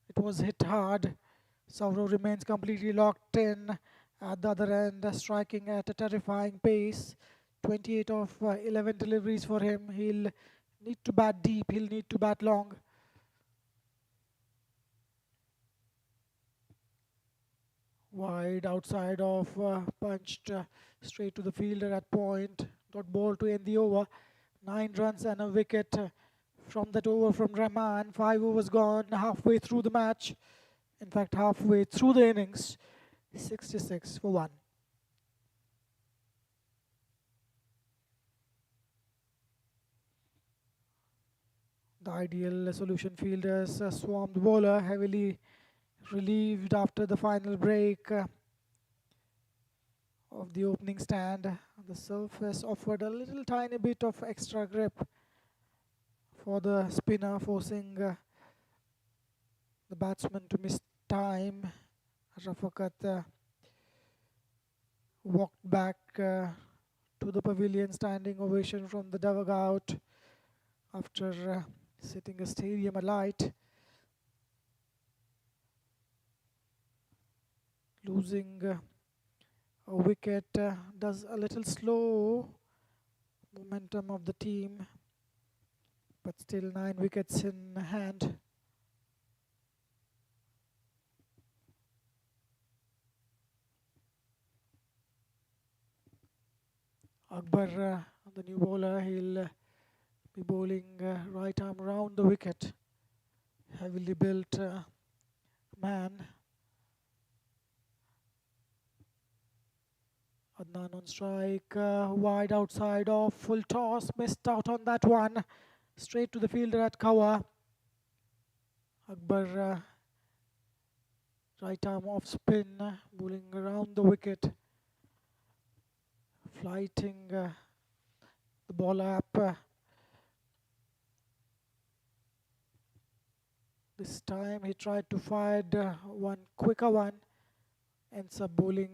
It was hit hard. Saurav remains completely locked in at the other end, striking at a terrifying pace. 28 of 11 deliveries for him. He'll need to bat deep, he'll need to bat long. Wide outside of punched straight to the fielder at point. Got ball to end the over. 9 runs and a wicket from that over from Rahman. 5 overs gone, halfway through the match. In fact, halfway through the innings. 66 for 1. The Ideal Solution fielders swarmed the bowler, heavily relieved after the final break of the opening stand. The surface offered a little tiny bit of extra grip for the spinner, forcing the batsman to miss time. Rafakat walked back to the pavilion, standing ovation from the dugout after setting a stadium alight. Losing a wicket does a little slow momentum of the team, but still 9 wickets in hand. Akbar, the new bowler, he'll be bowling right arm around the wicket. Heavily built man. Adnan on strike, wide outside off, full toss, missed out on that one. Straight to the fielder at Qca. Akbar, right arm off spin, bowling around the wicket. Flighting the ball up. This time he tried to fire one quicker one. Ends up bowling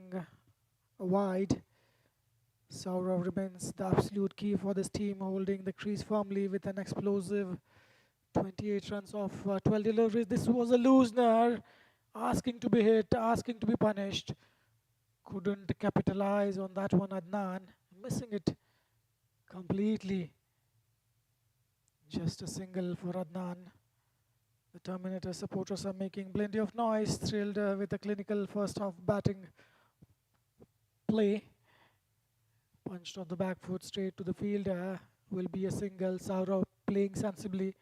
wide. Saurav remains the absolute key for this team, holding the crease firmly with an explosive 28 runs off 12 deliveries. This was a loosener, asking to be hit, asking to be punished. Couldn't capitalize on that one, Adnan. Missing it completely. Just a single for Adnan. The Terminator supporters are making plenty of noise, thrilled with the clinical first half batting play. Punched on the back foot straight to the fielder. Will be a single. Saurav playing sensibly,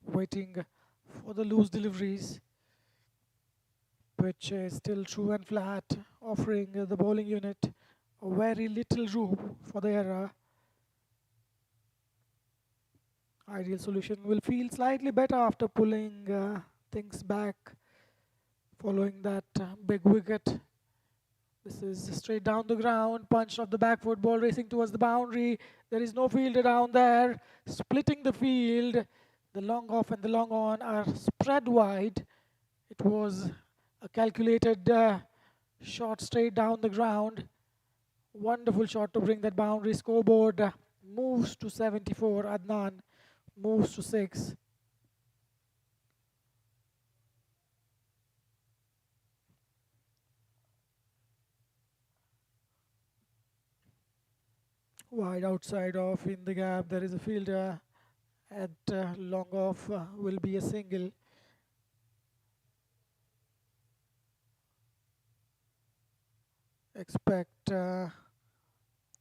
waiting for the loose deliveries. Pitch is still true and flat, offering the bowling unit very little room for the error. Ideal solution will feel slightly better after pulling things back following that big wicket. This is straight down the ground, punched off the back foot, ball racing towards the boundary. There is no fielder down there, splitting the field. The long off and the long on are spread wide. It was a calculated shot straight down the ground. Wonderful shot to bring that boundary. Scoreboard moves to 74. Adnan moves to 6. Wide outside off in the gap. There is a fielder at long off. Will be a single. Expect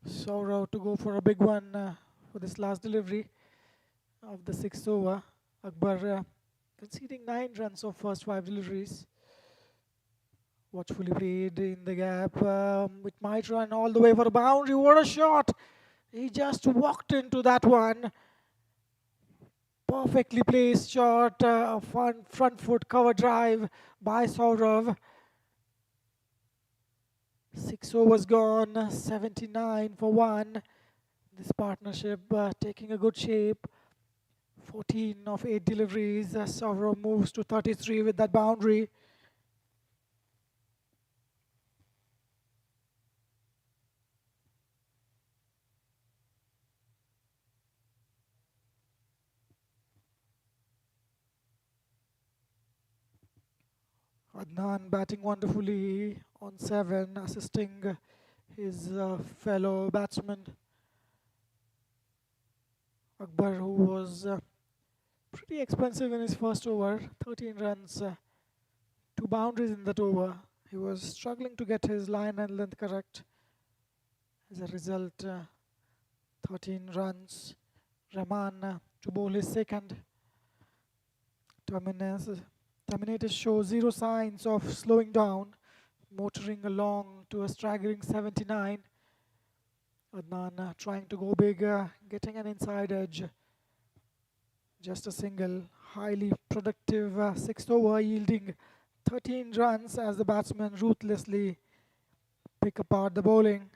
Saurav to go for a big one for this last delivery of the 6th over. Akbar conceding 9 runs of first 5 deliveries. Watchfully played in the gap. It might run all the way for a boundary. What a shot! He just walked into that one. Perfectly placed shot. Front foot cover drive by Saurav. 6 overs gone. 79 for 1. This partnership taking a good shape. 14 of 8 deliveries. Saurav moves to 33 with that boundary. Adnan batting wonderfully on 7, assisting his fellow batsman Akbar, who was pretty expensive in his first over. 13 runs, 2 boundaries in that over. He was struggling to get his line and length correct. As a result, 13 runs. Rahman to bowl his second. Terminators show 0 signs of slowing down, motoring along to a staggering 79. Adnan trying to go big, getting an inside edge. Just a single, highly productive 6th over, yielding 13 runs as the batsmen ruthlessly pick apart the bowling.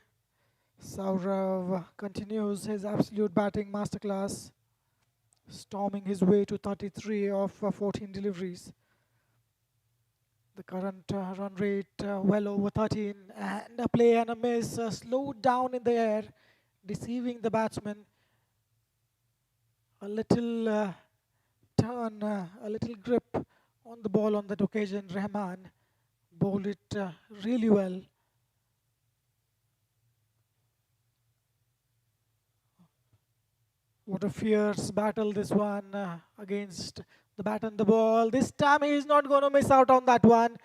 Saurav continues his absolute batting masterclass, storming his way to 33 of 14 deliveries. The current run rate well over 13, and a play and a miss, slowed down in the air, deceiving the batsman. A little turn, a little grip on the ball on that occasion. Rahman bowled it really well. What a fierce battle this one against the bat and the ball. This time he is not going to miss out on that one.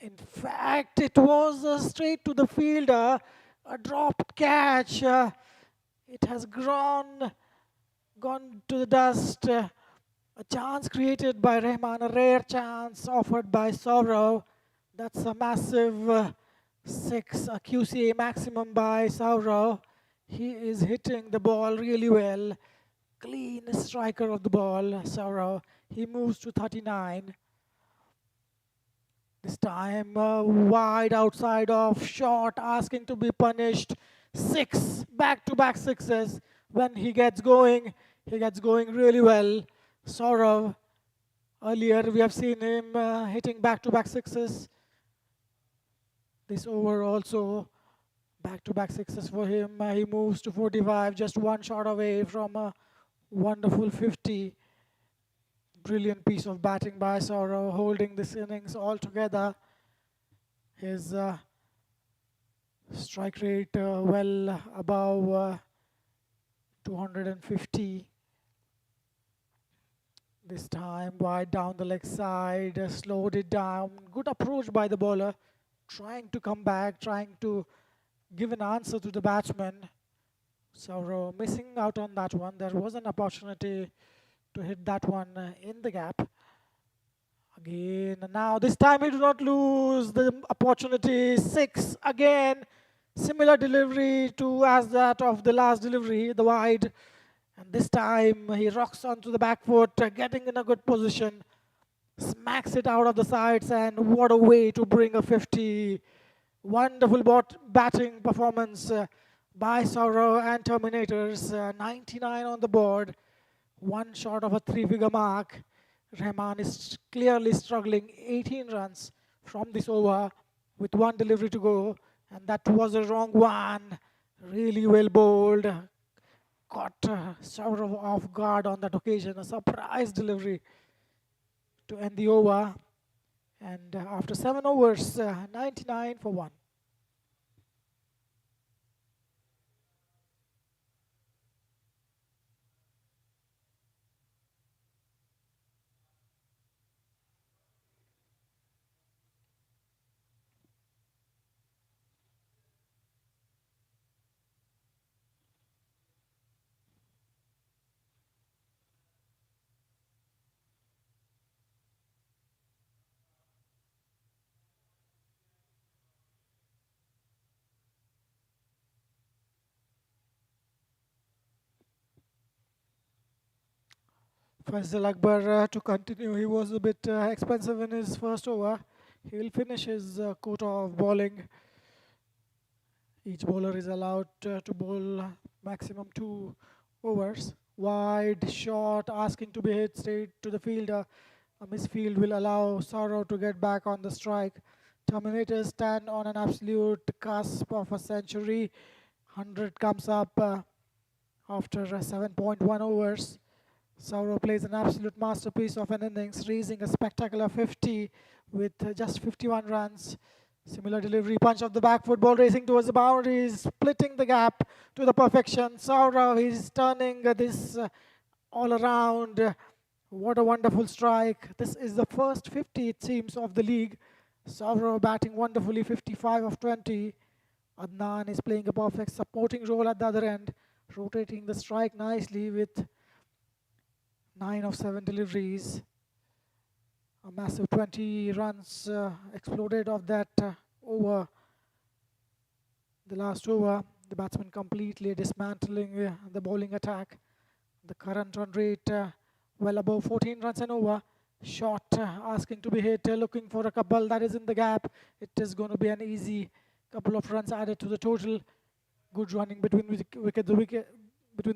In fact, it was straight to the fielder, a dropped catch. It has gone to the dust. A chance created by Rahman, a rare chance offered by Saurav. That's a massive six, a QCA maximum by Saurav. He is hitting the ball really well. Clean striker of the ball, Saurav. He moves to 39. This time wide outside of short, asking to be punished. Six, back-to-back sixes. When he gets going really well. Saurav, earlier we have seen him hitting back-to-back sixes. This over also, back-to-back sixes for him. He moves to 45, just one shot away from a wonderful 50. Brilliant piece of batting by Saurav, holding this innings all together. His strike rate well above 250. This time wide down the leg side, slowed it down. Good approach by the bowler, trying to come back, trying to give an answer to the batsman. Saurav missing out on that one. There was an opportunity to hit that one in the gap. Again, now this time he do not lose the opportunity. Six again, similar delivery to as that of the last delivery, the wide. And this time he rocks onto the back foot, getting in a good position, smacks it out of the sides, and what a way to bring a 50. Wonderful batting performance by Saurav and Terminators. 99 on the board, one short of a three-figure mark. Rahman is clearly struggling. 18 runs from this over with one delivery to go, and that was a wrong one. Really well bowled. Caught Saurav off guard on that occasion. A surprise delivery to end the over. And after 7 overs, 99 for 1. Faisal Akbar to continue. He was a bit expensive in his first over. He will finish his quota of bowling. Each bowler is allowed to bowl maximum 2 overs. Wide shot, asking to be hit straight to the fielder. A misfield will allow Saurav to get back on the strike. Terminators stand on an absolute cusp of a century. 100 comes up after 7.1 overs. Saurav plays an absolute masterpiece of an innings, raising a spectacular 50 with just 51 runs. Similar delivery, punch of the back foot, ball racing towards the boundaries, splitting the gap to the perfection. Saurav is turning this all around. What a wonderful strike. This is the first 50, it seems, of the league. Saurav batting wonderfully, 55 of 20. Adnan is playing a perfect supporting role at the other end, rotating the strike nicely with 9 of 7 deliveries. A massive 20 runs exploded of that over. The last over, the batsman completely dismantling the bowling attack. The current run rate well above 14 runs and over. Shot asking to be hit, looking for a couple that is in the gap. It is going to be an easy couple of runs added to the total. Good running between the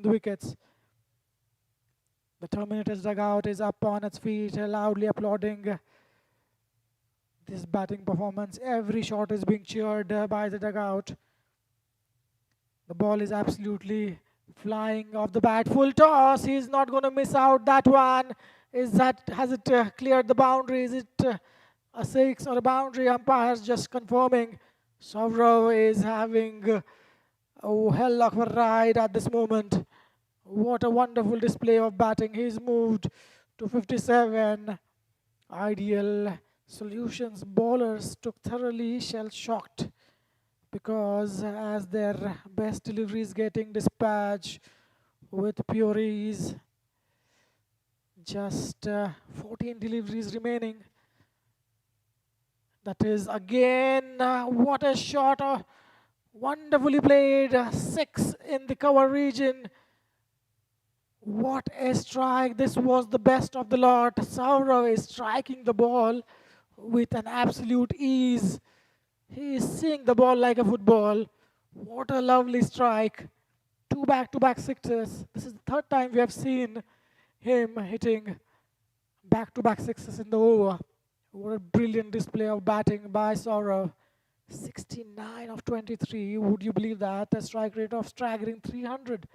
wickets. The Terminators dugout is up on its feet, loudly applauding this batting performance. Every shot is being cheered by the dugout. The ball is absolutely flying off the bat. Full toss. He's not going to miss out that one. Has it cleared the boundary? Is it a six or a boundary? Umpire's just confirming. Saurav is having a hell of a ride at this moment. What a wonderful display of batting. He's moved to 57. Ideal Solutions bowlers took thoroughly shell-shocked because as their best delivery is getting dispatched with pure ease. Just 14 deliveries remaining. That is again, what a shot. Wonderfully played. 6 in the cover region. What a strike. This was the best of the lot. Saurav is striking the ball with an absolute ease. He is seeing the ball like a football. What a lovely strike. 2 back-to-back sixes. This is the third time we have seen him hitting back-to-back sixes in the over. What a brilliant display of batting by Saurav. 69 of 23. Would you believe that? A strike rate of staggering 300.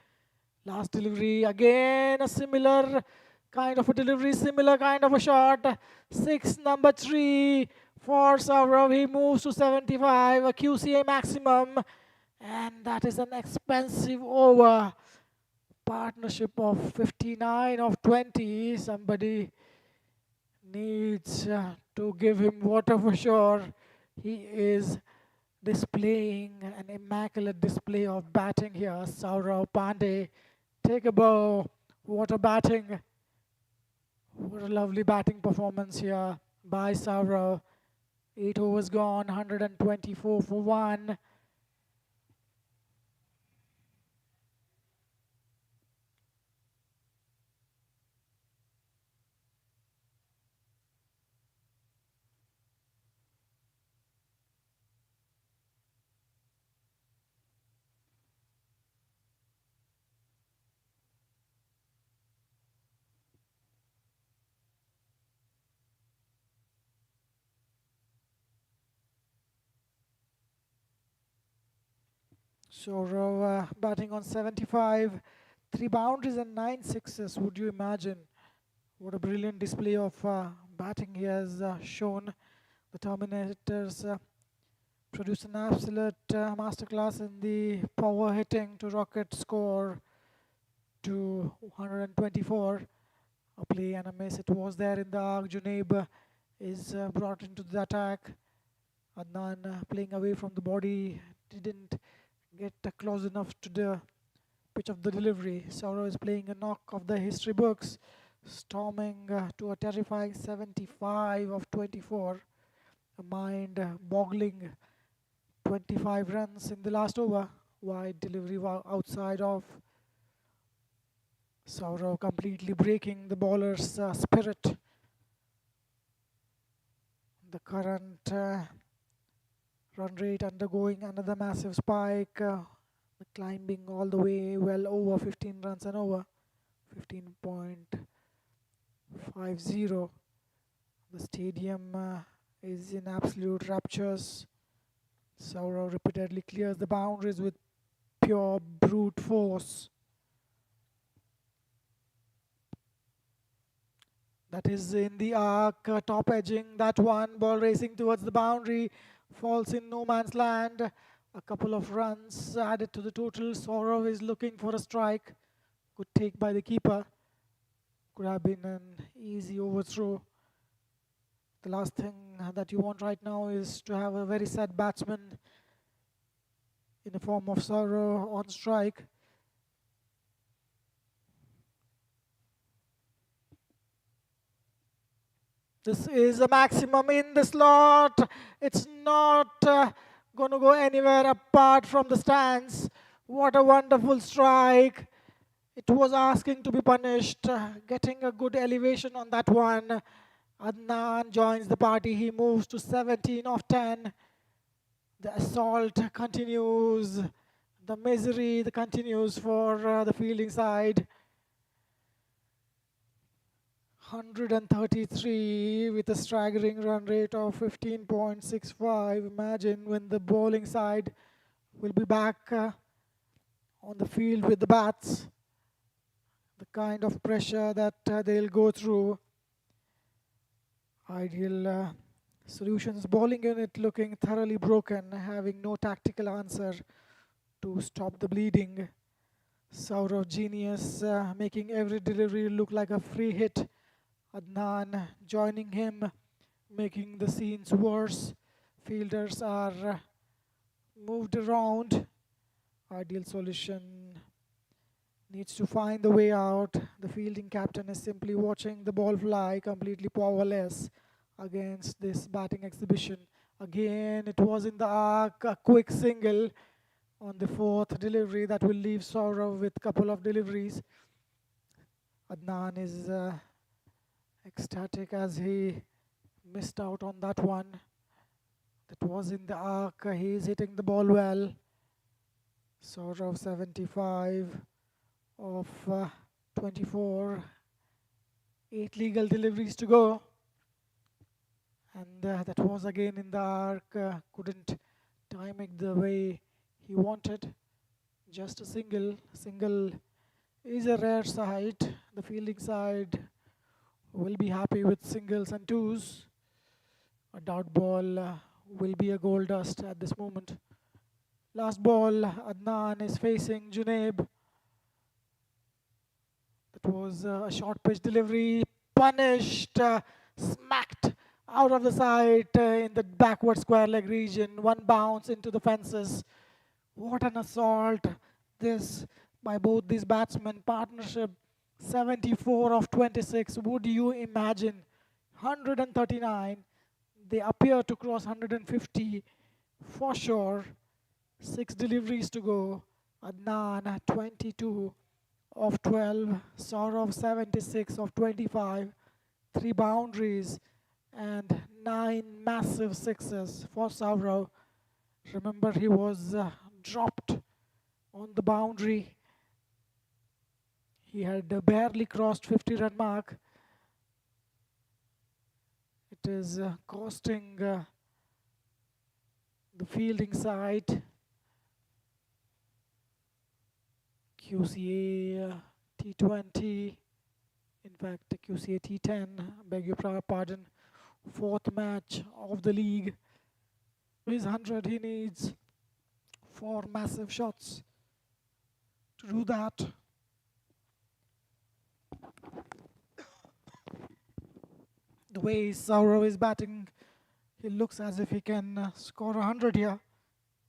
Last delivery, again a similar kind of a delivery, similar kind of a shot. 6, number 3 for Saurav. He moves to 75, a QCA maximum. And that is an expensive over. Partnership of 59 of 20. Somebody needs to give him water for sure. He is displaying an immaculate display of batting here. Saurav Pandey. Take a bow. What a batting. What a lovely batting performance here by Saurav. 8 overs gone, 124 for 1. Saurav batting on 75. 3 boundaries and 9 sixes. Would you imagine? What a brilliant display of batting he has shown. The Terminators produced an absolute masterclass in the power hitting to rocket score to 124. A play and a miss. It was there in the arc. Junaib is brought into the attack. Adnan playing away from the body. Didn't get close enough to the pitch of the delivery. Saurav is playing a knock of the history books, storming to a terrifying 75 of 24. A mind-boggling 25 runs in the last over. Wide delivery outside of Saurav, completely breaking the bowler's spirit. The current run rate undergoing another massive spike, climbing all the way well over 15 runs and over, 15.50. The stadium is in absolute raptures. Saurav repeatedly clears the boundaries with pure brute force. That is in the arc, top edging that one, ball racing towards the boundary. Falls in no man's land. A couple of runs added to the total. Saurav is looking for a strike. Good take by the keeper. Could have been an easy overthrow. The last thing that you want right now is to have a very sad batsman in the form of Saurav on strike. This is a maximum in the slot. It's not going to go anywhere apart from the stands. What a wonderful strike. It was asking to be punished. Getting a good elevation on that one. Adnan joins the party. He moves to 17 of 10. The assault continues. The misery continues for the fielding side. 133 with a staggering run rate of 15.65. Imagine when the bowling side will be back on the field with the bats, the kind of pressure that they'll go through. Ideal Solutions bowling unit looking thoroughly broken, having no tactical answer to stop the bleeding. Saurav genius, making every delivery look like a free hit. Adnan joining him, making the scenes worse. Fielders are moved around. Ideal Solution needs to find the way out. The fielding captain is simply watching the ball fly, completely powerless against this batting exhibition. Again, it was in the arc, a quick single on the fourth delivery that will leave Saurav with a couple of deliveries. Adnan is ecstatic as he missed out on that one. That was in the arc. He is hitting the ball well. Saurav 75 of 24. 8 legal deliveries to go. And that was again in the arc. Couldn't time it the way he wanted. Just a single. Single is a rare sight. The fielding side will be happy with singles and twos. A dot ball will be a gold dust at this moment. Last ball, Adnan is facing Junaib. That was a short pitch delivery, punished, smacked out of the side in the backward square leg region. One bounce into the fences. What an assault this by both these batsmen. Partnership 74 of 26. Would you imagine? 139. They appear to cross 150 for sure. 6 deliveries to go. Adnan 22 of 12. Saurav 76 of 25. 3 boundaries and 9 massive sixes for Saurav. Remember, he was dropped on the boundary. He had barely crossed 50-run mark. It is costing the fielding side. Qca T20, in fact Qca T10, beg your pardon, 4th match of the league. His 100, he needs 4 massive shots to do that. The way Saurav is batting, he looks as if he can score 100 here.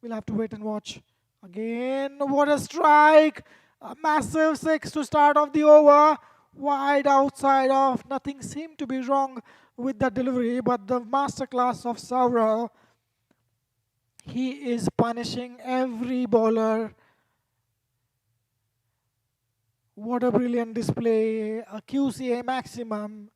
We'll have to wait and watch. Again, what a strike! A massive 6 to start off the over. Wide outside off. Nothing seemed to be wrong with that delivery, but the masterclass of Saurav. He is punishing every bowler. What a brilliant display. A QCA maximum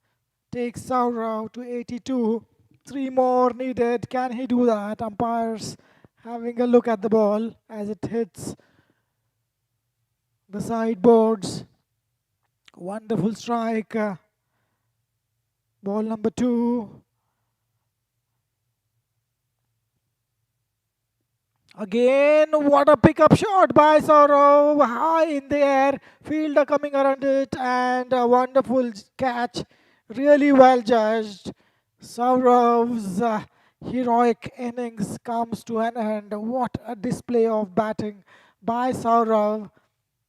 takes Saurav to 82. 3 more needed. Can he do that? Umpires having a look at the ball as it hits the sideboards. Wonderful strike. Ball number 2. Again, what a pickup shot by Saurav. High in the air. Fielder coming around it and a wonderful catch. Really well judged. Saurav's heroic innings comes to an end. What a display of batting by Saurav.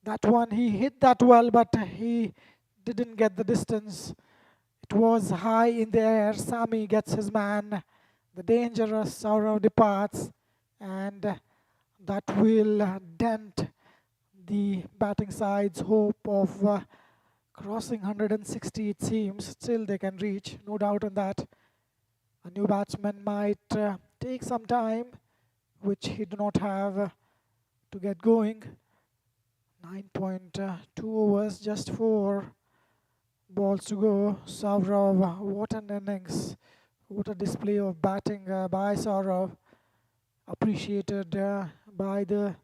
That one, he hit that well, but he didn't get the distance. It was high in the air. Sami gets his man. The dangerous Saurav departs, and that will dent the batting side's hope of crossing 160, it seems. Still they can reach, no doubt on that. A new batsman might take some time, which he do not have to get going. 9.2 overs, just 4 balls to go. Saurav, what an innings. What a display of batting by Saurav. Appreciated by the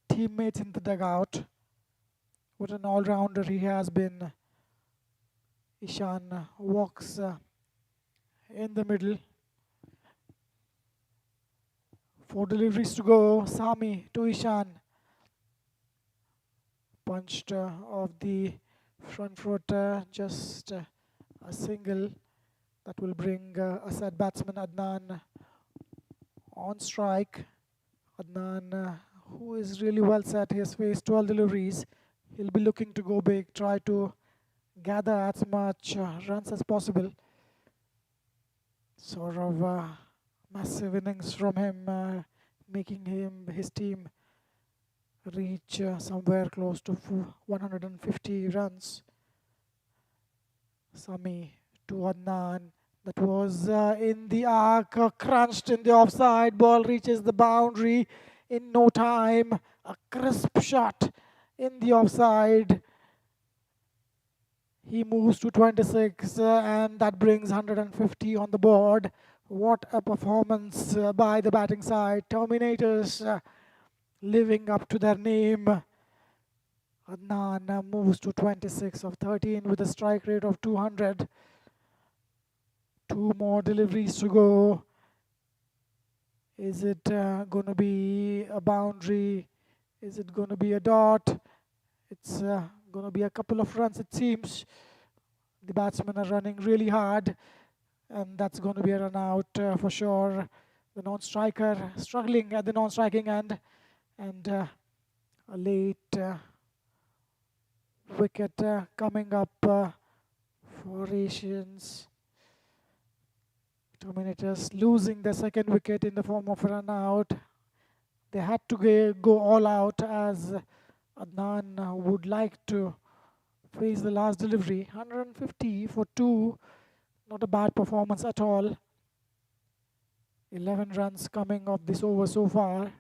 teammates in the dugout. What an all-rounder he has been. Ishan walks in the middle. 4 deliveries to go. Sami to Ishan. Punched off the front foot, just a single that will bring Asad batsman Adnan on strike. Adnan, who is really well set, he has faced 12 deliveries. He'll be looking to go big, try to gather as much runs as possible. Sort of massive innings from him, making his team reach somewhere close to 150 runs. Sami to Adnan. That was in the arc, crunched in the offside. Ball reaches the boundary in no time. A crisp shot in the offside. He moves to 26 and that brings 150 on the board. What a performance by the batting side. Terminators living up to their name. Adnan moves to 26 of 13 with a strike rate of 200. 2 more deliveries to go. Is it going to be a boundary? Is it going to be a dot? It's going to be a couple of runs, it seems. The batsmen are running really hard, and that's going to be a run out for sure. The non-striker struggling at the non-striking end, and a late wicket coming up for Asians. Terminators losing their second wicket in the form of a run out. They had to go all out as Adnan would like to face the last delivery. 150 for 2, not a bad performance at all. 11 runs coming off this over so far.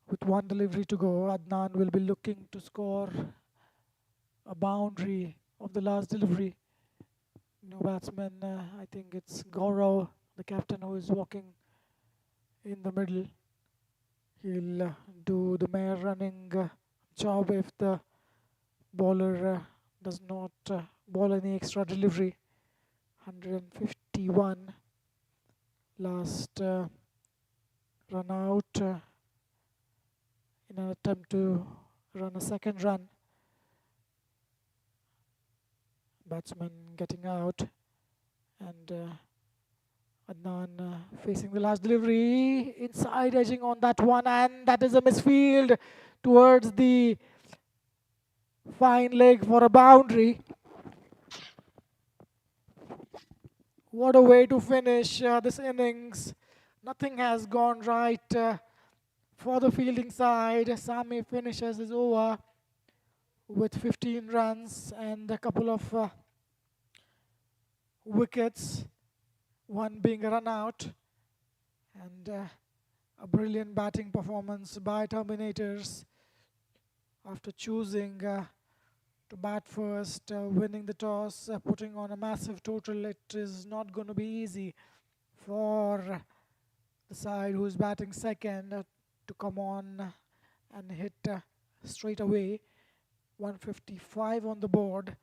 With 1 delivery to go, Adnan will be looking to score a boundary of the last delivery. No batsman, I think it's Gaurav, the captain, who is walking in the middle. He'll do the mere running job if the bowler does not bowl any extra delivery. 151 last run out in an attempt to run a second run. Batsman getting out, and Adnan facing the last delivery, inside edging on that one, and that is a misfield towards the fine leg for a boundary. What a way to finish this innings. Nothing has gone right for the fielding side. Sami finishes his over with 15 runs and a couple of wickets, one being a run out, and a brilliant batting performance by Terminators after choosing to bat first, winning the toss, putting on a massive total. It is not going to be easy for the side who's batting second to come on and hit straight away. 155 on the board,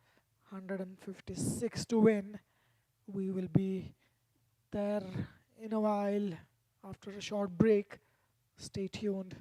156 to win. We will be there in a while after a short break. Stay tuned.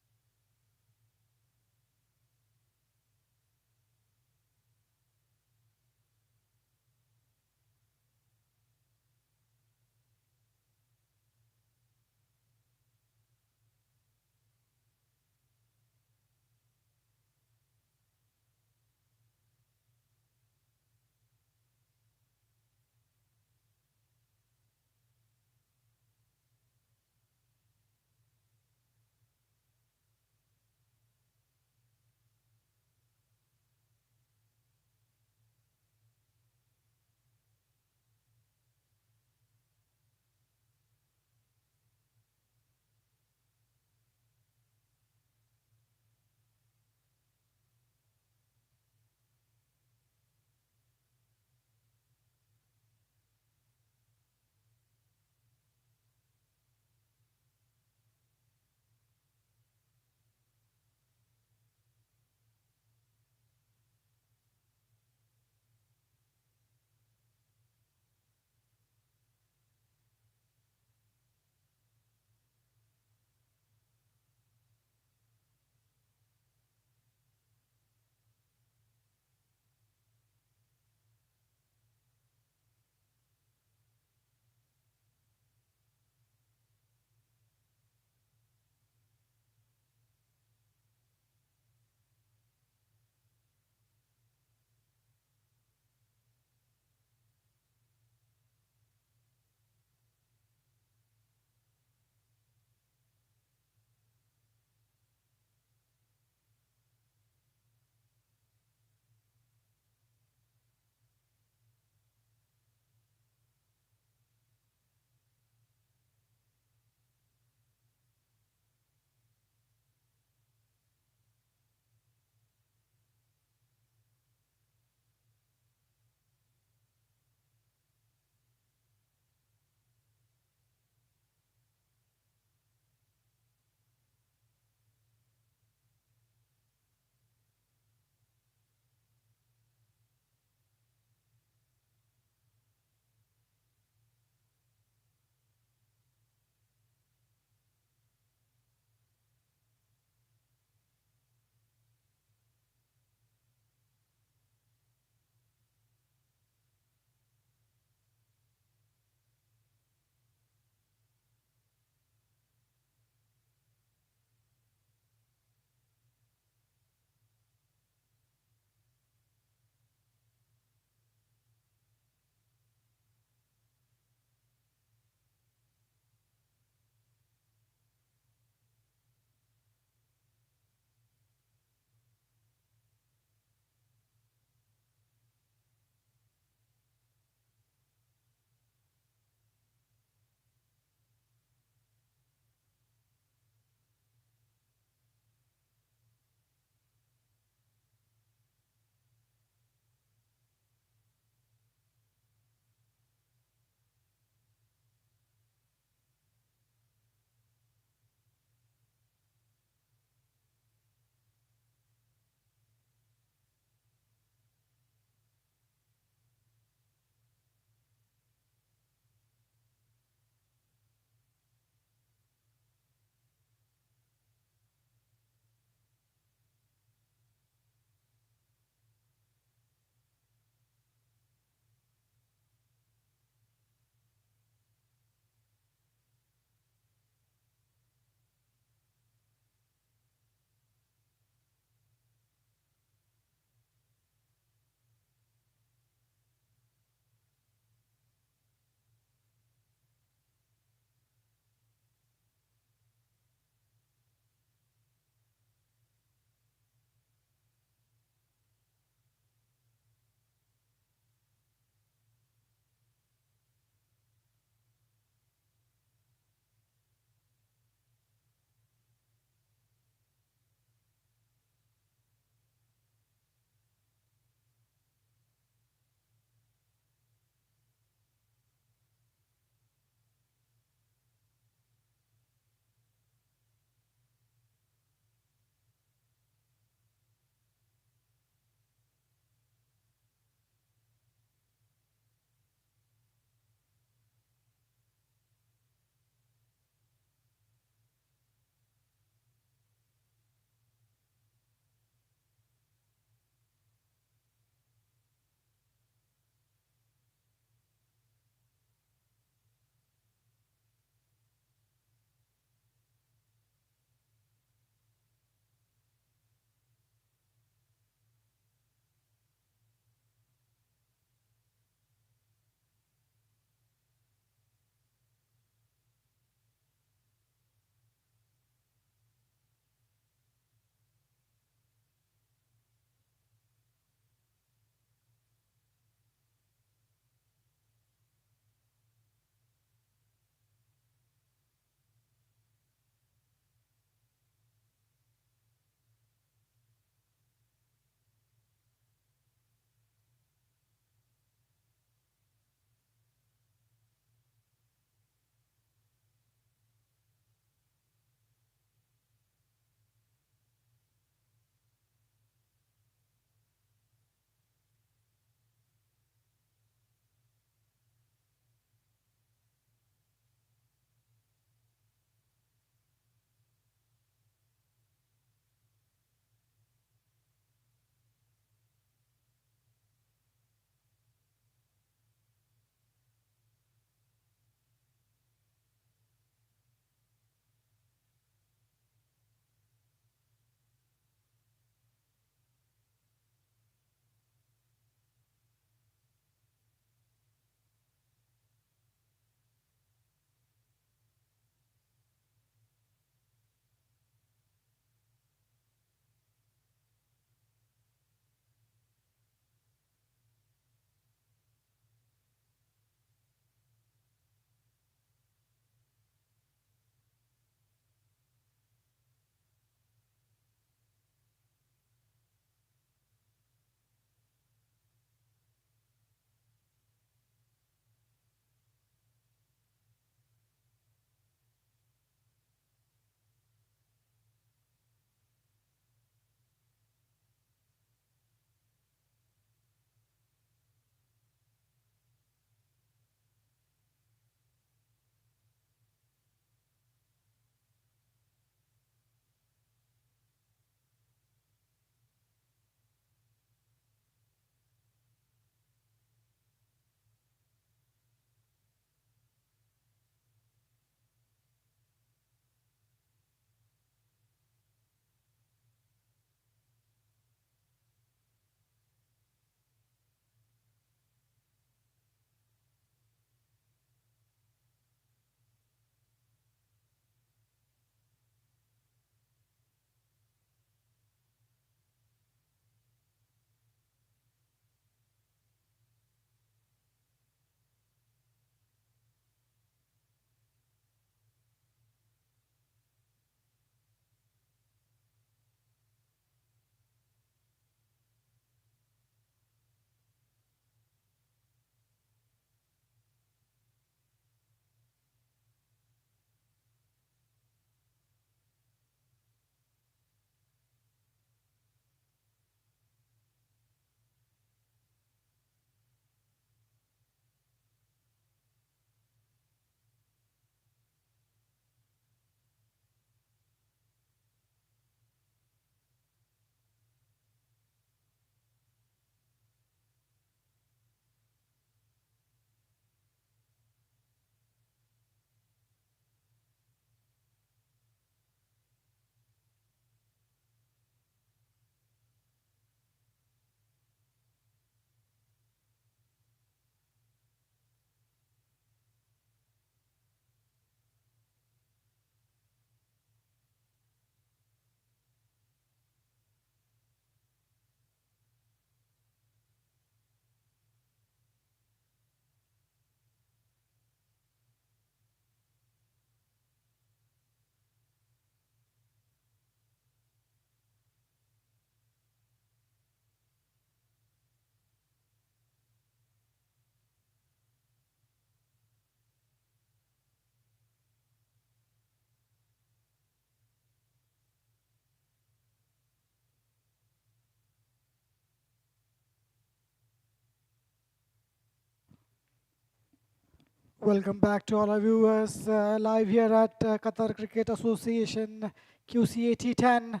Welcome back to all our viewers live here at Qatar Cricket Association Qca T10.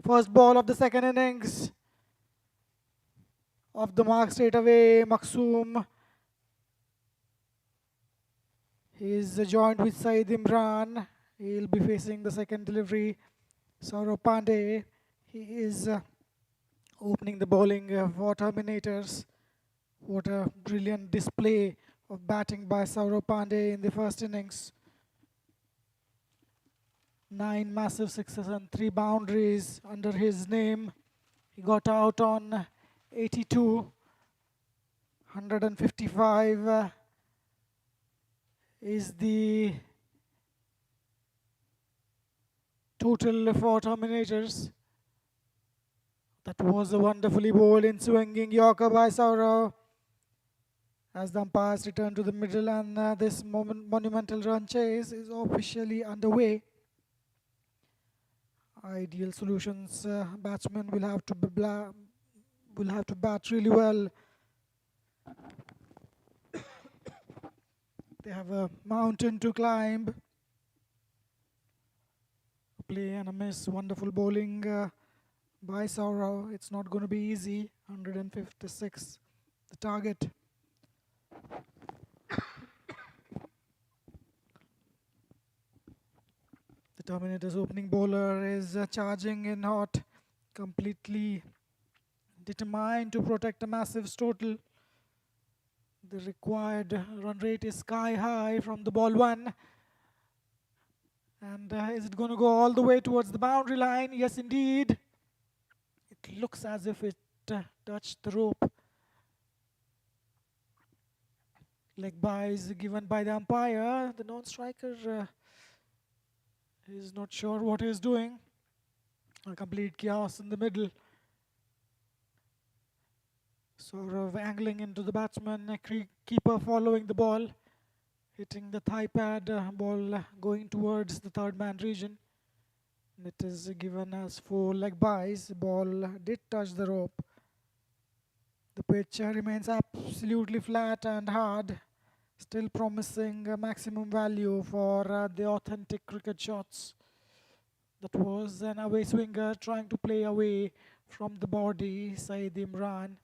First ball of the second innings. Off the mark straight away, Maksum. He is joined with Saeed Imran. He'll be facing the second delivery. Saurav Pandey. He is opening the bowling for Terminators. What a brilliant display of batting by Saurav Pandey in the first innings. 9 massive sixes and 3 boundaries under his name. He got out on 82, 155 is the total for Terminators. That was a wonderfully bowled in swinging Yorker by Saurav. As the umpires return to the middle and this monumental run chase is officially underway. Ideal Solutions batsmen will have to bat really well. They have a mountain to climb. A play and a miss. Wonderful bowling by Saurav. It's not going to be easy. 156, the target. The Terminator's opening bowler is charging in hot, completely determined to protect a massive total. The required run rate is sky high from the ball one. And is it going to go all the way towards the boundary line? Yes, indeed. It looks as if it touched the rope. Leg byes given by the umpire. The non-striker is not sure what he's doing. A complete chaos in the middle. Sort of angling into the batsman, keeper following the ball, hitting the thigh pad, ball going towards the third man region. It is given as 4 leg byes. Ball did touch the rope. The pitch remains absolutely flat and hard, still promising maximum value for the authentic cricket shots. That was an away swinger trying to play away from the body, Saeed Imran.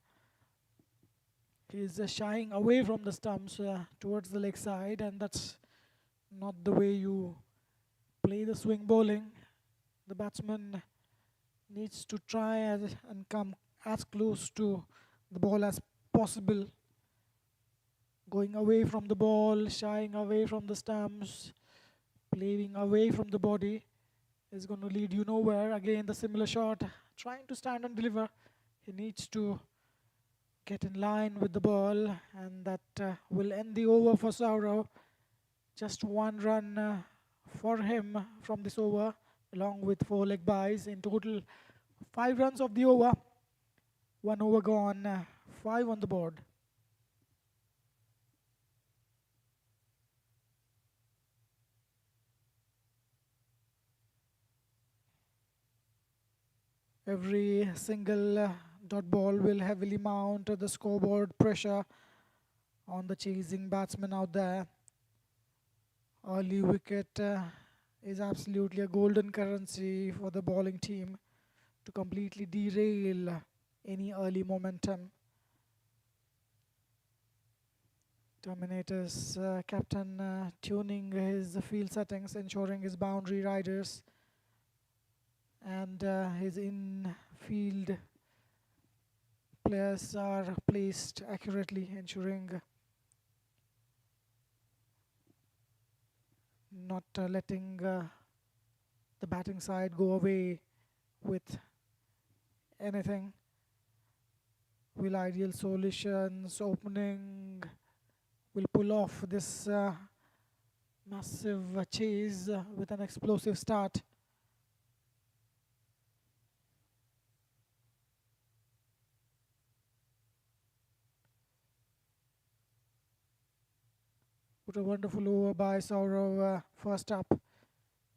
He's shying away from the stumps towards the leg side, and that's not the way you play the swing bowling. The batsman needs to try and come as close to the ball as possible. Going away from the ball, shying away from the stumps, playing away from the body is going to lead you nowhere. Again, the similar shot, trying to stand and deliver. He needs to get in line with the ball, and that will end the over for Saurav. Just 1 run for him from this over, along with 4 leg byes. In total, 5 runs of the over. 1 over gone, 5 on the board. Every single dot ball will heavily mount the scoreboard pressure on the chasing batsman out there. Early wicket is absolutely a golden currency for the bowling team to completely derail any early momentum. Terminators captain tuning his field settings, ensuring his boundary riders and his in-field players are placed accurately, ensuring not letting the batting side go away with anything. Will Ideal Solutions opening will pull off this massive chase with an explosive start. What a wonderful over by Saurav first up.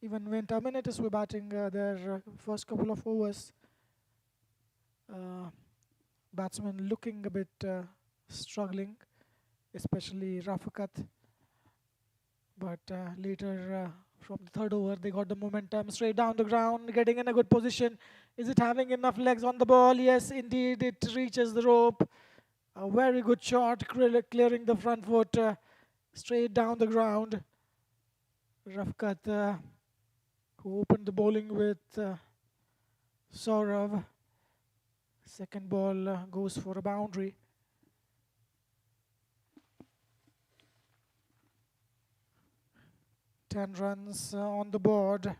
Even when Terminators were batting their first couple of overs, batsmen looking a bit struggling, especially Rafakat. But later, from the third over, they got the momentum straight down the ground, getting in a good position. Is it having enough legs on the ball? Yes, indeed, it reaches the rope. A very good shot, clearing the front foot straight down the ground. Rafkat, who opened the bowling with Saurav. Second ball goes for a boundary. Ten runs on the board.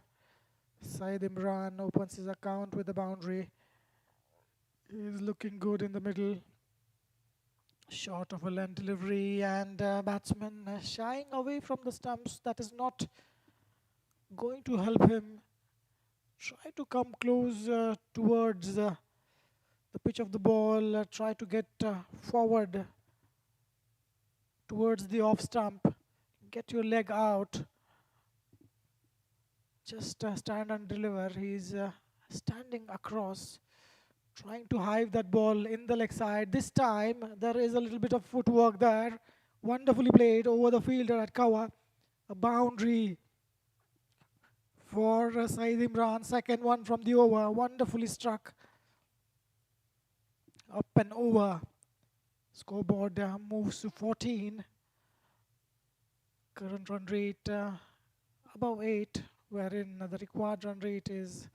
Saeed Imran opens his account with a boundary. He's looking good in the middle. Short of a length delivery, and batsman shying away from the stumps. That is not going to help him. Try to come close towards the pitch of the ball. Try to get forward towards the off stump. Get your leg out. Just stand and deliver. He's standing across, trying to hive that ball in the leg side. This time there is a little bit of footwork there. Wonderfully played over the fielder at Qca. A boundary for Saeed Imran. Second one from the over. Wonderfully struck. Up and over. Scoreboard moves to 14. Current run rate above 8, wherein the required run rate is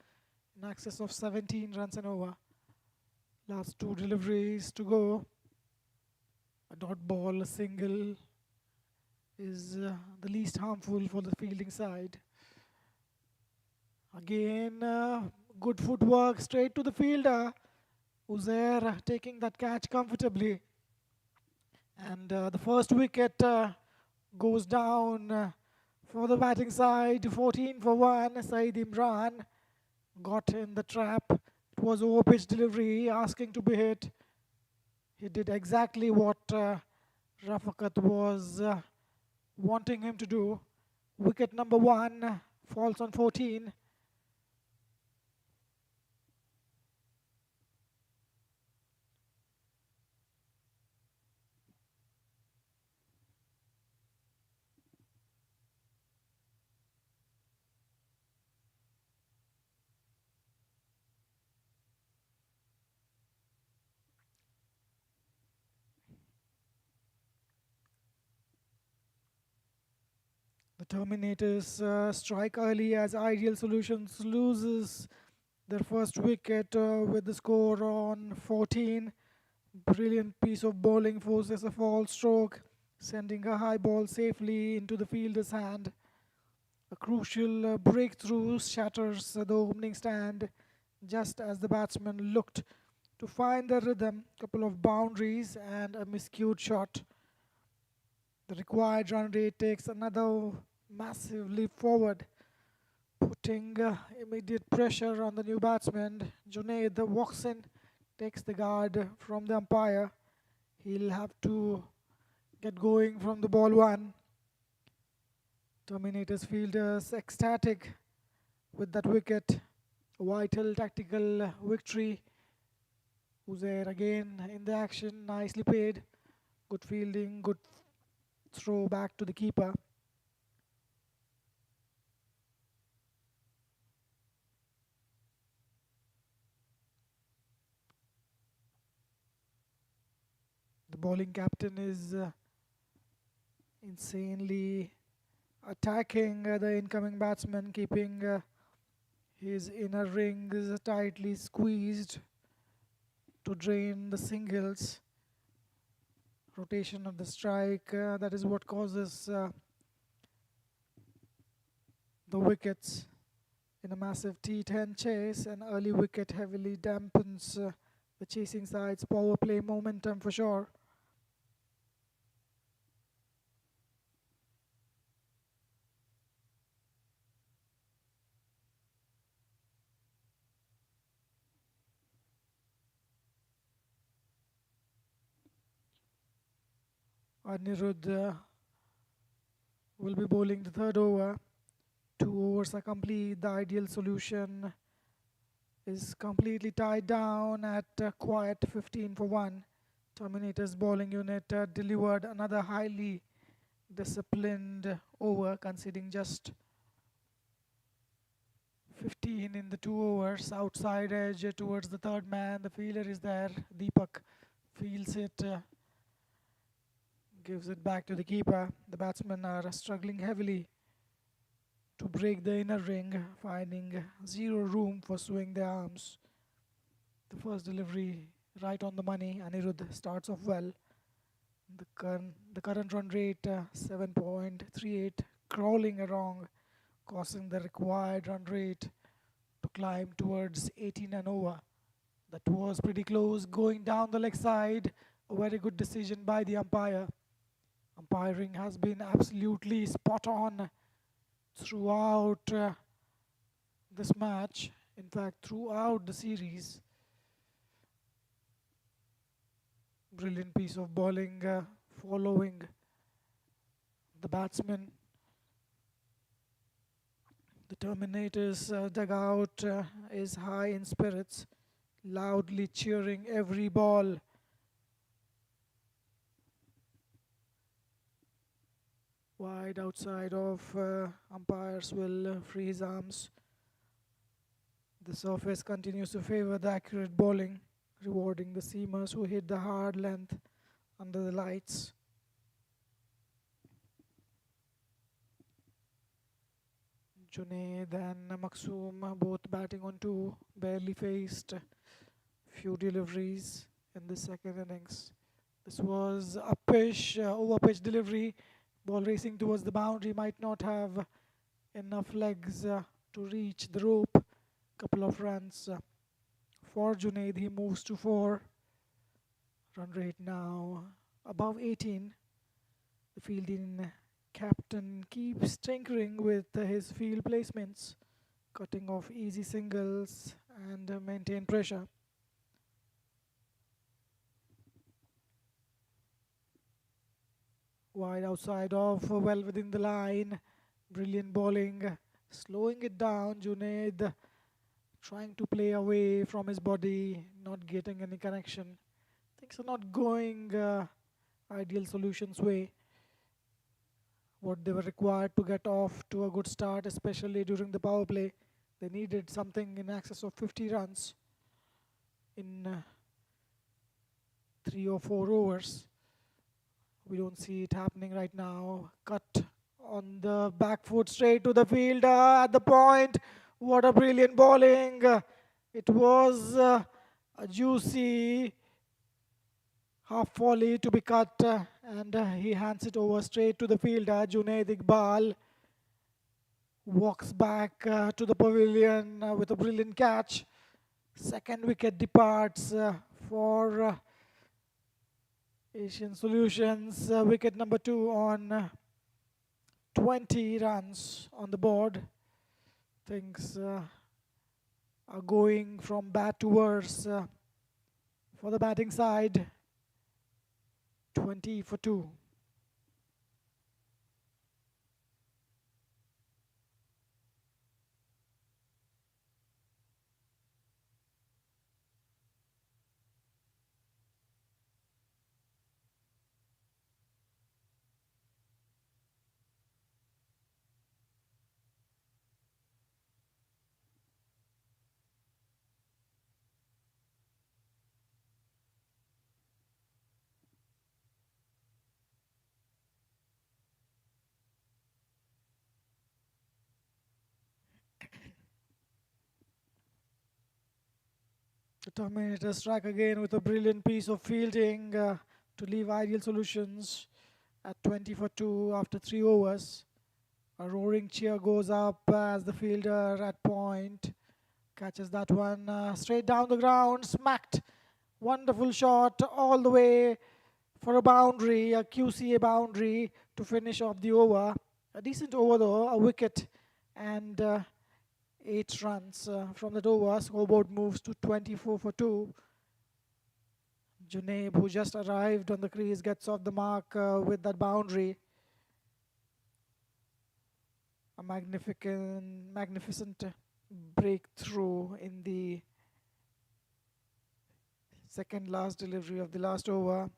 in excess of 17 runs and over. Last two deliveries to go. A dot ball, a single is the least harmful for the fielding side. Again, good footwork straight to the fielder. Uzair taking that catch comfortably. And the first wicket goes down for the batting side. 14 for 1. Saeed Imran got in the trap. It was over pitch delivery, asking to be hit. He did exactly what Rafakat was wanting him to do. Wicket number 1 falls on 14. The Terminators strike early as Ideal Solutions loses their first wicket with the score on 14. Brilliant piece of bowling forces a fall stroke, sending a high ball safely into the fielder's hand. A crucial breakthrough shatters the opening stand just as the batsman looked to find the rhythm. Couple of boundaries and a miscued shot. The required run rate takes another massive leap forward, putting immediate pressure on the new batsman. Junaid walks in, takes the guard from the umpire. He'll have to get going from the ball 1. Terminators fielders ecstatic with that wicket. A vital tactical victory. Uzair again in the action, nicely played. Good fielding, good throw back to the keeper. The bowling captain is insanely attacking the incoming batsman, keeping his inner rings tightly squeezed to drain the singles. Rotation of the strike, that is what causes the wickets in a massive T10 chase. An early wicket heavily dampens the chasing side's power play momentum for sure. Anirudh will be bowling the third over. 2 overs are complete. The Ideal Solution is completely tied down at quiet 15 for 1. Terminators bowling unit delivered another highly disciplined over, conceding just 15 in the 2 overs. Outside edge towards the third man. The fielder is there. Deepak fields it, gives it back to the keeper. The batsmen are struggling heavily to break the inner ring, finding zero room for swing their arms. The first delivery right on the money. Anirudh starts off well. The current run rate 7.38, crawling along, causing the required run rate to climb towards 18 and over. That was pretty close, going down the leg side. A very good decision by the umpire. Umpiring has been absolutely spot on throughout this match. In fact, throughout the series. Brilliant piece of bowling following the batsman. The Terminators dugout is high in spirits, loudly cheering every ball. Wide outside of umpires will free his arms. The surface continues to favour the accurate bowling, rewarding the seamers who hit the hard length under the lights. Junaid and Maksoom both batting on two, barely faced few deliveries in the second innings. This was a over pitch delivery. Ball racing towards the boundary, might not have enough legs to reach the rope. Couple of runs for Junaid. He moves to 4. Run rate now above 18. The fielding captain keeps tinkering with his field placements, cutting off easy singles and maintain pressure. Wide outside off, well within the line. Brilliant bowling, slowing it down. Junaid trying to play away from his body, not getting any connection. Things are not going ideal solutions way. What they were required to get off to a good start, especially during the power play. They needed something in excess of 50 runs in 3 or 4 overs. We don't see it happening right now. Cut on the back foot straight to the fielder at the point. What a brilliant bowling. It was a juicy half volley to be cut and he hands it over straight to the fielder. Junaid Iqbal walks back to the pavilion with a brilliant catch. Second wicket departs for Asian Solutions. Wicket number 2 on 20 runs on the board. Things are going from bad to worse for the batting side. 20 for 2. The Terminator strike again with a brilliant piece of fielding to leave Ideal Solutions at 20 for 2 after 3 overs. A roaring cheer goes up as the fielder at point catches that one straight down the ground, smacked. Wonderful shot all the way for a boundary, a QCA boundary to finish off the over. A decent over though, a wicket and 8 runs from that over. Scoreboard moves to 24 for 2. Junaid, who just arrived on the crease, gets off the mark with that boundary. A magnificent breakthrough in the second last delivery of the last over.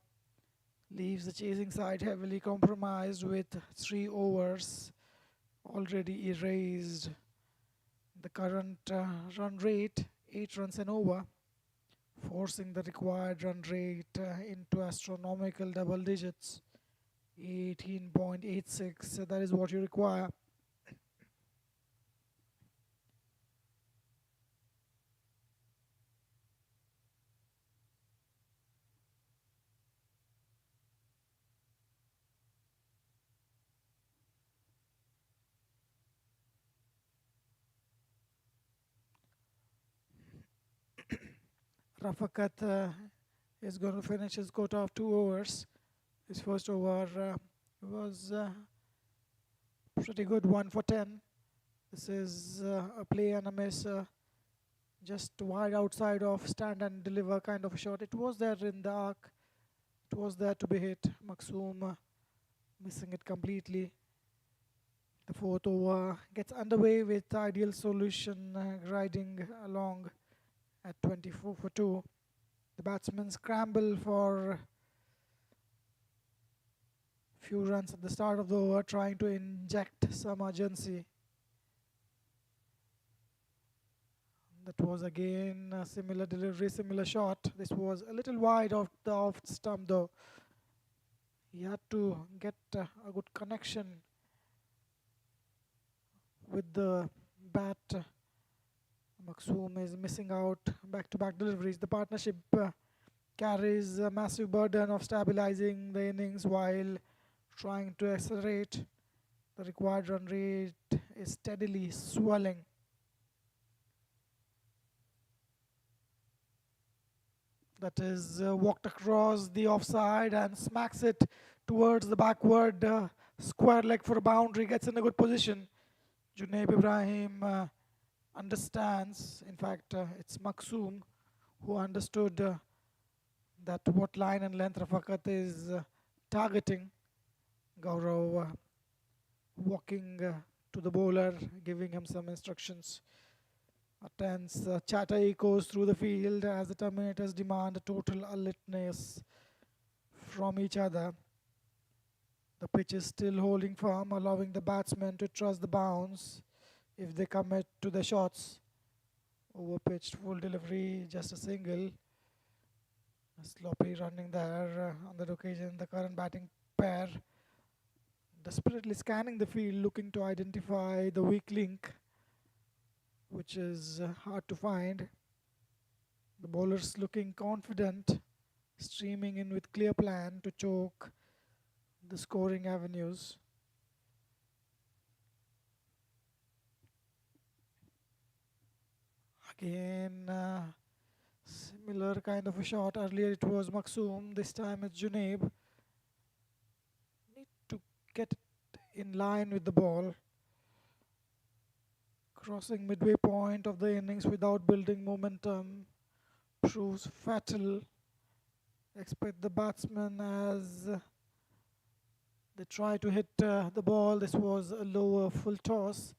leaves the chasing side heavily compromised with 3 overs already erased. The current run rate, 8 runs an over, forcing the required run rate into astronomical double digits. 18.86, that is what you require. Rafakat is going to finish his quota of 2 overs. His first over was pretty good, 1 for 10. This is a play and a miss, just wide outside of stand and deliver kind of a shot. It was there in the arc, it was there to be hit. Maksum missing it completely. The fourth over gets underway with Ideal Solution gliding along at 24 for 2. The batsmen scramble for few runs at the start of the over, trying to inject some urgency. That was again a similar delivery, similar shot. This was a little wide of the off stump though. He had to get a good connection with the bat. Maksum is missing out back-to-back deliveries. The partnership carries a massive burden of stabilizing the innings while trying to accelerate. The required run rate is steadily swelling. That is walked across the offside and smacks it towards the backward square leg for a boundary, gets in a good position. Junaid Ibrahim understands, in fact it's Maksum who understood that what line and length Rafakat is targeting. Gaurav walking to the bowler, giving him some instructions. A tense chatter echoes through the field as the Terminators demand total alertness from each other. The pitch is still holding firm, allowing the batsmen to trust the bounce if they commit to the shots. Over-pitched full delivery, just a single. A sloppy running there on that occasion. The current batting pair desperately scanning the field, looking to identify the weak link, which is hard to find. The bowlers looking confident, streaming in with clear plan to choke the scoring avenues. Again, similar kind of a shot. Earlier it was Maksum, this time it's Junaid. Need to get it in line with the ball. Crossing midway point of the innings without building momentum proves fatal. Expect the batsmen as they try to hit the ball. This was a lower full toss.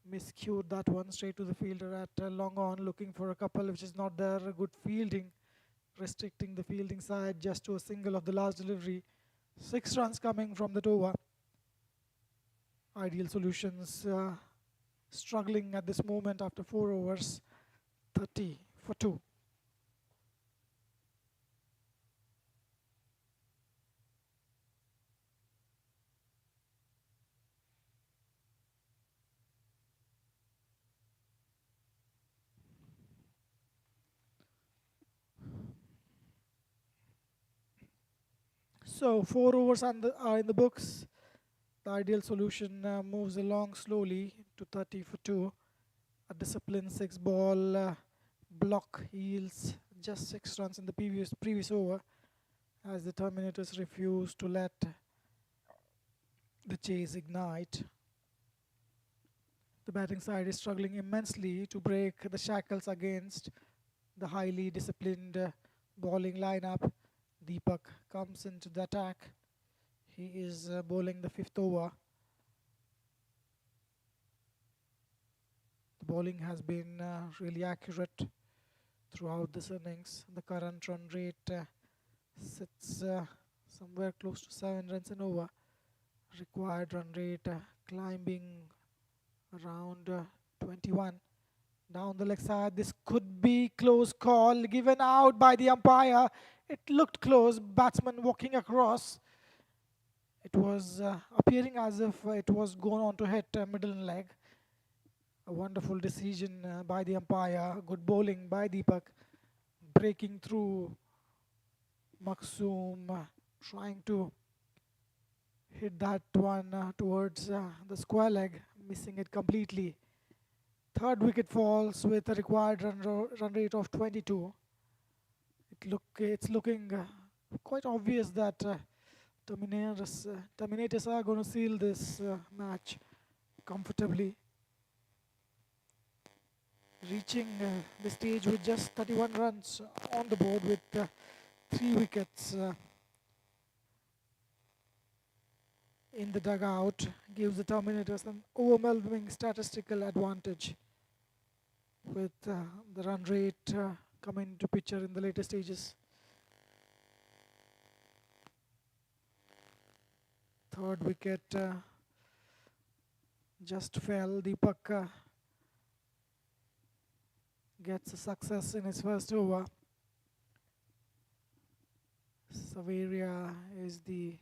Miscued that one straight to the fielder at long on, looking for a couple which is not there. A good fielding, restricting the fielding side just to a single of the last delivery. 6 runs coming from that over. Ideal Solutions struggling at this moment after 4 overs, 30 for 2. So 4 overs are in the books. The Ideal Solution moves along slowly to 30 for 2. A disciplined 6-ball block yields just 6 runs in the previous over, as the Terminators refuse to let the chase ignite. The batting side is struggling immensely to break the shackles against the highly disciplined bowling lineup. Deepak comes into the attack. He is bowling the 5th over. The bowling has been really accurate throughout this innings. The current run rate sits somewhere close to 7 runs and over. Required run rate climbing around 21. Down the leg side, this could be close call given out by the umpire. It looked close, batsman walking across. It was appearing as if it was going on to hit middle leg. A wonderful decision by the umpire. Good bowling by Deepak. Breaking through Maksum, trying to hit that one towards the square leg, missing it completely. Third wicket falls with a required run rate of 22. It's looking quite obvious that Terminators are going to seal this match comfortably, reaching the stage with just 31 runs on the board with 3 wickets in the dugout, gives the Terminators an overwhelming statistical advantage with the run rate coming to picture in the later stages. Third wicket just fell. Deepak gets a success in his first over. Saveria is the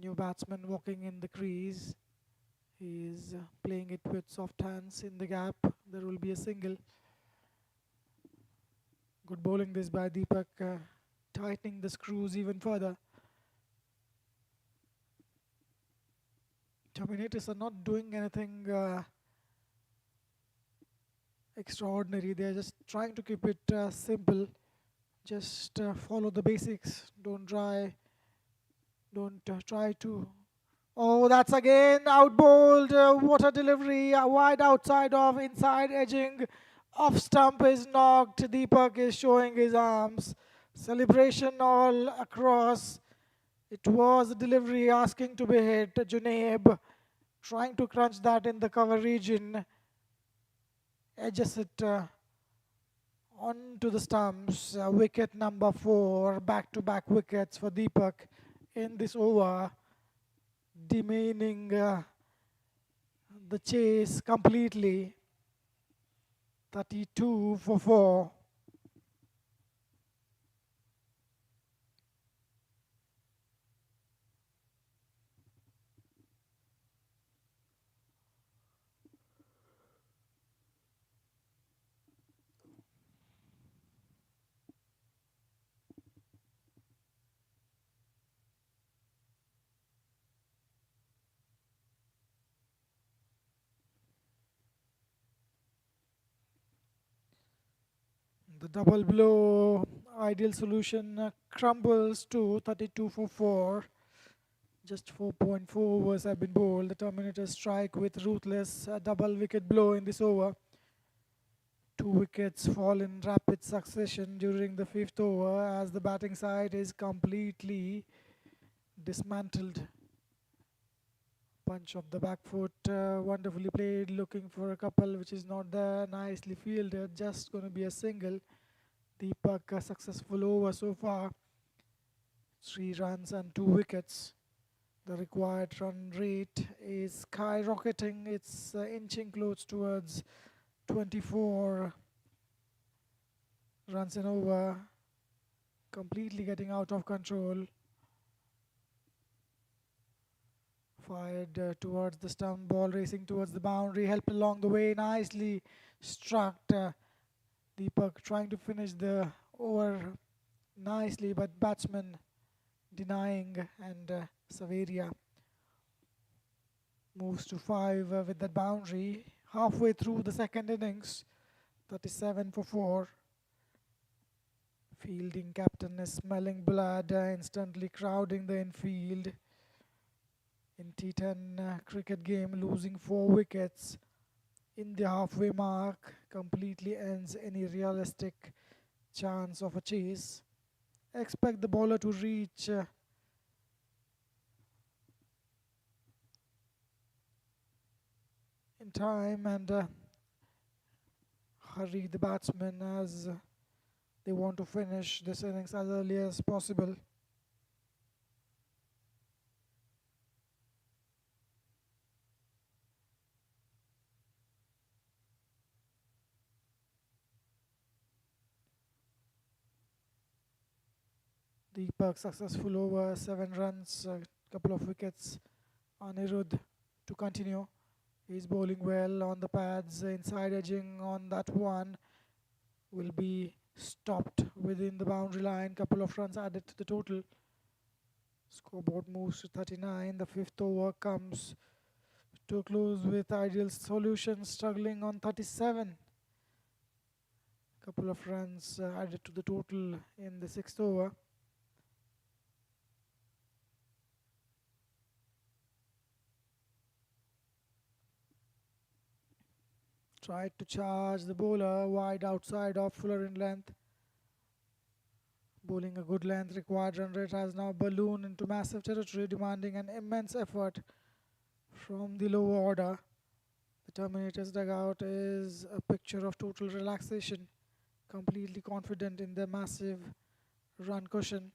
new batsman walking in the crease. He is playing it with soft hands in the gap. There will be a single. Good bowling this by Deepak, tightening the screws even further. Terminators are not doing anything extraordinary. They are just trying to keep it simple. Just follow the basics. Don't try to. Oh, that's again out bowled. What a delivery! Wide outside of inside edging. Off stump is knocked. Deepak is showing his arms. Celebration all across. It was a delivery asking to be hit. Junaib trying to crunch that in the cover region. Edges it onto the stumps. Wicket number 4. Back-to-back wickets for Deepak in this over, demeaning the chase completely. 32 for 4. The double blow ideal solution crumbles to 32 for 4. Just 4.4 overs have been bowled. The Terminators strike with ruthless double wicket blow in this over. 2 wickets fall in rapid succession during the 5th over as the batting side is completely dismantled. Punch of the back foot, wonderfully played, looking for a couple which is not there, nicely fielded, just going to be a single. Deepak a successful over so far, 3 runs and 2 wickets. The required run rate is skyrocketing, it's inching close towards 24 runs and over, completely getting out of control. Fired towards the stump, ball racing towards the boundary, helped along the way, nicely struck. Deepak trying to finish the over nicely, but batsman denying, and Saveria moves to 5 with that boundary. Halfway through the second innings, 37 for 4. Fielding captain is smelling blood, instantly crowding the infield. In T10 cricket game, losing 4 wickets in the halfway mark completely ends any realistic chance of a chase. Expect the bowler to reach in time and hurry the batsmen as they want to finish this innings as early as possible. Deepak successful over 7 runs, a couple of wickets. Anirudh to continue. He's bowling well on the pads, inside edging on that one will be stopped within the boundary line. Couple of runs added to the total. Scoreboard moves to 39. The fifth over comes to a close with Ideal Solutions struggling on 37. Couple of runs added to the total in the sixth over. Tried to charge the bowler wide outside of fuller in length. Bowling a good length, required run rate has now ballooned into massive territory, demanding an immense effort from the lower order. The Terminators dugout is a picture of total relaxation, completely confident in their massive run cushion.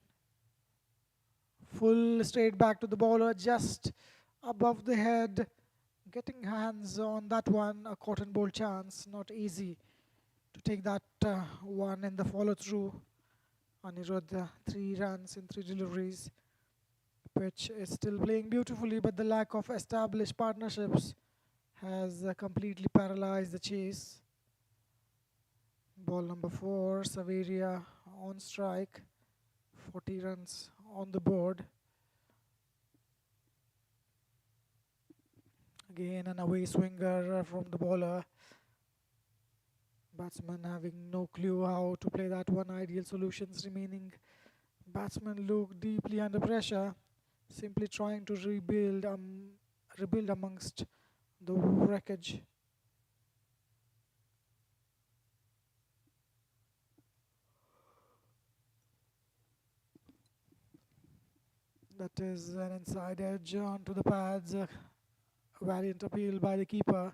Full straight back to the bowler, just above the head, getting hands on that one, a cotton ball chance, not easy to take that one in the follow through. Anirudh, 3 runs in 3 deliveries. Pitch is still playing beautifully, but the lack of established partnerships has completely paralyzed the chase. Ball number 4, Saveria on strike, 40 runs on the board. Again, an away swinger from the bowler. Batsman having no clue how to play that one. Ideal Solutions remaining batsmen look deeply under pressure, simply trying to rebuild amongst the wreckage. That is an inside edge onto the pads. A valiant appeal by the keeper.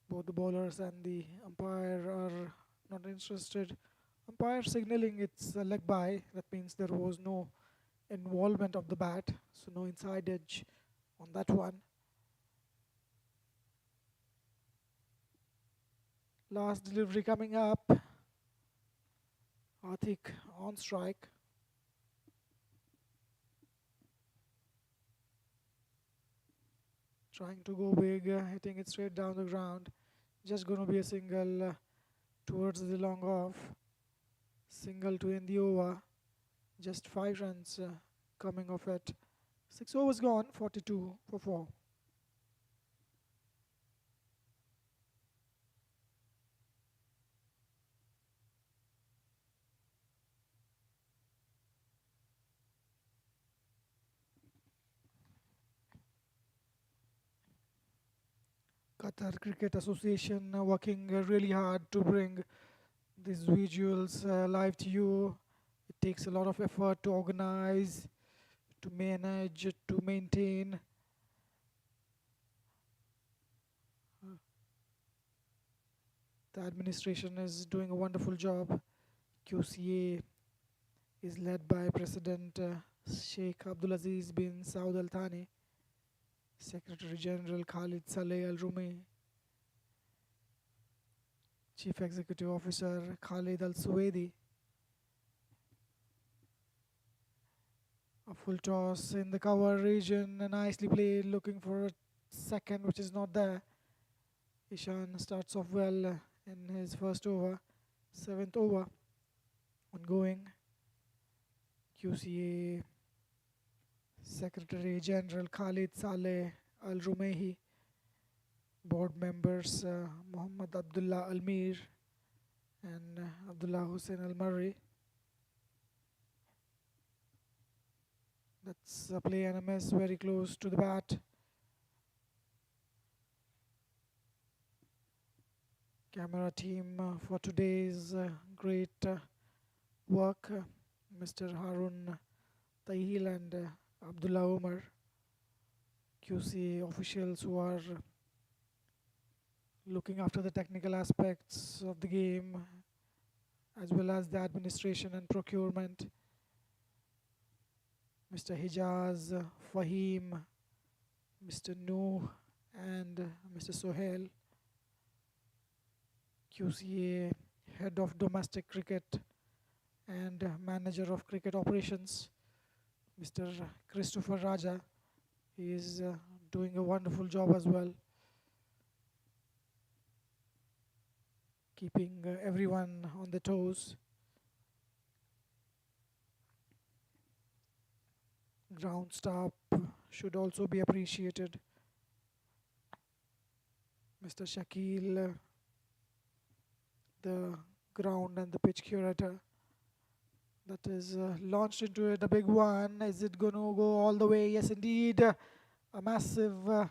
Both the bowlers and the umpire are not interested. Umpire signaling it's a leg by. That means there was no involvement of the bat, so no inside edge on that one. Last delivery coming up. Atik on strike. Trying to go big, hitting it straight down the ground. Just going to be a single towards the long off. Single to end the over. Just 5 runs coming off it. 6 overs gone, 42 for 4. Qatar Cricket Association working really hard to bring these visuals live to you. It takes a lot of effort to organize, to manage, to maintain. The administration is doing a wonderful job. QCA is led by President Sheikh Abdulaziz bin Saud Al Thani, Secretary General Khalid Saleh Al Rumi, Chief Executive Officer Khalid Al Suwaidi. A full toss in the cover region, nicely played, looking for a second, which is not there. Ishan starts off well in his first over, 7th over, ongoing. QCA Secretary General Khalid Saleh Al Rumehi, board members Muhammad Abdullah Al Mir and Abdullah Hussein Al Murray. That's a play and a miss, very close to the bat. Camera team for today's great work, Mr. Harun Tahil and Abdullah Umar. QC officials who are looking after the technical aspects of the game as well as the administration and procurement. Mr. Hijaz, Fahim, Mr. Nooh and Mr. Sohail. QCA Head of Domestic Cricket and manager of cricket operations, Mr. Christopher Raja. He is doing a wonderful job as well, keeping everyone on their toes. Ground staff should also be appreciated. Mr. Shakil, the ground and the pitch curator, that is launched into it, a big one. Is it going to go all the way? Yes, indeed. A massive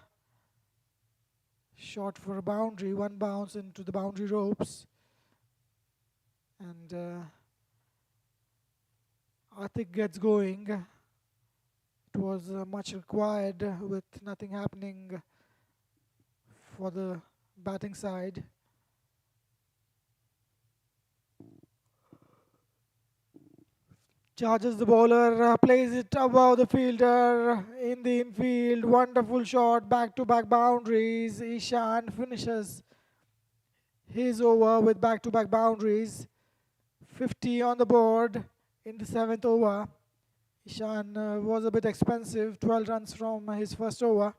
shot for a boundary, one bounce into the boundary ropes. And Atik gets going. It was much required with nothing happening for the batting side. Charges the bowler, plays it above the fielder in the infield. Wonderful shot, back-to-back boundaries. Ishan finishes his over with back-to-back boundaries. 50 on the board in the 7th over. Ishan was a bit expensive, 12 runs from his first over.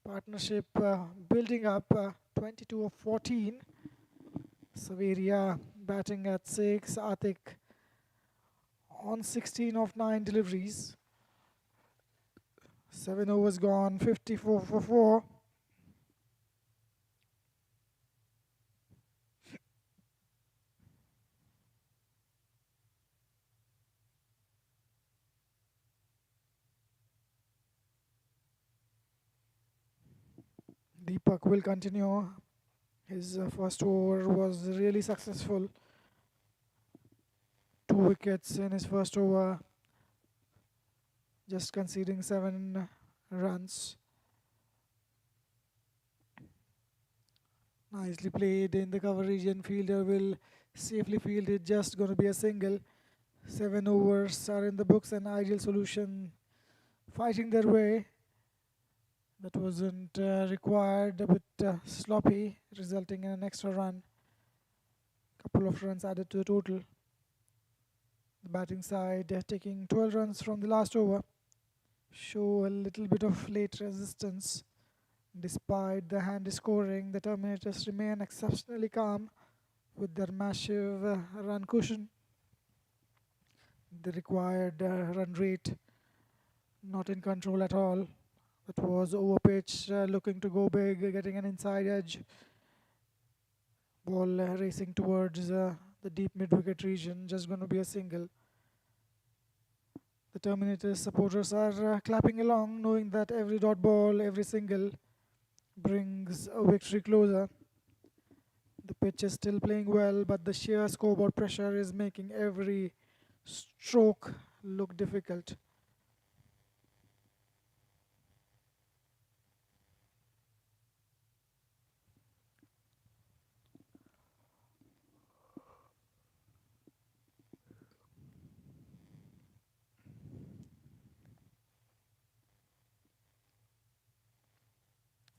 Partnership building up, 22 of 14. Saveria batting at 6. Atik on 16 of 9 deliveries. 7 overs gone, 54 for 4. Deepak will continue. His first over was really successful. 2 wickets in his first over, just conceding 7 runs. Nicely played in the cover region. Fielder will safely field it, just going to be a single. 7 overs are in the books, an ideal solution fighting their way. That wasn't required, a bit sloppy, resulting in an extra run. Couple of runs added to the total. The batting side taking 12 runs from the last over. Show a little bit of late resistance. Despite the handy scoring, the Terminators remain exceptionally calm with their massive run cushion. The required run rate not in control at all. It was over pitch, looking to go big, getting an inside edge. Ball racing towards the deep mid-wicket region, just going to be a single. The Terminators supporters are clapping along, knowing that every dot ball, every single brings a victory closer. The pitch is still playing well, but the sheer scoreboard pressure is making every stroke look difficult.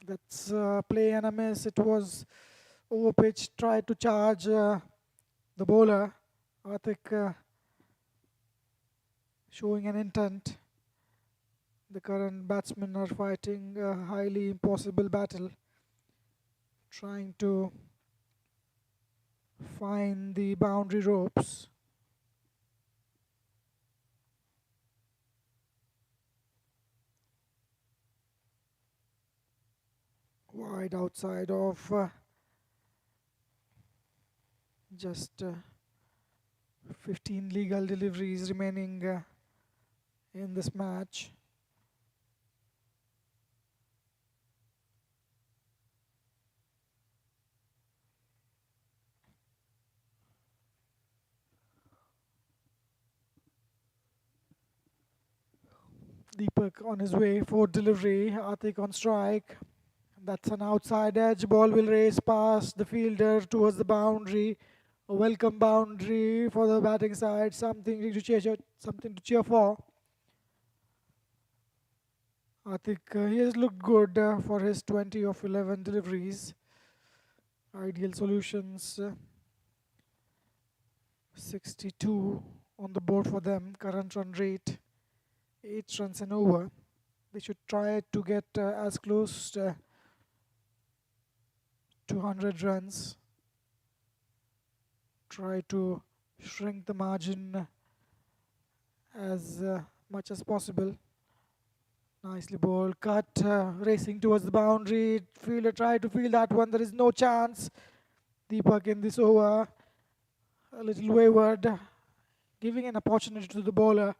That's play and a miss. It was over pitch, tried to charge the bowler. Atik showing an intent. The current batsmen are fighting a highly impossible battle, trying to find the boundary ropes. Wide outside of just 15 legal deliveries remaining in this match. Deepak on his way for delivery. Atik on strike. That's an outside edge. Ball will race past the fielder towards the boundary. A welcome boundary for the batting side. Something to cheer for. Atik, he has looked good for his 20 of 11 deliveries. Ideal solutions 62 on the board for them. Current run rate 8 runs and over. They should try to get as close to 100 runs. Try to shrink the margin as much as possible. Nicely bowled, cut, racing towards the boundary. Fielder tried to field that one. There is no chance. Deepak in this over, a little wayward, giving an opportunity to the bowler,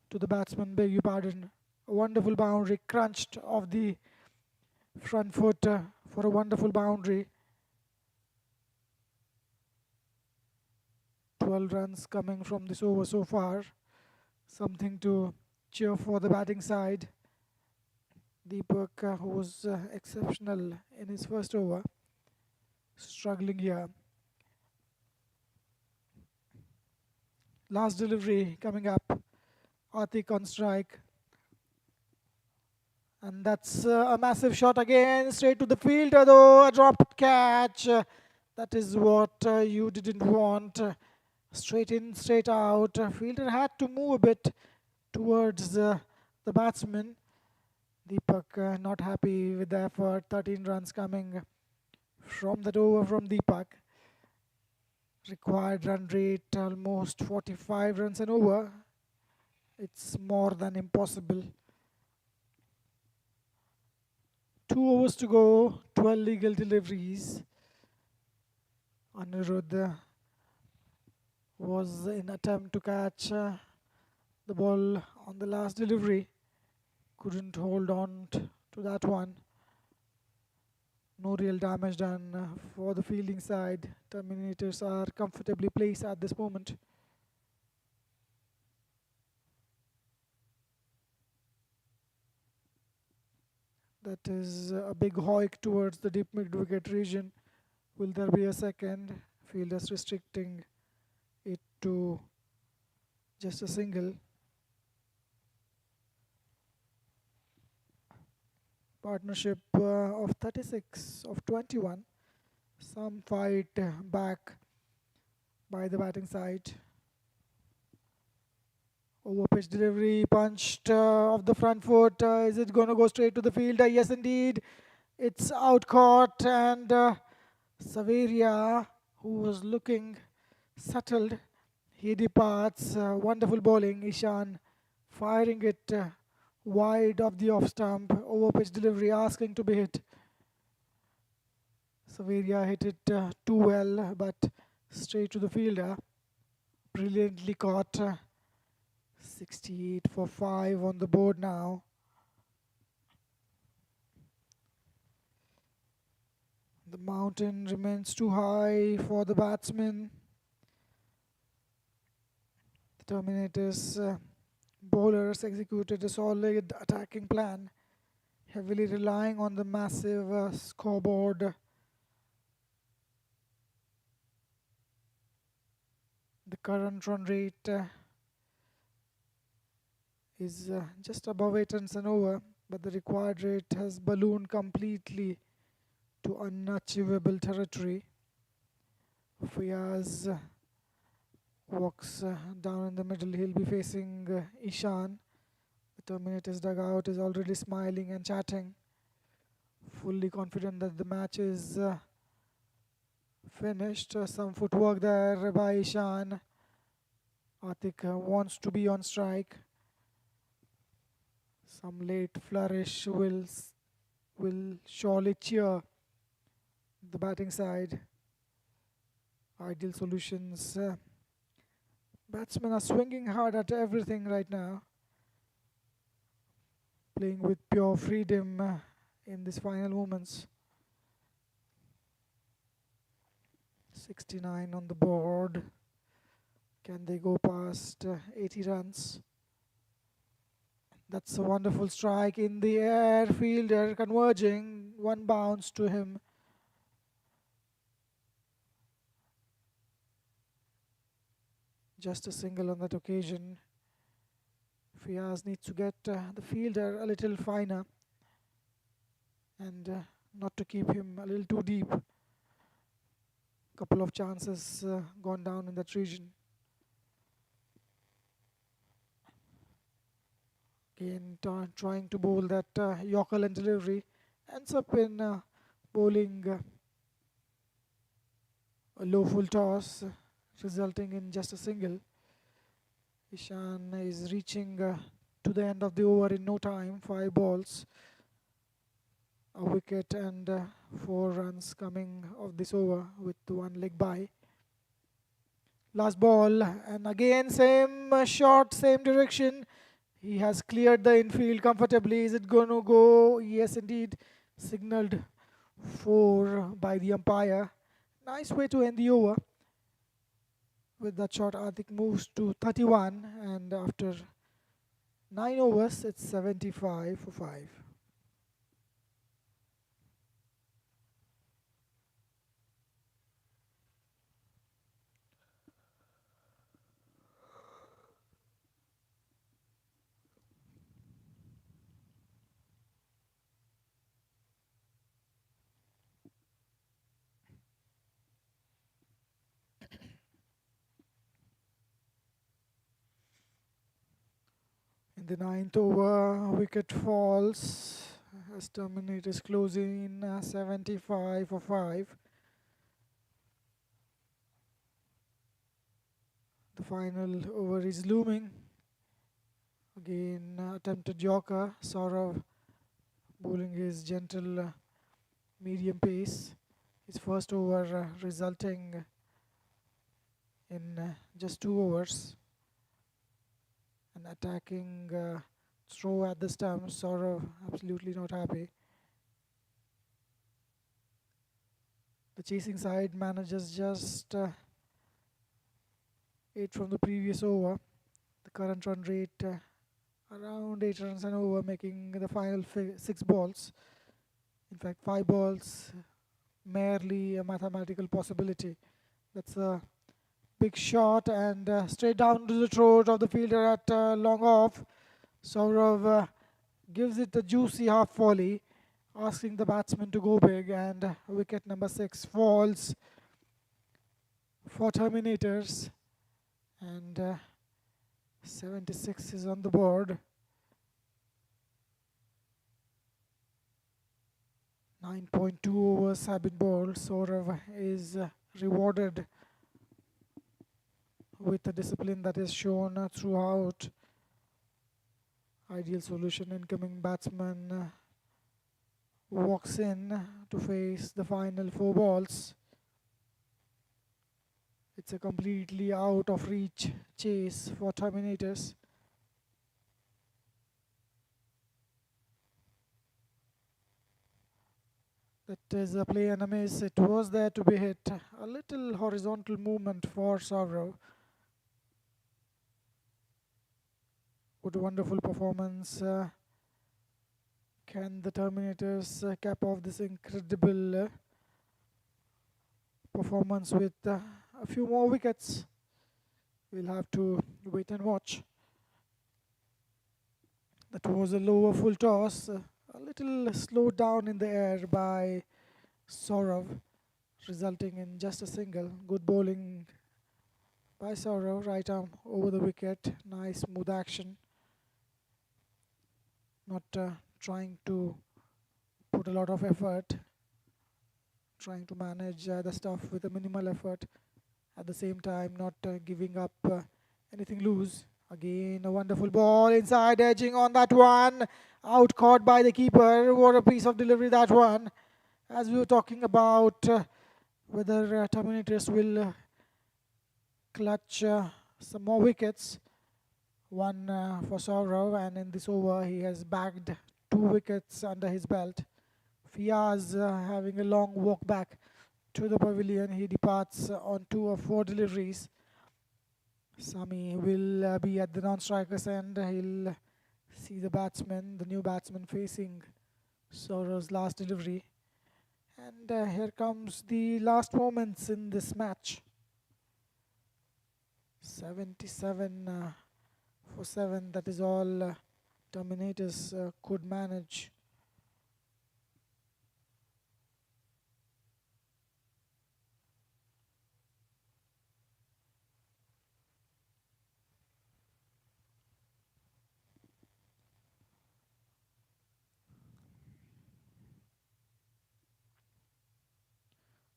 to the batsman, beg your pardon. A wonderful boundary, crunched off the front foot for a wonderful boundary. 12 runs coming from this over so far. Something to cheer for the batting side. Deepak, who was exceptional in his first over, struggling here. Last delivery coming up. Atik on strike. And that's a massive shot again, straight to the fielder though, a dropped catch. That is what you didn't want. Straight in, straight out. Fielder had to move a bit towards the batsman. Deepak not happy with the effort. 13 runs coming from that over from Deepak. Required run rate almost 45 runs and over. It's more than impossible. 2 overs to go, 12 legal deliveries. Anirudh was in attempt to catch the ball on the last delivery. Couldn't hold on to that one. No real damage done for the fielding side. Terminators are comfortably placed at this moment. That is a big hoik towards the deep mid-wicket region. Will there be a second? Fielders restricting it to just a single. Partnership of 36 of 21. Some fight back by the batting side. Over pitch delivery, punched off the front foot. Is it going to go straight to the fielder? Yes, indeed. It's out caught, and Saveria, who was looking settled, he departs. Wonderful bowling. Ishan firing it wide of the off stump. Over pitch delivery, asking to be hit. Saveria hit it too well, but straight to the fielder. Brilliantly caught. 68 for 5 on the board now. The mountain remains too high for the batsmen. The Terminators bowlers executed a solid attacking plan, heavily relying on the massive scoreboard. The current run rate is just above 8 runs and over, but the required rate has ballooned completely to unachievable territory. Fiyaz walks down in the middle. He'll be facing Ishan. The Terminators dugout is already smiling and chatting, fully confident that the match is finished. Some footwork there by Ishan. Atik wants to be on strike. Some late flourish will surely cheer the batting side. Ideal solutions. Batsmen are swinging hard at everything right now, playing with pure freedom in these final moments. 69 on the board. Can they go past 80 runs? That's a wonderful strike in the air. Fielder converging. One bounce to him. Just a single on that occasion. Fiyaz needs to get the fielder a little finer and not to keep him a little too deep. Couple of chances gone down in that region. Again, trying to bowl that Yorker and delivery. Ends up in bowling a low full toss, resulting in just a single. Ishan is reaching to the end of the over in no time. 5 balls, a wicket and 4 runs coming of this over with 1 leg by. Last ball, and again same shot, same direction. He has cleared the infield comfortably. Is it going to go? Yes, indeed. Signaled 4 by the umpire. Nice way to end the over. With that shot, Atik moves to 31, and after 9 overs, it's 75 for 5. In the 9th over, wicket falls as Terminators closing in 75 for 5. The final over is looming. Again, attempted Yorker. Saurav bowling his gentle medium pace. His first over resulting in just 2 overs. An attacking throw at the stump. Saurav absolutely not happy. The chasing side manages just 8 from the previous over. The current run rate around 8 runs an over, making the final 6 balls. In fact, 5 balls, merely a mathematical possibility. That's a big shot and straight down to the throat of the fielder at long off. Saurav gives it a juicy half volley, asking the batsman to go big, and wicket number 6 falls for Terminators, and 76 is on the board. 9.2 overs have been bowled. Saurav is rewarded with the discipline that is shown throughout. Ideal solution. Incoming batsman walks in to face the final 4 balls. It's a completely out of reach chase for Terminators. That is a play and a miss. It was there to be hit. A little horizontal movement for Saurav. What a wonderful performance. Can the Terminators cap off this incredible performance with a few more wickets? We'll have to wait and watch. That was a lower full toss. A little slowed down in the air by Saurav, resulting in just a single. Good bowling by Saurav, right arm over the wicket. Nice smooth action. Not trying to put a lot of effort. Trying to manage the stuff with a minimal effort. At the same time, not giving up anything loose. Again, a wonderful ball inside, edging on that one. Out caught by the keeper. What a piece of delivery that one. As we were talking about whether Terminators will clutch some more wickets. One for Saurav, and in this over he has bagged 2 wickets under his belt. Fiaz having a long walk back to the pavilion. He departs on 2 of 4 deliveries. Sami will be at the non-strikers end. He'll see the batsman, the new batsman facing Saurav's last delivery. And here comes the last moments in this match. 77 for 7. That is all Terminators could manage.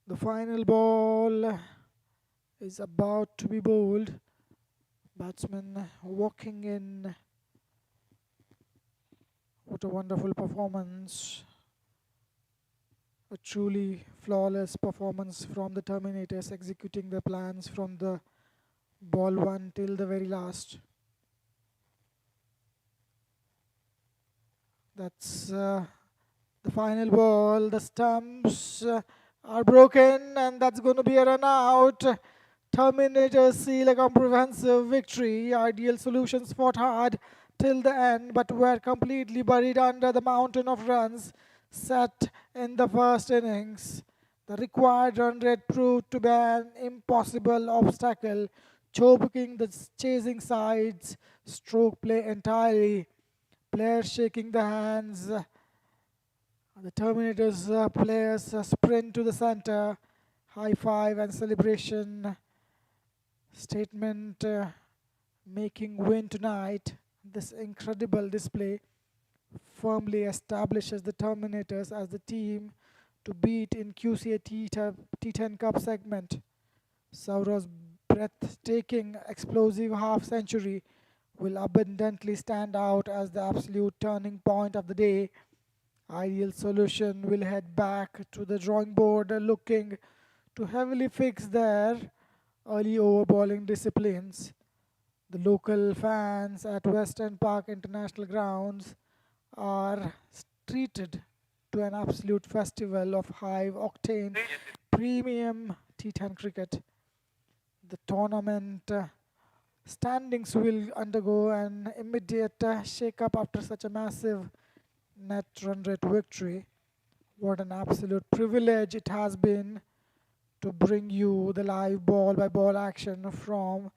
The final ball is about to be bowled. Batsman walking in. What a wonderful performance. A truly flawless performance from the Terminators, executing their plans from the ball one till the very last. That's the final ball. The stumps are broken, and that's going to be a run out. Terminators seal a comprehensive victory. Ideal Solutions fought hard till the end, but were completely buried under the mountain of runs set in the first innings. The required run rate proved to be an impossible obstacle, choking the chasing sides stroke play entirely. Players shaking their hands. The Terminators players sprint to the center. High five and celebration. Statement making win tonight. This incredible display firmly establishes the Terminators as the team to beat in Qca T10 Cup segment. Saurav's breathtaking explosive half century will abundantly stand out as the absolute turning point of the day. Ideal Solution will head back to the drawing board looking to heavily fix their early over bowling disciplines. The local fans at Western Park International Grounds are treated to an absolute festival of high octane premium T10 cricket. The tournament standings will undergo an immediate shake-up after such a massive net run rate victory. What an absolute privilege it has been to bring you the live ball by ball action from